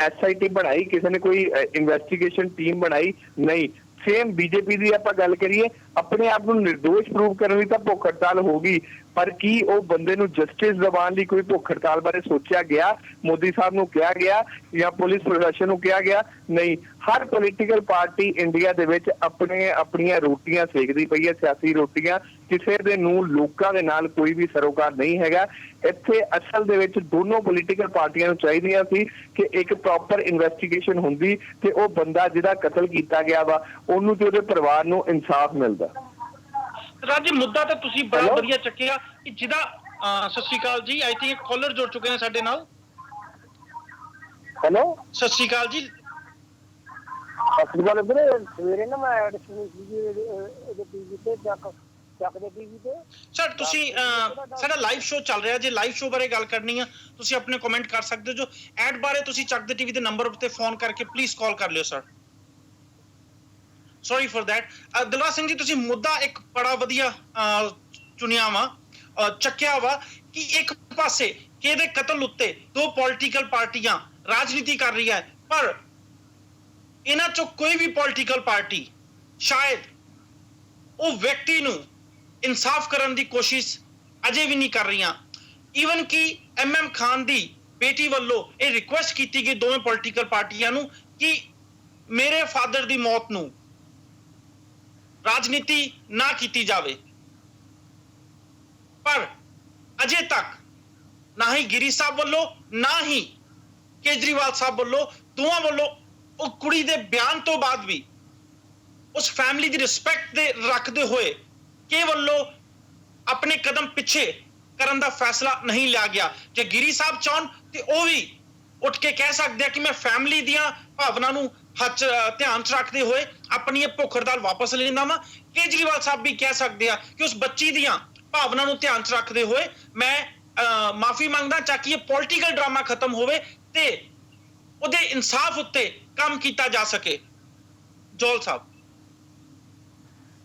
SIT ਬਣਾਈ? ਕਿਸੇ ਨੇ ਕੋਈ ਇਨਵੈਸਟੀਗੇਸ਼ਨ ਟੀਮ ਬਣਾਈ? ਨਹੀਂ। ਸੇਮ BJP ਦੀ ਆਪਾਂ ਗੱਲ ਕਰੀਏ, ਆਪਣੇ ਆਪ ਨੂੰ ਨਿਰਦੋਸ਼ ਪ੍ਰੂਵ ਕਰਨ ਲਈ ਤਾਂ ਭੁੱਖ ਹੜਤਾਲ ਹੋਗੀ, ਪਰ ਕੀ ਉਹ ਬੰਦੇ ਨੂੰ ਜਸਟਿਸ ਦਿਵਾਉਣ ਲਈ ਕੋਈ ਭੁੱਖ ਹੜਤਾਲ ਬਾਰੇ ਸੋਚਿਆ ਗਿਆ? ਮੋਦੀ ਸਾਹਿਬ ਨੂੰ ਕਿਹਾ ਗਿਆ ਜਾਂ ਪੁਲਿਸ ਪ੍ਰਸ਼ਾਸਨ ਨੂੰ ਕਿਹਾ ਗਿਆ? ਨਹੀਂ। ਹਰ ਪੋਲੀਟੀਕਲ ਪਾਰਟੀ ਇੰਡੀਆ ਦੇ ਵਿੱਚ ਆਪਣੀਆਂ ਰੋਟੀਆਂ ਸੇਕਦੀ ਪਈ ਹੈ, ਸਿਆਸੀ ਰੋਟੀਆਂ। ਕਿਸੇ ਦੇ ਨੂੰ ਲੋਕਾਂ ਦੇ ਨਾਲ ਕੋਈ ਵੀ ਸਰੋਕਾਰ ਨਹੀਂ ਹੈਗਾ। ਇੱਥੇ ਅਸਲ ਦੇ ਵਿੱਚ ਦੋਨੋਂ ਪੋਲੀਟੀਕਲ ਪਾਰਟੀਆਂ ਨੂੰ ਚਾਹੀਦੀਆਂ ਸੀ ਕਿ ਇੱਕ ਪ੍ਰੋਪਰ ਇਨਵੈਸਟੀਗੇਸ਼ਨ ਹੁੰਦੀ ਤੇ ਉਹ ਬੰਦਾ ਜਿਹਦਾ ਕਤਲ ਕੀਤਾ ਗਿਆ ਵਾ ਉਹਨੂੰ ਤੇ ਉਹਦੇ ਪਰਿਵਾਰ ਨੂੰ ਇਨਸਾਫ ਮਿਲਦਾ। ਰਾਜੀ ਮੁੱਦਾ ਤਾਂ ਤੁਸੀਂ ਬੜਾ ਵਧੀਆ ਚੱਕਿਆ ਕਿ ਜਿਹਦਾ ਸਤਿ ਸ਼੍ਰੀ ਅਕਾਲ ਜੀ। ਆਈ ਥਿੰਕ ਕਾਲਰ ਜੁੜ ਚੁੱਕੇ ਨੇ ਸਾਡੇ ਨਾਲ। ਹੈਲੋ, ਸਤਿ ਸ਼੍ਰੀ ਅਕਾਲ ਜੀ। ਅਸਲ ਵੀਰੇ ਸਵੇਰੇ ਨਾ ਮੈਂ ਐਡ ਸੁਣੀ ਸੀ ਇਹਦੇ ਟੀਵੀ ਤੇ ਚੱਕ ਦੇ ਟੀਵੀ ਤੇ। ਸਰ ਤੁਸੀਂ ਸਾਡਾ ਲਾਈਵ ਸ਼ੋਅ ਚੱਲ ਰਿਹਾ, ਜੇ ਲਾਈਵ ਸ਼ੋਅ ਬਾਰੇ ਗੱਲ ਕਰਨੀ ਆ ਤੁਸੀਂ ਆਪਣੇ ਕਮੈਂਟ ਕਰ ਸਕਦੇ ਹੋ। ਜੋ ਐਡ ਬਾਰੇ ਤੁਸੀਂ ਚੱਕ ਦੇ ਟੀਵੀ ਦੇ ਨੰਬਰ ਉੱਤੇ ਫੋਨ ਕਰਕੇ ਪਲੀਜ਼ ਕਾਲ ਕਰ ਲਿਓ sir. Sorry for that. Dilbagh Singh ji, ਤੁਸੀਂ ਮੁੱਦਾ ਇੱਕ ਬੜਾ ਵਧੀਆ ਚੁਣਿਆ ਵਾ, ਚੱਕਿਆ ਵਾ ਕਿ ਇੱਕ ਪਾਸੇ ਕਿਹਦੇ ਕਤਲ ਉੱਤੇ ਦੋ ਪੋਲੀਟੀਕਲ ਪਾਰਟੀਆਂ ਰਾਜਨੀਤੀ ਕਰ ਰਹੀਆਂ, ਪਰ ਇਹਨਾਂ ਚੋਂ ਕੋਈ ਵੀ ਪੋਲੀਟੀਕਲ ਪਾਰਟੀ ਸ਼ਾਇਦ ਉਹ ਵਿਅਕਤੀ ਨੂੰ ਇਨਸਾਫ ਕਰਨ ਦੀ ਕੋਸ਼ਿਸ਼ ਅਜੇ ਵੀ ਨਹੀਂ ਕਰ ਰਹੀਆਂ। ਈਵਨ ਕਿ MM ਖਾਨ ਦੀ ਬੇਟੀ ਵੱਲੋਂ ਇਹ ਰਿਕੁਐਸਟ ਕੀਤੀ ਗਈ ਦੋਵੇਂ ਪੋਲੀਟੀਕਲ ਪਾਰਟੀਆਂ ਨੂੰ ਕਿ ਮੇਰੇ ਫਾਦਰ ਦੀ ਮੌਤ ਨੂੰ ਰਾਜਨੀਤੀ ਨਾ ਕੀਤੀ ਜਾਵੇ, ਪਰ ਅਜੇ ਤੱਕ ਨਾ ਹੀ ਗਿਰੀ ਸਾਹਿਬ ਵੱਲੋਂ ਨਾ ਹੀ ਕੇਜਰੀਵਾਲ ਸਾਹਿਬ ਵੱਲੋਂ, ਦੋਵਾਂ ਵੱਲੋਂ ਉਹ ਕੁੜੀ ਦੇ ਬਿਆਨ ਤੋਂ ਬਾਅਦ ਵੀ ਉਸ ਫੈਮਿਲੀ ਦੀ ਰਿਸਪੈਕਟ ਦੇ ਰੱਖਦੇ ਹੋਏ ਕੇ ਵੱਲੋਂ ਆਪਣੇ ਕਦਮ ਪਿੱਛੇ ਕਰਨ ਦਾ ਫੈਸਲਾ ਨਹੀਂ ਲਿਆ ਗਿਆ। ਜੇ ਗਿਰੀ ਸਾਹਿਬ ਚਾਹਣ ਤੇ ਉਹ ਵੀ ਉੱਠ ਕੇ ਕਹਿ ਸਕਦੇ ਆ ਕਿ ਮੈਂ ਫੈਮਿਲੀ ਦੀਆਂ ਭਾਵਨਾ ਨੂੰ ਧਿਆਨ 'ਚ ਰੱਖਦੇ ਹੋਏ ਆਪਣੀ ਇਹ ਭੁੱਖ ਹੜਤਾਲ ਵਾਪਸ ਲੈ ਲੈਂਦਾ ਵਾਂ। ਕੇਜਰੀਵਾਲ ਸਾਹਿਬ ਵੀ ਕਹਿ ਸਕਦੇ ਆ ਕਿ ਉਸ ਬੱਚੀ ਦੀਆਂ ਭਾਵਨਾ ਨੂੰ ਧਿਆਨ 'ਚ ਰੱਖਦੇ ਹੋਏ ਮੈਂ ਮਾਫੀ ਮੰਗਦਾ, ਤਾਂ ਕਿ ਇਹ ਪੋਲੀਟੀਕਲ ਡਰਾਮਾ ਖਤਮ ਹੋਵੇ ਤੇ ਉਹਦੇ ਇਨਸਾਫ ਉੱਤੇ ਕੰਮ ਕੀਤਾ ਜਾ ਸਕੇ। ਜੋਲ ਸਾਹਿਬ।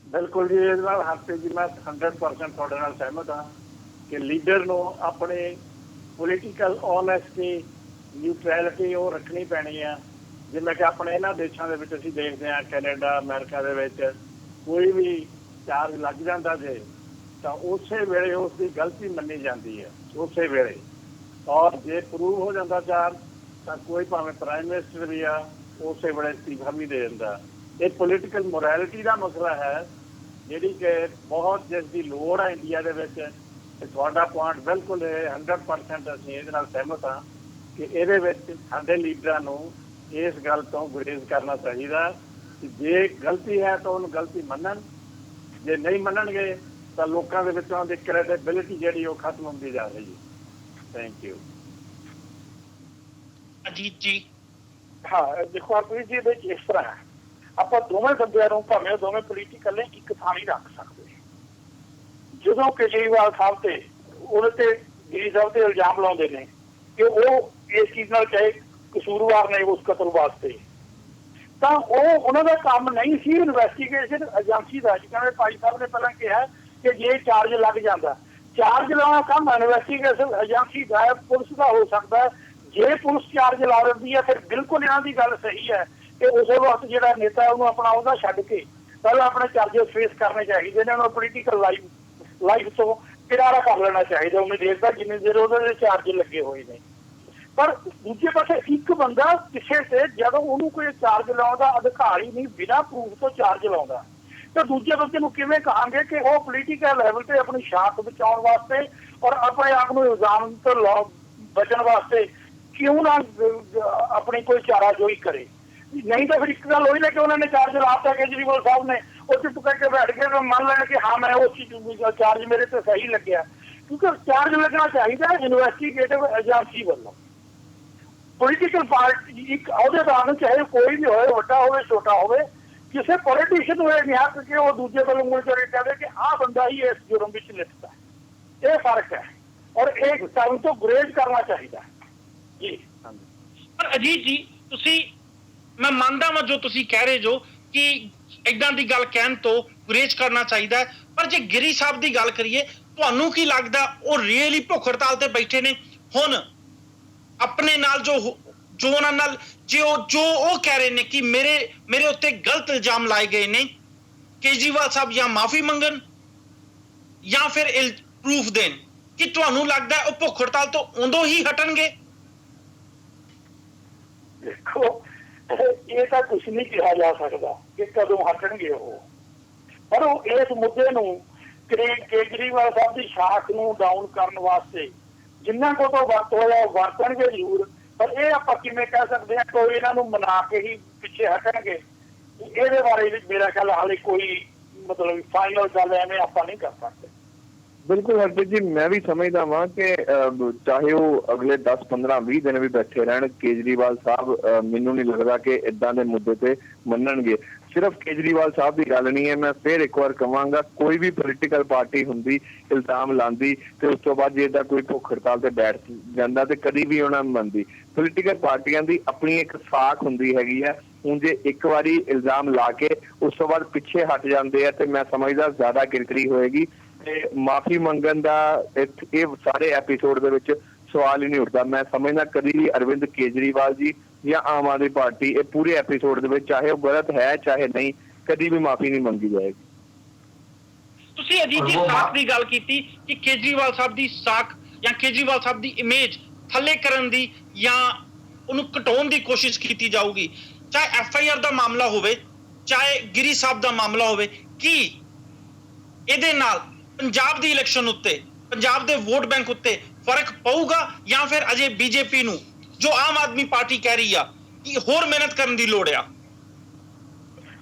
ਬਿਲਕੁਲ ਜੀ, ਇਹਦੇ ਨਾਲ ਹਰਪ੍ਰੀਤ ਜੀ ਮੈਂ 100% ਤੁਹਾਡੇ ਨਾਲ ਸਹਿਮਤ ਹਾਂ ਕਿ ਲੀਡਰ ਨੂੰ ਆਪਣੇ ਪੋਲੀਟੀਕਲ ਓਨੈਸਟੀ, ਨਿਊਟਰੈਲਿਟੀ ਉਹ ਰੱਖਣੀ ਪੈਣੀ ਆ। ਜਿਵੇਂ ਕਿ ਆਪਣੇ ਇਹਨਾਂ ਦੇਸ਼ਾਂ ਦੇ ਵਿੱਚ ਅਸੀਂ ਦੇਖਦੇ ਹਾਂ, ਕੈਨੇਡਾ, ਅਮਰੀਕਾ ਦੇ ਵਿੱਚ ਕੋਈ ਵੀ ਚਾਰਜ ਲੱਗ ਜਾਂਦਾ ਜੇ ਤਾਂ ਉਸੇ ਵੇਲੇ ਉਸ ਦੀ ਗਲਤੀ ਮੰਨੀ ਜਾਂਦੀ ਹੈ, ਉਸੇ ਵੇਲੇ। ਔਰ ਜੇ ਪ੍ਰੂਵ ਹੋ ਜਾਂਦਾ ਚਾਰਜ ਤਾਂ ਕੋਈ ਭਾਵੇਂ ਪ੍ਰਾਈਮ ਮਿਨਿਸਟਰ ਵੀ ਆ ਉਸੇ ਵੇਲੇ ਅਸਤੀਫਾ ਵੀ ਦੇ ਦਿੰਦਾ। ਇਹ ਪੋਲੀਟੀਕਲ ਮੋਰੈਲਿਟੀ ਦਾ ਮਸਲਾ ਹੈ, ਜਿਹੜੀ ਕਿ ਬਹੁਤ ਜਿਸ ਦੀ ਲੋੜ ਹੈ ਇੰਡੀਆ ਦੇ ਵਿੱਚ। ਤੇ ਤੁਹਾਡਾ ਪੁਆਇੰਟ ਬਿਲਕੁਲ 100% ਅਸੀਂ ਇਹਦੇ ਨਾਲ ਸਹਿਮਤ ਹਾਂ ਕਿ ਇਹਦੇ ਵਿੱਚ ਸਾਡੇ ਲੀਡਰਾਂ ਨੂੰ ਇਸ ਗੱਲ ਤੋਂ ਗੁਰੇਜ਼ ਕਰਨਾ ਚਾਹੀਦਾ ਕਿ ਜੇ ਗਲਤੀ ਹੈ ਤਾਂ ਉਹਨੂੰ ਗਲਤੀ ਮੰਨਣ, ਜੇ ਨਹੀਂ ਮੰਨਣਗੇ ਤਾਂ ਲੋਕਾਂ ਦੇ ਵਿੱਚੋਂ ਦੀ ਕ੍ਰੈਡੀਬਿਲਿਟੀ ਜਿਹੜੀ ਉਹ ਖਤਮ ਹੁੰਦੀ ਜਾ ਰਹੀ ਹੈ। Thank you. ਅਜੀਤ ਜੀ। ਹਾਂ ਦੇਖੋ ਹਰਪ੍ਰੀਤ ਜੀ, ਇਹਦੇ ਵਿੱਚ ਇਸ ਤਰ੍ਹਾਂ ਹੈ, ਆਪਾਂ ਦੋਵੇਂ ਬੰਦਿਆਂ ਨੂੰ ਭਾਵੇਂ ਦੋਵੇਂ ਪੋਲੀਟੀਕਲ ਨੇ ਇੱਕ ਥਾਂ ਨਹੀਂ ਰੱਖ ਸਕਦੇ। ਜਦੋਂ ਕੇਜਰੀਵਾਲ ਸਾਹਿਬ ਤੇ ਉਹਦੇ ਤੇ ਗਿਰੀ ਸਾਹਿਬ ਤੇ ਇਲਜ਼ਾਮ ਲਾਉਂਦੇ ਨੇ ਕਿ ਉਹ ਇਸ ਚੀਜ਼ ਨਾਲ ਚਾਹੇ ਕਸੂਰਵਾਰ ਨੇ ਉਸ ਕਤਲ ਵਾਸਤੇ, ਤਾਂ ਉਹ ਉਹਨਾਂ ਦਾ ਕੰਮ ਨਹੀਂ ਸੀ ਇਨਵੈਸਟੀਗੇਸ਼ਨ ਏਜੰਸੀ ਦਾ। ਜਿਵੇਂ ਭਾਈ ਸਾਹਿਬ ਨੇ ਪਹਿਲਾਂ ਕਿਹਾ ਕਿ ਜੇ ਚਾਰਜ ਲੱਗ ਜਾਂਦਾ, ਚਾਰਜ ਲਾਉਣਾ ਕੰਮ ਇਨਵੈਸਟੀਗੇਸ਼ਨ ਏਜੰਸੀ ਦਾ ਹੈ, ਪੁਲਿਸ ਦਾ ਹੋ ਸਕਦਾ ਹੈ। ਜੇ ਪੁਲਿਸ ਚਾਰਜ ਲਾ ਦਿੰਦੀ ਹੈ ਫਿਰ ਬਿਲਕੁਲ ਇਹਨਾਂ ਦੀ ਗੱਲ ਸਹੀ ਹੈ ਕਿ ਉਸੇ ਵਕਤ ਜਿਹੜਾ ਨੇਤਾ ਉਹਨੂੰ ਆਪਣਾ ਉਹਦਾ ਛੱਡ ਕੇ ਪਹਿਲਾਂ ਆਪਣੇ ਚਾਰਜਸ ਫੇਸ ਕਰਨੇ ਚਾਹੀਦੇ ਨੇ। ਉਹਨੂੰ ਪੋਲੀਟੀਕਲ ਲਾਈਫ ਤੋਂ ਕਿਨਾਰਾ ਕਰ ਲੈਣਾ ਚਾਹੀਦਾ ਉਹਨੇ ਦੇਰ ਦਾ, ਜਿੰਨੇ ਦੇਰ ਉਹਦੇ ਚਾਰਜ ਲੱਗੇ ਹੋਏ ਨੇ। ਪਰ ਦੂਜੇ ਪਾਸੇ ਇੱਕ ਬੰਦਾ ਕਿਸੇ ਤੇ ਜਦੋਂ ਉਹਨੂੰ ਕੋਈ ਚਾਰਜ ਲਾਉਣ ਦਾ ਅਧਿਕਾਰ ਹੀ ਨਹੀਂ, ਬਿਨਾਂ ਪ੍ਰੂਫ ਤੋਂ ਚਾਰਜ ਲਾਉਂਦਾ, ਤਾਂ ਦੂਜੇ ਬੰਦੇ ਨੂੰ ਕਿਵੇਂ ਕਹਾਂਗੇ ਕਿ ਉਹ ਪੋਲੀਟੀਕਲ ਲੈਵਲ ਤੇ ਆਪਣੀ ਸ਼ਾਖ ਬਚਾਉਣ ਵਾਸਤੇ ਔਰ ਆਪਣੇ ਆਪ ਨੂੰ ਇਲਜ਼ਾਮ ਤੋਂ ਬਚਣ ਵਾਸਤੇ ਕਿਉਂ ਨਾ ਆਪਣੀ ਕੋਈ ਚਾਰਾਜੋਈ ਕਰੇ। ਨਹੀਂ ਤਾਂ ਫਿਰ ਇੱਕ ਗੱਲ ਹੋਈ ਨਾ ਕਿ ਉਹਨਾਂ ਨੇ ਚਾਰਜ ਲਾਤਾ ਕੇਜਰੀਵਾਲ ਸਾਹਿਬ ਨੇ, ਉਹ ਚੁੱਪ ਕਰਕੇ ਬੈਠ ਕੇ ਮੰਨ ਲੈਣ ਕਿ ਹਾਂ ਮੈਂ ਉਸ ਚੀਜ਼ ਚਾਰਜ ਮੇਰੇ ਤੇ ਸਹੀ ਲੱਗਿਆ, ਕਿਉਂਕਿ ਚਾਰਜ ਲੱਗਣਾ ਚਾਹੀਦਾ ਇਨਵੈਸਟੀਗੇਟਿਵ ਏਜੰਸੀ ਵੱਲੋਂ। ਪੋਲੀਟੀਕਲ ਪਾਰਟੀ ਇੱਕ ਅਹੁਦੇਦਾਰ, ਚਾਹੇ ਕੋਈ ਵੀ ਹੋਵੇ, ਵੱਡਾ ਹੋਵੇ ਛੋਟਾ ਹੋਵੇ, ਕਿਸੇ ਪੋਲੀਟੀਸ਼ੀਅਨ ਨੂੰ ਇਹ ਨਹੀਂ ਹੱਕ ਕਿ ਉਹ ਦੂਜੇ ਵੱਲੋਂ ਉਂਗਲ ਚੋਰੀ ਕਹਦੇ ਕਿ ਆਹ ਬੰਦਾ ਹੀ ਇਸ ਜੁਰਮ ਵਿੱਚ ਲਿਪਤਾ। ਇਹ ਫਰਕ ਹੈ ਔਰ ਇਹ ਕਰਨ ਤੋਂ ਗੁਰੇਜ਼ ਕਰਨਾ ਚਾਹੀਦਾ ਜੀ। ਪਰ ਅਜੀਤ ਜੀ, ਤੁਸੀਂ, ਮੈਂ ਮੰਨਦਾ ਵਾਂ ਜੋ ਤੁਸੀਂ ਕਹਿ ਰਹੇ ਜੋ ਕਿ ਏਦਾਂ ਦੀ ਗੱਲ ਕਹਿਣ ਤੋਂ ਗੁਰੇਜ਼ ਕਰਨਾ ਚਾਹੀਦਾ, ਪਰ ਜੇ ਗਿਰੀ ਸਾਹਿਬ ਦੀ ਗੱਲ ਕਰੀਏ, ਤੁਹਾਨੂੰ ਕੀ ਲੱਗਦਾ ਉਹ ਰੀਅਲੀ ਭੁੱਖ ਹੜਤਾਲ ਤੇ ਬੈਠੇ ਨੇ ਹੁਣ ਆਪਣੇ ਨਾਲ ਜੋ ਉਹਨਾਂ ਨਾਲ ਜੋ ਉਹ ਕਹਿ ਰਹੇ ਨੇ ਕਿ ਮੇਰੇ ਉੱਤੇ ਗਲਤ ਇਲਜ਼ਾਮ ਲਾਏ ਗਏ ਨੇ, ਕੇਜਰੀਵਾਲ ਸਾਹਿਬ ਜਾਂ ਮਾਫੀ ਮੰਗਣ ਜਾਂ ਫਿਰ ਪ੍ਰੂਫ ਦੇਣ, ਕਿ ਤੁਹਾਨੂੰ ਲੱਗਦਾ ਉਹ ਭੁੱਖ ਹੜਤਾਲ ਤੋਂ ਉਦੋਂ ਹੀ ਹਟਣਗੇ? ਦੇਖੋ ਇਹ ਤਾਂ ਕੁਛ ਨਹੀਂ ਕਿਹਾ ਜਾ ਸਕਦਾ ਕਿ ਕਦੋਂ ਹਟਣਗੇ ਉਹ, ਪਰ ਉਹ ਇਸ ਮੁੱਦੇ ਨੂੰ ਕੇਜਰੀਵਾਲ ਸਾਹਿਬ ਦੀ ਸ਼ਾਖ ਨੂੰ ਡਾਊਨ ਕਰਨ ਵਾਸਤੇ ਜਿੰਨਾ ਕੋ ਤੋਂ ਵਰਤ ਹੋਇਆ ਵਰਤਣਗੇ ਜ਼ਰੂਰ। ਪਰ ਇਹ ਆਪਾਂ ਕਿਵੇਂ ਕਹਿ ਸਕਦੇ ਹਾਂ ਕੋਈ ਇਹਨਾਂ ਨੂੰ ਮਨਾ ਕੇ ਹੀ ਪਿੱਛੇ ਹਟਣਗੇ, ਇਹਦੇ ਬਾਰੇ ਵੀ ਮੇਰਾ ਖਿਆਲ ਹਾਲੇ ਕੋਈ ਮਤਲਬ ਫਾਈਨਲ ਗੱਲ ਐਵੇਂ ਆਪਾਂ ਨਹੀਂ ਕਰ ਸਕਦੇ। ਬਿਲਕੁਲ ਹਰਪ੍ਰੀਤ ਜੀ, ਮੈਂ ਵੀ ਸਮਝਦਾ ਵਾਂ ਕਿ ਚਾਹੇ ਉਹ ਅਗਲੇ 10 15 20 ਦਿਨ ਵੀ ਬੈਠੇ ਰਹਿਣ, ਕੇਜਰੀਵਾਲ ਸਾਹਿਬ ਮੈਨੂੰ ਨਹੀਂ ਲੱਗਦਾ ਕਿ ਇਦਾਂ ਦੇ ਮੁੱਦੇ ਤੇ ਮੰਨਣਗੇ। ਸਿਰਫ ਕੇਜਰੀਵਾਲ ਸਾਹਿਬ ਦੀ ਗੱਲ ਨਹੀਂ ਹੈ, ਮੈਂ ਫਿਰ ਇੱਕ ਵਾਰ ਕਹਾਂਗਾ, ਕੋਈ ਵੀ ਪੋਲੀਟੀਕਲ ਪਾਰਟੀ ਹੁੰਦੀ, ਇਲਜ਼ਾਮ ਲਾਉਂਦੀ ਤੇ ਉਸ ਤੋਂ ਬਾਅਦ ਜੇ ਇਹਦਾ ਕੋਈ ਭੁੱਖ ਹੜਤਾਲ ਤੇ ਬੈਠ ਜਾਂਦਾ ਤੇ ਕਦੀ ਵੀ ਉਹਨਾਂ ਨੂੰ ਮੰਨਦੀ। ਪੋਲੀਟੀਕਲ ਪਾਰਟੀਆਂ ਦੀ ਆਪਣੀ ਇੱਕ ਸਾਖ ਹੁੰਦੀ ਹੈਗੀ ਹੈ। ਹੁਣ ਜੇ ਇੱਕ ਵਾਰੀ ਇਲਜ਼ਾਮ ਲਾ ਕੇ ਉਸ ਤੋਂ ਬਾਅਦ ਪਿੱਛੇ ਹਟ ਜਾਂਦੇ ਆ ਤੇ ਮੈਂ ਸਮਝਦਾ ਜ਼ਿਆਦਾ ਕਿਰਕਰੀ ਹੋਏਗੀ ਤੇ ਮਾਫੀ ਮੰਗਣ ਦਾ ਇਹ ਸਾਰੇ ਐਪੀਸੋਡ ਦੇ ਵਿੱਚ ਸਵਾਲ ਹੀ ਨਹੀਂ ਉੱਠਦਾ। ਮੈਂ ਸਮਝਦਾ ਕਦੀ ਵੀ ਅਰਵਿੰਦ ਕੇਜਰੀਵਾਲ ਜੀ ਜਾਂ ਆਮ ਆਦਮੀ ਪਾਰਟੀ ਇਹ ਪੂਰੇ ਐਪੀਸੋਡ ਦੇ ਵਿੱਚ, ਚਾਹੇ ਉਹ ਗਲਤ ਹੈ ਚਾਹੇ ਨਹੀਂ, ਕਦੀ ਵੀ ਮਾਫੀ ਨਹੀਂ ਮੰਗੀ ਜਾਏਗੀ। ਤੁਸੀਂ ਅਜੀਤ ਜੀ ਸਾਖ ਦੀ ਗੱਲ ਕੀਤੀ ਕਿ ਕੇਜਰੀਵਾਲ ਸਾਹਿਬ ਦੀ ਸਾਖ ਜਾਂ ਕੇਜਰੀਵਾਲ ਸਾਹਿਬ ਦੀ ਇਮੇਜ ਥੱਲੇ ਕਰਨ ਦੀ ਜਾਂ ਉਹਨੂੰ ਘਟਾਉਣ ਦੀ ਕੋਸ਼ਿਸ਼ ਕੀਤੀ ਜਾਊਗੀ, ਚਾਹੇ FIR ਦਾ ਮਾਮਲਾ ਹੋਵੇ ਚਾਹੇ ਗਿਰੀ ਸਾਹਿਬ ਦਾ ਮਾਮਲਾ ਹੋਵੇ। ਕੀ ਇਹਦੇ ਨਾਲ ਪੰਜਾਬ ਦੀ ਇਲੈਕਸ਼ਨ ਉੱਤੇ, ਪੰਜਾਬ ਦੇ ਵੋਟ ਬੈਂਕ ਉੱਤੇ ਫਰਕ ਪਊਗਾ ਜਾਂ ਫਿਰ ਅਜੇ ਬੀਜੇਪੀ ਨੂੰ, ਜੋ ਆਮ ਆਦਮੀ ਪਾਰਟੀ ਕਹਿ ਰਹੀ ਆ ਕਿ ਹੋਰ ਮਿਹਨਤ ਕਰਨ ਦੀ ਲੋੜ ਆ?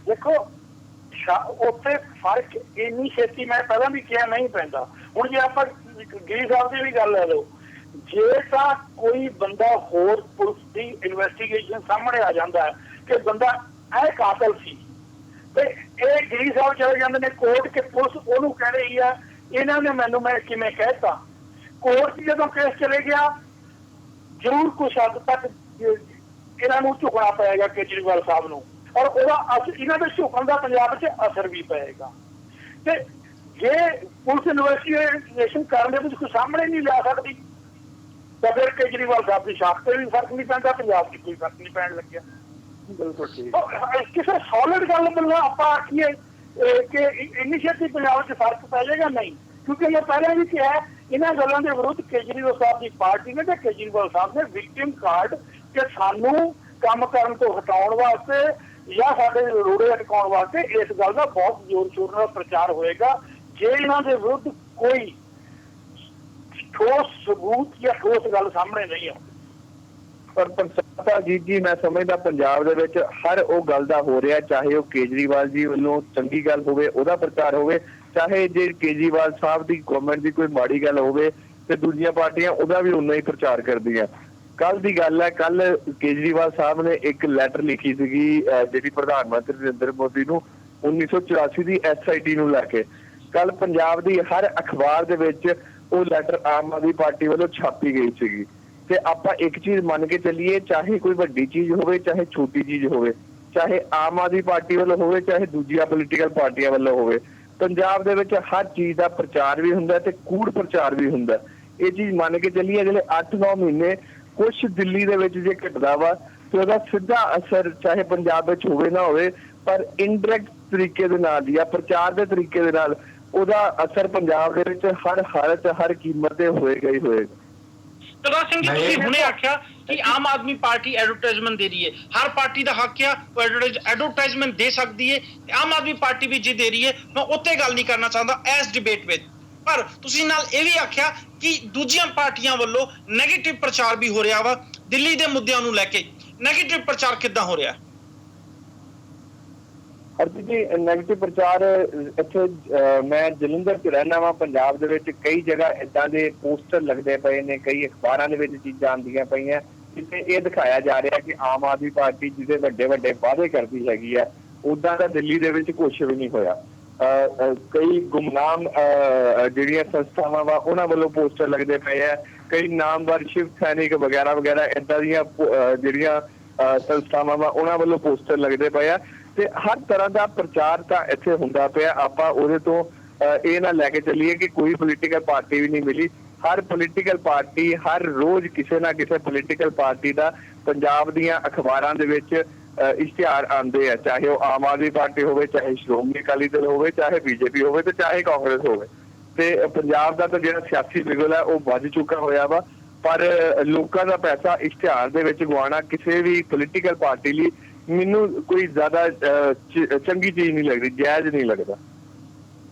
ਦੇਖੋ ਉੱਥੇ ਫਰਕ ਇੰਨੀ ਛੇਤੀ, ਮੈਂ ਪਹਿਲਾਂ ਵੀ ਕਿਹਾ, ਨਹੀਂ ਪੈਂਦਾ। ਹੁਣ ਜੇ ਆਪਾਂ ਗਿਰੀ ਸਾਹਿਬ ਦੀ ਵੀ ਗੱਲ ਲੈ ਲਓ, ਜੇ ਤਾਂ ਕੋਈ ਬੰਦਾ ਹੋਰ ਪੁਲਿਸ ਦੀ ਇਨਵੈਸਟੀਗੇਸ਼ਨ ਸਾਹਮਣੇ ਆ ਜਾਂਦਾ ਹੈ ਕਿ ਬੰਦਾ ਇਹ ਕਾਤਲ ਸੀ ਤੇ ਇਹ ਗਿਰੀ ਸਾਹਿਬ ਚਲੇ ਜਾਂਦੇ ਨੇ ਕੋਰਟ ਕਿ ਪੁਲਿਸ ਉਹਨੂੰ ਕਹਿ ਰਹੀ ਆ ਇਹਨਾਂ ਨੇ ਮੈਨੂੰ ਮੈਂ ਕਿਵੇਂ ਕਹਿਤਾ। ਕੋਰਟ ਜਦੋਂ ਕੇਸ ਚਲੇ ਗਿਆ ਜ਼ਰੂਰ ਕੁਛ ਹੱਦ ਤੱਕ ਇਹਨਾਂ ਨੂੰ ਝੁਕਣਾ ਪਏਗਾ ਕੇਜਰੀਵਾਲ ਸਾਹਿਬ ਨੂੰ, ਔਰ ਉਹਦਾ ਇਹਨਾਂ ਦੇ ਝੁਕਣ ਦਾ ਪੰਜਾਬ 'ਚ ਅਸਰ ਵੀ ਪਏਗਾ। ਤੇ ਜੇ ਪੁਲਿਸ ਇਨਵੈਸਟੀਗੇਸ਼ਨ ਕਰਨ ਦੇ ਵਿੱਚ ਕੋਈ ਸਾਹਮਣੇ ਨਹੀਂ ਲਿਆ ਸਕਦੀ ਤਾਂ ਫਿਰ ਕੇਜਰੀਵਾਲ ਸਾਹਿਬ ਦੀ ਸ਼ਾਖ ਤੇ ਵੀ ਫਰਕ ਨਹੀਂ ਪੈਂਦਾ, ਪੰਜਾਬ 'ਚ ਕੋਈ ਫਰਕ ਨਹੀਂ ਪੈਣ ਲੱਗਿਆ। ਬਿਲਕੁਲ ਠੀਕ। ਕਿਸੇ ਸੋਲਿਡ ਗੱਲ ਵੱਲੋਂ ਆਪਾਂ ਆਖੀਏ ਕਿ ਇੰਨੀ ਛੇਤੀ ਪੰਜਾਬ 'ਚ ਫਰਕ ਪੈ ਜਾਏਗਾ, ਨਹੀਂ, ਕਿਉਂਕਿ ਮੈਂ ਪਹਿਲਾਂ ਵੀ ਕਿਹਾ ਇਹਨਾਂ ਗੱਲਾਂ ਦੇ ਵਿਰੁੱਧ ਕੇਜਰੀਵਾਲ ਸਾਹਿਬ ਦੀ ਪਾਰਟੀ ਨੇ ਤੇ ਕੇਜਰੀਵਾਲ ਸਾਹਿਬ ਨੇ ਵਿਕਟਿਮ ਕਾਰਡ ਕਿ ਸਾਨੂੰ ਕੰਮ ਕਰਨ ਤੋਂ ਹਟਾਉਣ ਵਾਸਤੇ ਜਾਂ ਸਾਡੇ ਰੋੜੇ ਅਟਕਾਉਣ ਵਾਸਤੇ ਇਸ ਗੱਲ ਦਾ ਬਹੁਤ ਜ਼ੋਰ ਸ਼ੋਰ ਨਾਲ ਪ੍ਰਚਾਰ ਹੋਏਗਾ। ਜੇ ਇਹਨਾਂ ਦੇ ਵਿਰੁੱਧ ਕੋਈ ਠੋਸ ਸਬੂਤ ਜਾਂ ਠੋਸ ਗੱਲ ਸਾਹਮਣੇ ਨਹੀਂ ਆਉਂਦੀ। ਪਰ ਪ੍ਰਚਾਰ ਜੀ ਮੈਂ ਸਮਝਦਾ ਪੰਜਾਬ ਦੇ ਵਿੱਚ ਹਰ ਉਹ ਗੱਲ ਦਾ ਹੋ ਰਿਹਾ, ਚਾਹੇ ਉਹ ਕੇਜਰੀਵਾਲ ਜੀ ਵੱਲੋਂ ਚੰਗੀ ਗੱਲ ਹੋਵੇ ਉਹਦਾ ਪ੍ਰਚਾਰ ਹੋਵੇ, ਚਾਹੇ ਜੇ ਕੇਜਰੀਵਾਲ ਸਾਹਿਬ ਦੀ ਗਵਰਨਮੈਂਟ ਦੀ ਕੋਈ ਮਾੜੀ ਗੱਲ ਹੋਵੇ ਤੇ ਦੂਜੀਆਂ ਪਾਰਟੀਆਂ ਉਹਦਾ ਵੀ ਉਨਾ ਹੀ ਪ੍ਰਚਾਰ ਕਰਦੀਆਂ। ਕੱਲ ਦੀ ਗੱਲ ਹੈ, ਕੱਲ ਕੇਜਰੀਵਾਲ ਸਾਹਿਬ ਨੇ ਇੱਕ ਲੈਟਰ ਲਿਖੀ ਸੀਗੀ ਜਿਹੜੀ ਪ੍ਰਧਾਨ ਮੰਤਰੀ ਨਰਿੰਦਰ ਮੋਦੀ ਨੂੰ 1984 ਦੀ SIT ਨੂੰ ਲੈ ਕੇ। ਕੱਲ ਪੰਜਾਬ ਦੀ ਹਰ ਅਖਬਾਰ ਦੇ ਵਿੱਚ ਉਹ ਲੈਟਰ ਆਮ ਆਦਮੀ ਪਾਰਟੀ ਵੱਲੋਂ ਛਾਪੀ ਗਈ ਸੀਗੀ। ਤੇ ਆਪਾਂ ਇੱਕ ਚੀਜ਼ ਮੰਨ ਕੇ ਚੱਲੀਏ, ਚਾਹੇ ਕੋਈ ਵੱਡੀ ਚੀਜ਼ ਹੋਵੇ ਚਾਹੇ ਛੋਟੀ ਚੀਜ਼ ਹੋਵੇ, ਚਾਹੇ ਆਮ ਆਦਮੀ ਪਾਰਟੀ ਵੱਲੋਂ ਹੋਵੇ ਚਾਹੇ ਦੂਜੀਆਂ ਪੋਲੀਟੀਕਲ ਪਾਰਟੀਆਂ ਵੱਲੋਂ ਹੋਵੇ, ਪੰਜਾਬ ਦੇ ਵਿੱਚ ਹਰ ਚੀਜ਼ ਦਾ ਪ੍ਰਚਾਰ ਵੀ ਹੁੰਦਾ ਤੇ ਕੂੜ ਪ੍ਰਚਾਰ ਵੀ ਹੁੰਦਾ। ਇਹ ਚੀਜ਼ ਮੰਨ ਕੇ ਚੱਲੀਏ ਜਿਹੜੇ 8-9 ਮਹੀਨੇ ਕੁਛ ਦਿੱਲੀ ਦੇ ਵਿੱਚ ਜੇ ਘਟਦਾ ਵਾ ਤੇ ਉਹਦਾ ਸਿੱਧਾ ਅਸਰ ਚਾਹੇ ਪੰਜਾਬ ਵਿੱਚ ਹੋਵੇ ਨਾ ਹੋਵੇ, ਪਰ ਇਨਡਾਇਰੈਕਟ ਤਰੀਕੇ ਦੇ ਨਾਲ ਜਾਂ ਪ੍ਰਚਾਰ ਦੇ ਤਰੀਕੇ ਦੇ ਨਾਲ ਉਹਦਾ ਅਸਰ ਪੰਜਾਬ ਦੇ ਵਿੱਚ ਹਰ ਹਾਲਤ ਹਰ ਕੀਮਤ ਤੇ ਹੋਏਗਾ ਹੀ ਹੋਏਗਾ। ਸਰਦਾਰ ਸਿੰਘ ਜੀ, ਤੁਸੀਂ ਹੁਣੇ ਆਖਿਆ ਕਿ ਆਮ ਆਦਮੀ ਪਾਰਟੀ ਐਡਵਰਟਾਈਜ਼ਮੈਂਟ ਦੇ ਰਹੀ ਹੈ, ਹਰ ਪਾਰਟੀ ਦਾ ਹੱਕ ਆ ਉਹ ਐਡਵਰਟਾਈਜ਼ਮੈਂਟ ਦੇ ਸਕਦੀ ਹੈ, ਆਮ ਆਦਮੀ ਪਾਰਟੀ ਵੀ ਜੇ ਦੇ ਰਹੀ ਹੈ। ਮੈਂ ਉੱਤੇ ਗੱਲ ਨਹੀਂ ਕਰਨਾ ਚਾਹੁੰਦਾ ਇਸ ਡਿਬੇਟ ਵਿੱਚ, ਪਰ ਤੁਸੀਂ ਨਾਲ ਇਹ ਵੀ ਆਖਿਆ ਕਿ ਦੂਜੀਆਂ ਪਾਰਟੀਆਂ ਵੱਲੋਂ ਨੈਗੇਟਿਵ ਪ੍ਰਚਾਰ ਵੀ ਹੋ ਰਿਹਾ ਵਾ ਦਿੱਲੀ ਦੇ ਮੁੱਦਿਆਂ ਨੂੰ ਲੈ ਕੇ। ਨੈਗੇਟਿਵ ਪ੍ਰਚਾਰ ਕਿੱਦਾਂ ਹੋ ਰਿਹਾ? ਹਰਜੀਤ ਜੀ, ਨੈਗੇਟਿਵ ਪ੍ਰਚਾਰ ਇੱਥੇ ਮੈਂ ਜਲੰਧਰ 'ਚ ਰਹਿਣਾ ਵਾ, ਪੰਜਾਬ ਦੇ ਵਿੱਚ ਕਈ ਜਗ੍ਹਾ ਏਦਾਂ ਦੇ ਪੋਸਟਰ ਲੱਗਦੇ ਪਏ ਨੇ, ਕਈ ਅਖਬਾਰਾਂ ਦੇ ਵਿੱਚ ਚੀਜ਼ਾਂ ਆਉਂਦੀਆਂ ਪਈਆਂ ਜਿੱਥੇ ਇਹ ਦਿਖਾਇਆ ਜਾ ਰਿਹਾ ਕਿ ਆਮ ਆਦਮੀ ਪਾਰਟੀ ਜਿਹਦੇ ਵੱਡੇ ਵੱਡੇ ਵਾਅਦੇ ਕਰਦੀ ਹੈਗੀ ਆ, ਉਦਾਂ ਦਾ ਦਿੱਲੀ ਦੇ ਵਿੱਚ ਕੁਛ ਵੀ ਨਹੀਂ ਹੋਇਆ। ਕਈ ਗੁਮਨਾਮ ਜਿਹੜੀਆਂ ਸੰਸਥਾਵਾਂ ਵਾ ਉਹਨਾਂ ਵੱਲੋਂ ਪੋਸਟਰ ਲੱਗਦੇ ਪਏ ਆ, ਕਈ ਨਾਮਵਰ ਸ਼ਿਵ ਸੈਨਿਕ ਵਗੈਰਾ ਵਗੈਰਾ ਏਦਾਂ ਦੀਆਂ ਜਿਹੜੀਆਂ ਸੰਸਥਾਵਾਂ ਵਾ ਉਹਨਾਂ ਵੱਲੋਂ ਪੋਸਟਰ ਲੱਗਦੇ ਪਏ ਆ ਤੇ ਹਰ ਤਰ੍ਹਾਂ ਦਾ ਪ੍ਰਚਾਰ ਤਾਂ ਇੱਥੇ ਹੁੰਦਾ ਪਿਆ। ਆਪਾਂ ਉਹਦੇ ਤੋਂ ਇਹ ਨਾ ਲੈ ਕੇ ਚੱਲੀਏ ਕਿ ਕੋਈ ਪੋਲੀਟੀਕਲ ਪਾਰਟੀ ਵੀ ਨਹੀਂ ਮਿਲੀ। ਹਰ ਪੋਲੀਟੀਕਲ ਪਾਰਟੀ ਹਰ ਰੋਜ਼ ਕਿਸੇ ਨਾ ਕਿਸੇ ਪੋਲੀਟੀਕਲ ਪਾਰਟੀ ਦਾ ਪੰਜਾਬ ਦੀਆਂ ਅਖਬਾਰਾਂ ਦੇ ਵਿੱਚ ਇਸ਼ਤਿਹਾਰ ਆਉਂਦੇ ਆ, ਚਾਹੇ ਉਹ ਆਮ ਆਦਮੀ ਪਾਰਟੀ ਹੋਵੇ, ਚਾਹੇ ਸ਼੍ਰੋਮਣੀ ਅਕਾਲੀ ਦਲ ਹੋਵੇ, ਚਾਹੇ BJP ਹੋਵੇ ਤੇ ਚਾਹੇ ਕਾਂਗਰਸ ਹੋਵੇ। ਤੇ ਪੰਜਾਬ ਦਾ ਤਾਂ ਜਿਹੜਾ ਸਿਆਸੀ ਬਿਗਲ ਹੈ ਉਹ ਵੱਜ ਚੁੱਕਾ ਹੋਇਆ ਵਾ, ਪਰ ਲੋਕਾਂ ਦਾ ਪੈਸਾ ਇਸ਼ਤਿਹਾਰ ਦੇ ਵਿੱਚ ਗਵਾਉਣਾ ਕਿਸੇ ਵੀ ਪੋਲੀਟੀਕਲ ਪਾਰਟੀ ਲਈ ਮੈਨੂੰ ਕੋਈ ਜ਼ਿਆਦਾ ਚੰਗੀ ਚੀਜ਼ ਨਹੀਂ ਲੱਗਦੀ, ਜਾਇਜ਼ ਨਹੀਂ ਲੱਗਦਾ।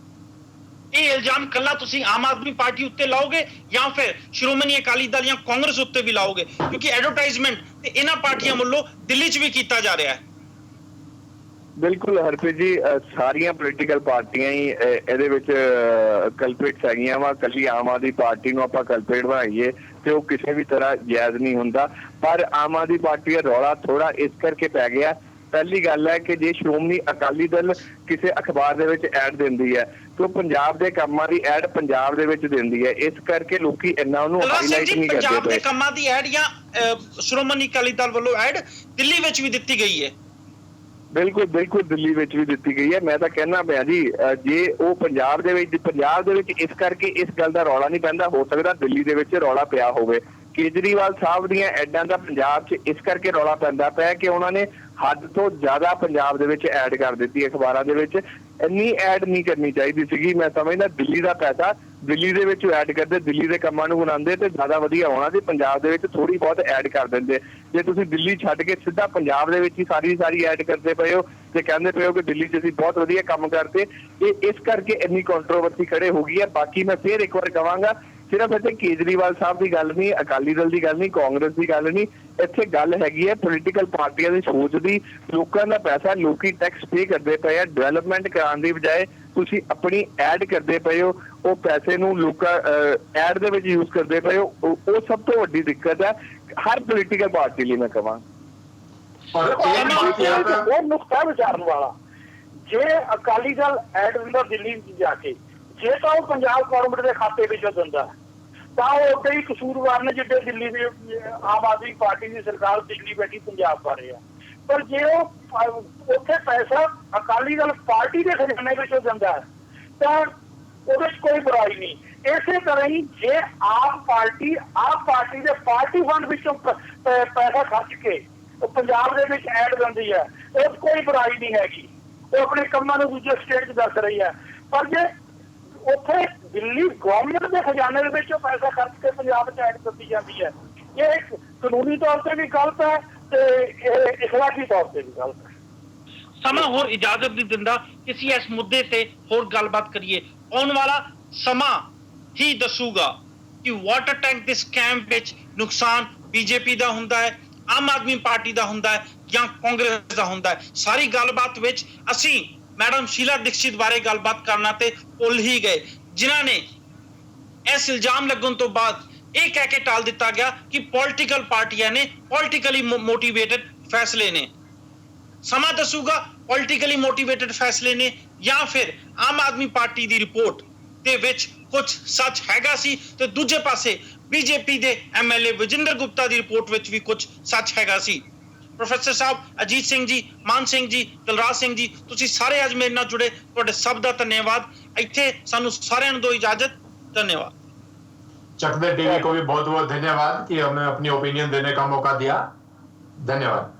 ਇਹ ਇਲਜ਼ਾਮ ਕੱਲਾ ਤੁਸੀਂ ਆਮ ਆਦਮੀ ਪਾਰਟੀ ਉੱਤੇ ਲਾਓਗੇ ਜਾਂ ਫਿਰ ਸ਼੍ਰੋਮਣੀ ਅਕਾਲੀ ਦਲ ਜਾਂ ਕਾਂਗਰਸ ਉੱਤੇ ਵੀ ਲਾਓਗੇ? ਕਿਉਂਕਿ ਐਡਵਰਟਾਈਜ਼ਮੈਂਟ ਤੇ ਇਹਨਾਂ ਪਾਰਟੀਆਂ ਵੱਲੋਂ ਦਿੱਲੀ 'ਚ ਵੀ ਕੀਤਾ ਜਾ ਰਿਹਾ ਹੈ। ਬਿਲਕੁਲ ਹਰਪ੍ਰੀਤ ਜੀ, ਸਾਰੀਆਂ ਪੋਲੀਟੀਕਲ ਪਾਰਟੀਆਂ ਹੀ ਇਹਦੇ ਵਿੱਚ ਕਲਪਿਟਸ ਹੈਗੀਆਂ ਵਾ। ਕੱਲੀ ਆਮ ਆਦਮੀ ਪਾਰਟੀ ਨੂੰ ਆਪਾਂ ਕਲਪਿਟ ਬਣਾਈਏ ਤੇ ਉਹ ਕਿਸੇ ਵੀ ਤਰ੍ਹਾਂ ਜਾਇਜ਼ ਨਹੀਂ ਹੁੰਦਾ। ਪਰ ਆਮ ਆਦਮੀ ਪਾਰਟੀ ਦਾ ਰੌਲਾ ਥੋੜਾ ਇਸ ਕਰਕੇ ਪੈ ਗਿਆ। ਪਹਿਲੀ ਗੱਲ ਹੈ ਕਿ ਜੇ ਸ਼੍ਰੋਮਣੀ ਅਕਾਲੀ ਦਲ ਕਿਸੇ ਅਖਬਾਰ ਦੇ ਵਿੱਚ ਐਡ ਦਿੰਦੀ ਹੈ ਤਾਂ ਪੰਜਾਬ ਦੇ ਕੰਮਾਂ ਦੀ ਐਡ ਪੰਜਾਬ ਦੇ ਵਿੱਚ ਦਿੰਦੀ ਹੈ, ਇਸ ਕਰਕੇ ਲੋਕੀ ਇੰਨਾ ਉਹਨੂੰ ਹਾਈਲਾਈਟ ਨਹੀਂ ਕਰਦੇ ਪੰਜਾਬ ਦੇ ਪਏ। ਕੰਮਾਂ ਦੀ ਐਡ ਜਾਂ ਸ਼੍ਰੋਮਣੀ ਅਕਾਲੀ ਦਲ ਵੱਲੋਂ ਐਡ ਦਿੱਲੀ ਵਿੱਚ ਵੀ ਦਿੱਤੀ ਗਈ ਹੈ। ਬਿਲਕੁਲ ਬਿਲਕੁਲ, ਦਿੱਲੀ ਵਿੱਚ ਵੀ ਦਿੱਤੀ ਗਈ ਹੈ। ਮੈਂ ਤਾਂ ਕਹਿਣਾ ਪਿਆ ਜੀ, ਜੇ ਉਹ ਪੰਜਾਬ ਦੇ ਵਿੱਚ ਇਸ ਕਰਕੇ ਇਸ ਗੱਲ ਦਾ ਰੌਲਾ ਨਹੀਂ ਪੈਂਦਾ, ਹੋ ਸਕਦਾ ਦਿੱਲੀ ਦੇ ਵਿੱਚ ਰੌਲਾ ਪਿਆ ਹੋਵੇ। ਕੇਜਰੀਵਾਲ ਸਾਹਿਬ ਦੀਆਂ ਐਡਾਂ ਦਾ ਪੰਜਾਬ 'ਚ ਇਸ ਕਰਕੇ ਰੌਲਾ ਪੈਂਦਾ ਪਿਆ ਕਿ ਉਹਨਾਂ ਨੇ ਹੱਦ ਤੋਂ ਜ਼ਿਆਦਾ ਪੰਜਾਬ ਦੇ ਵਿੱਚ ਐਡ ਕਰ ਦਿੱਤੀ ਅਖਬਾਰਾਂ ਦੇ ਵਿੱਚ। ਇੰਨੀ ਐਡ ਨਹੀਂ ਕਰਨੀ ਚਾਹੀਦੀ ਸੀਗੀ। ਮੈਂ ਸਮਝਦਾ ਦਿੱਲੀ ਦਾ ਪੈਸਾ ਦਿੱਲੀ ਦੇ ਵਿੱਚ ਐਡ ਕਰਦੇ, ਦਿੱਲੀ ਦੇ ਕੰਮਾਂ ਨੂੰ ਬਣਾਉਂਦੇ ਤੇ ਜ਼ਿਆਦਾ ਵਧੀਆ ਹੋਣਾ ਸੀ। ਪੰਜਾਬ ਦੇ ਵਿੱਚ ਥੋੜੀ ਬਹੁਤ ਐਡ ਕਰ ਦਿੰਦੇ। ਜੇ ਤੁਸੀਂ ਦਿੱਲੀ ਛੱਡ ਕੇ ਸਿੱਧਾ ਪੰਜਾਬ ਦੇ ਵਿੱਚ ਹੀ ਸਾਰੀ ਐਡ ਕਰਦੇ ਪਏ ਹੋ ਤੇ ਕਹਿੰਦੇ ਪਏ ਹੋ ਕਿ ਦਿੱਲੀ 'ਚ ਅਸੀਂ ਬਹੁਤ ਵਧੀਆ ਕੰਮ ਕਰਦੇ, ਇਹ ਇਸ ਕਰਕੇ ਇੰਨੀ ਕੰਟਰੋਵਰਸੀ ਖੜੇ ਹੋ ਗਈ ਹੈ। ਬਾਕੀ ਮੈਂ ਫੇਰ ਇੱਕ ਵਾਰ ਕਹਾਂਗਾ, ਸਿਰਫ ਇੱਥੇ ਕੇਜਰੀਵਾਲ ਸਾਹਿਬ ਦੀ ਗੱਲ ਨਹੀਂ, ਅਕਾਲੀ ਦਲ ਦੀ ਗੱਲ ਨਹੀਂ, ਕਾਂਗਰਸ ਦੀ ਗੱਲ ਨਹੀਂ, ਇੱਥੇ ਗੱਲ ਹੈਗੀ ਹੈ ਪੋਲੀਟੀਕਲ ਪਾਰਟੀਆਂ ਦੀ ਸੋਚ ਦੀ। ਲੋਕਾਂ ਦਾ ਪੈਸਾ ਲੋਕੀ ਟੈਕਸ ਪੇ ਕਰਦੇ ਪਏ ਆ, ਡਿਵੈਲਪਮੈਂਟ ਕਰਾਉਣ ਦੀ ਬਜਾਏ ਤੁਸੀਂ ਆਪਣੀ ਐਡ ਕਰਦੇ ਪਏ ਹੋ। ਉਹ ਪੈਸੇ ਨੂੰ ਲੋਕਾਂ ਐਡ ਦੇ ਵਿੱਚ ਯੂਜ਼ ਕਰਦੇ ਪਏ ਹੋ। ਉਹ ਸਭ ਤੋਂ ਵੱਡੀ ਦਿੱਕਤ ਹੈ ਹਰ ਪੋਲੀਟੀਕਲ ਪਾਰਟੀ ਲਈ, ਮੈਂ ਕਹਾਂ। ਉਹ ਨੁਕਤਾ ਵਿਚਾਰਨ ਵਾਲਾ, ਜੇ ਅਕਾਲੀ ਦਲ ਐਡ ਦਿੰਦਾ ਦਿੱਲੀ ਜਾ ਕੇ, ਜੇ ਤਾਂ ਉਹ ਪੰਜਾਬ ਗੌਰਮੈਂਟ ਦੇ ਖਾਤੇ ਵਿੱਚ ਦਿੰਦਾ ਤਾਂ ਉਹ ਉੱਥੇ ਹੀ ਕਸੂਰਵਾਰ ਨੇ ਜਿੱਡੇ ਦਿੱਲੀ ਦੇ ਆਮ ਆਦਮੀ ਪਾਰਟੀ ਦੀ ਸਰਕਾਰ ਦਿੱਲੀ ਬੈਠੀ ਪੰਜਾਬ ਬਾਰੇ ਆ। ਪਰ ਜੇ ਉਹ ਉੱਥੇ ਪੈਸਾ ਅਕਾਲੀ ਦਲ ਪਾਰਟੀ ਦੇ ਖਜ਼ਾਨੇ ਵਿੱਚੋਂ ਦਿੰਦਾ ਤਾਂ ਉਹਦੇ 'ਚ ਕੋਈ ਬੁਰਾਈ ਨਹੀਂ। ਇਸੇ ਤਰ੍ਹਾਂ ਹੀ ਜੇ ਆਮ ਪਾਰਟੀ ਦੇ ਪਾਰਟੀ ਫੰਡ ਵਿੱਚੋਂ ਪੈਸਾ ਖਰਚ ਕੇ ਉਹ ਪੰਜਾਬ ਦੇ ਵਿੱਚ ਐਡ ਦਿੰਦੀ ਹੈ, ਉਹ 'ਚ ਕੋਈ ਬੁਰਾਈ ਨਹੀਂ ਹੈਗੀ। ਉਹ ਆਪਣੇ ਕੰਮਾਂ ਨੂੰ ਦੂਜੇ ਸਟੇਟ 'ਚ ਦੱਸ ਰਹੀ ਹੈ। ਪਰ ਜੇ ਉੱਥੇ ਦਿੱਲੀ ਗਵਰਨਮੈਂਟ ਦੇ ਖਜ਼ਾਨੇ ਦੇ ਵਿੱਚ ਉਹ ਪੈਸਾ ਖਰਚ ਕੇ ਪੰਜਾਬ 'ਚ ਐਡ ਦਿੱਤੀ ਜਾਂਦੀ ਹੈ, ਇਹ ਕਾਨੂੰਨੀ ਤੌਰ ਤੇ ਵੀ ਗਲਤ ਹੈ ਤੇ ਇਹ ਇਖਲਾਕੀ ਤੌਰ ਤੇ ਵੀ ਗਲਤ ਹੈ। ਸਮਾਂ ਹੋਰ ਇਜਾਜ਼ਤ ਨਹੀਂ ਦਿੰਦਾ ਕਿ ਅਸੀਂ ਇਸ ਮੁੱਦੇ ਤੇ ਹੋਰ ਗੱਲਬਾਤ ਕਰੀਏ। ਆਉਣ ਵਾਲਾ ਸਮਾਂ ਹੀ ਦੱਸੂਗਾ ਕਿ ਵਾਟਰ ਟੈਂਕ ਦੇ ਸਕੈਮ ਵਿੱਚ ਨੁਕਸਾਨ ਬੀਜੇਪੀ ਦਾ ਹੁੰਦਾ ਹੈ, ਆਮ ਆਦਮੀ ਪਾਰਟੀ ਦਾ ਹੁੰਦਾ ਹੈ ਜਾਂ ਕਾਂਗਰਸ ਦਾ ਹੁੰਦਾ ਹੈ। ਸਾਰੀ ਗੱਲਬਾਤ ਵਿੱਚ ਅਸੀਂ ਮੈਡਮ ਸ਼ੀਲਾ ਦੀਕਸ਼ਿਤ ਬਾਰੇ ਗੱਲਬਾਤ ਕਰਨਾ ਤੇ ਭੁੱਲ ਹੀ ਗਏ, ਜਿਨ੍ਹਾਂ ਨੇ ਇਸ ਇਲਜ਼ਾਮ ਲੱਗਣ ਤੋਂ ਬਾਅਦ ਇਹ ਕਹਿ ਕੇ ਟਾਲ ਦਿੱਤਾ ਗਿਆ ਕਿ ਪੋਲੀਟੀਕਲ ਪਾਰਟੀਆਂ ਨੇ ਪੋਲੀਟੀਕਲੀ ਮੋਟੀਵੇਟਡ ਫੈਸਲੇ ਨੇ। ਸਮਾਂ ਦੱਸੂਗਾ ਪੋਲੀਟੀਕਲੀ ਮੋਟੀਵੇਟਡ ਫੈਸਲੇ ਨੇ ਜਾਂ ਫਿਰ ਆਮ ਆਦਮੀ ਪਾਰਟੀ ਦੀ ਰਿਪੋਰਟ ਦੇ ਵਿੱਚ ਕੁਝ ਸੱਚ ਹੈਗਾ ਸੀ ਤੇ ਦੂਜੇ ਪਾਸੇ ਬੀਜੇਪੀ ਦੇ ਐਮਐਲਏ ਵਿਜਿੰਦਰ ਗੁਪਤਾ ਦੀ ਰਿਪੋਰਟ ਵਿੱਚ ਵੀ ਕੁਝ ਸੱਚ ਹੈਗਾ ਸੀ। ਪ੍ਰੋਫੈਸਰ ਸਾਹਿਬ, ਅਜੀਤ ਸਿੰਘ ਜੀ, ਮਾਨ ਸਿੰਘ ਜੀ, ਦਿਲਰਾਜ ਸਿੰਘ ਜੀ, ਤੁਸੀਂ ਸਾਰੇ ਅੱਜ ਮੇਰੇ ਨਾਲ ਜੁੜੇ, ਤੁਹਾਡੇ ਸਭ ਦਾ ਧੰਨਵਾਦ। ਇੱਥੇ ਸਾਨੂੰ ਸਾਰਿਆਂ ਨੂੰ ਦਿਓ इजाजत। धन्यवाद। चकदे टीवी को भी बहुत बहुत धन्यवाद कि हमें अपनी ओपिनियन देने का मौका दिया। धन्यवाद।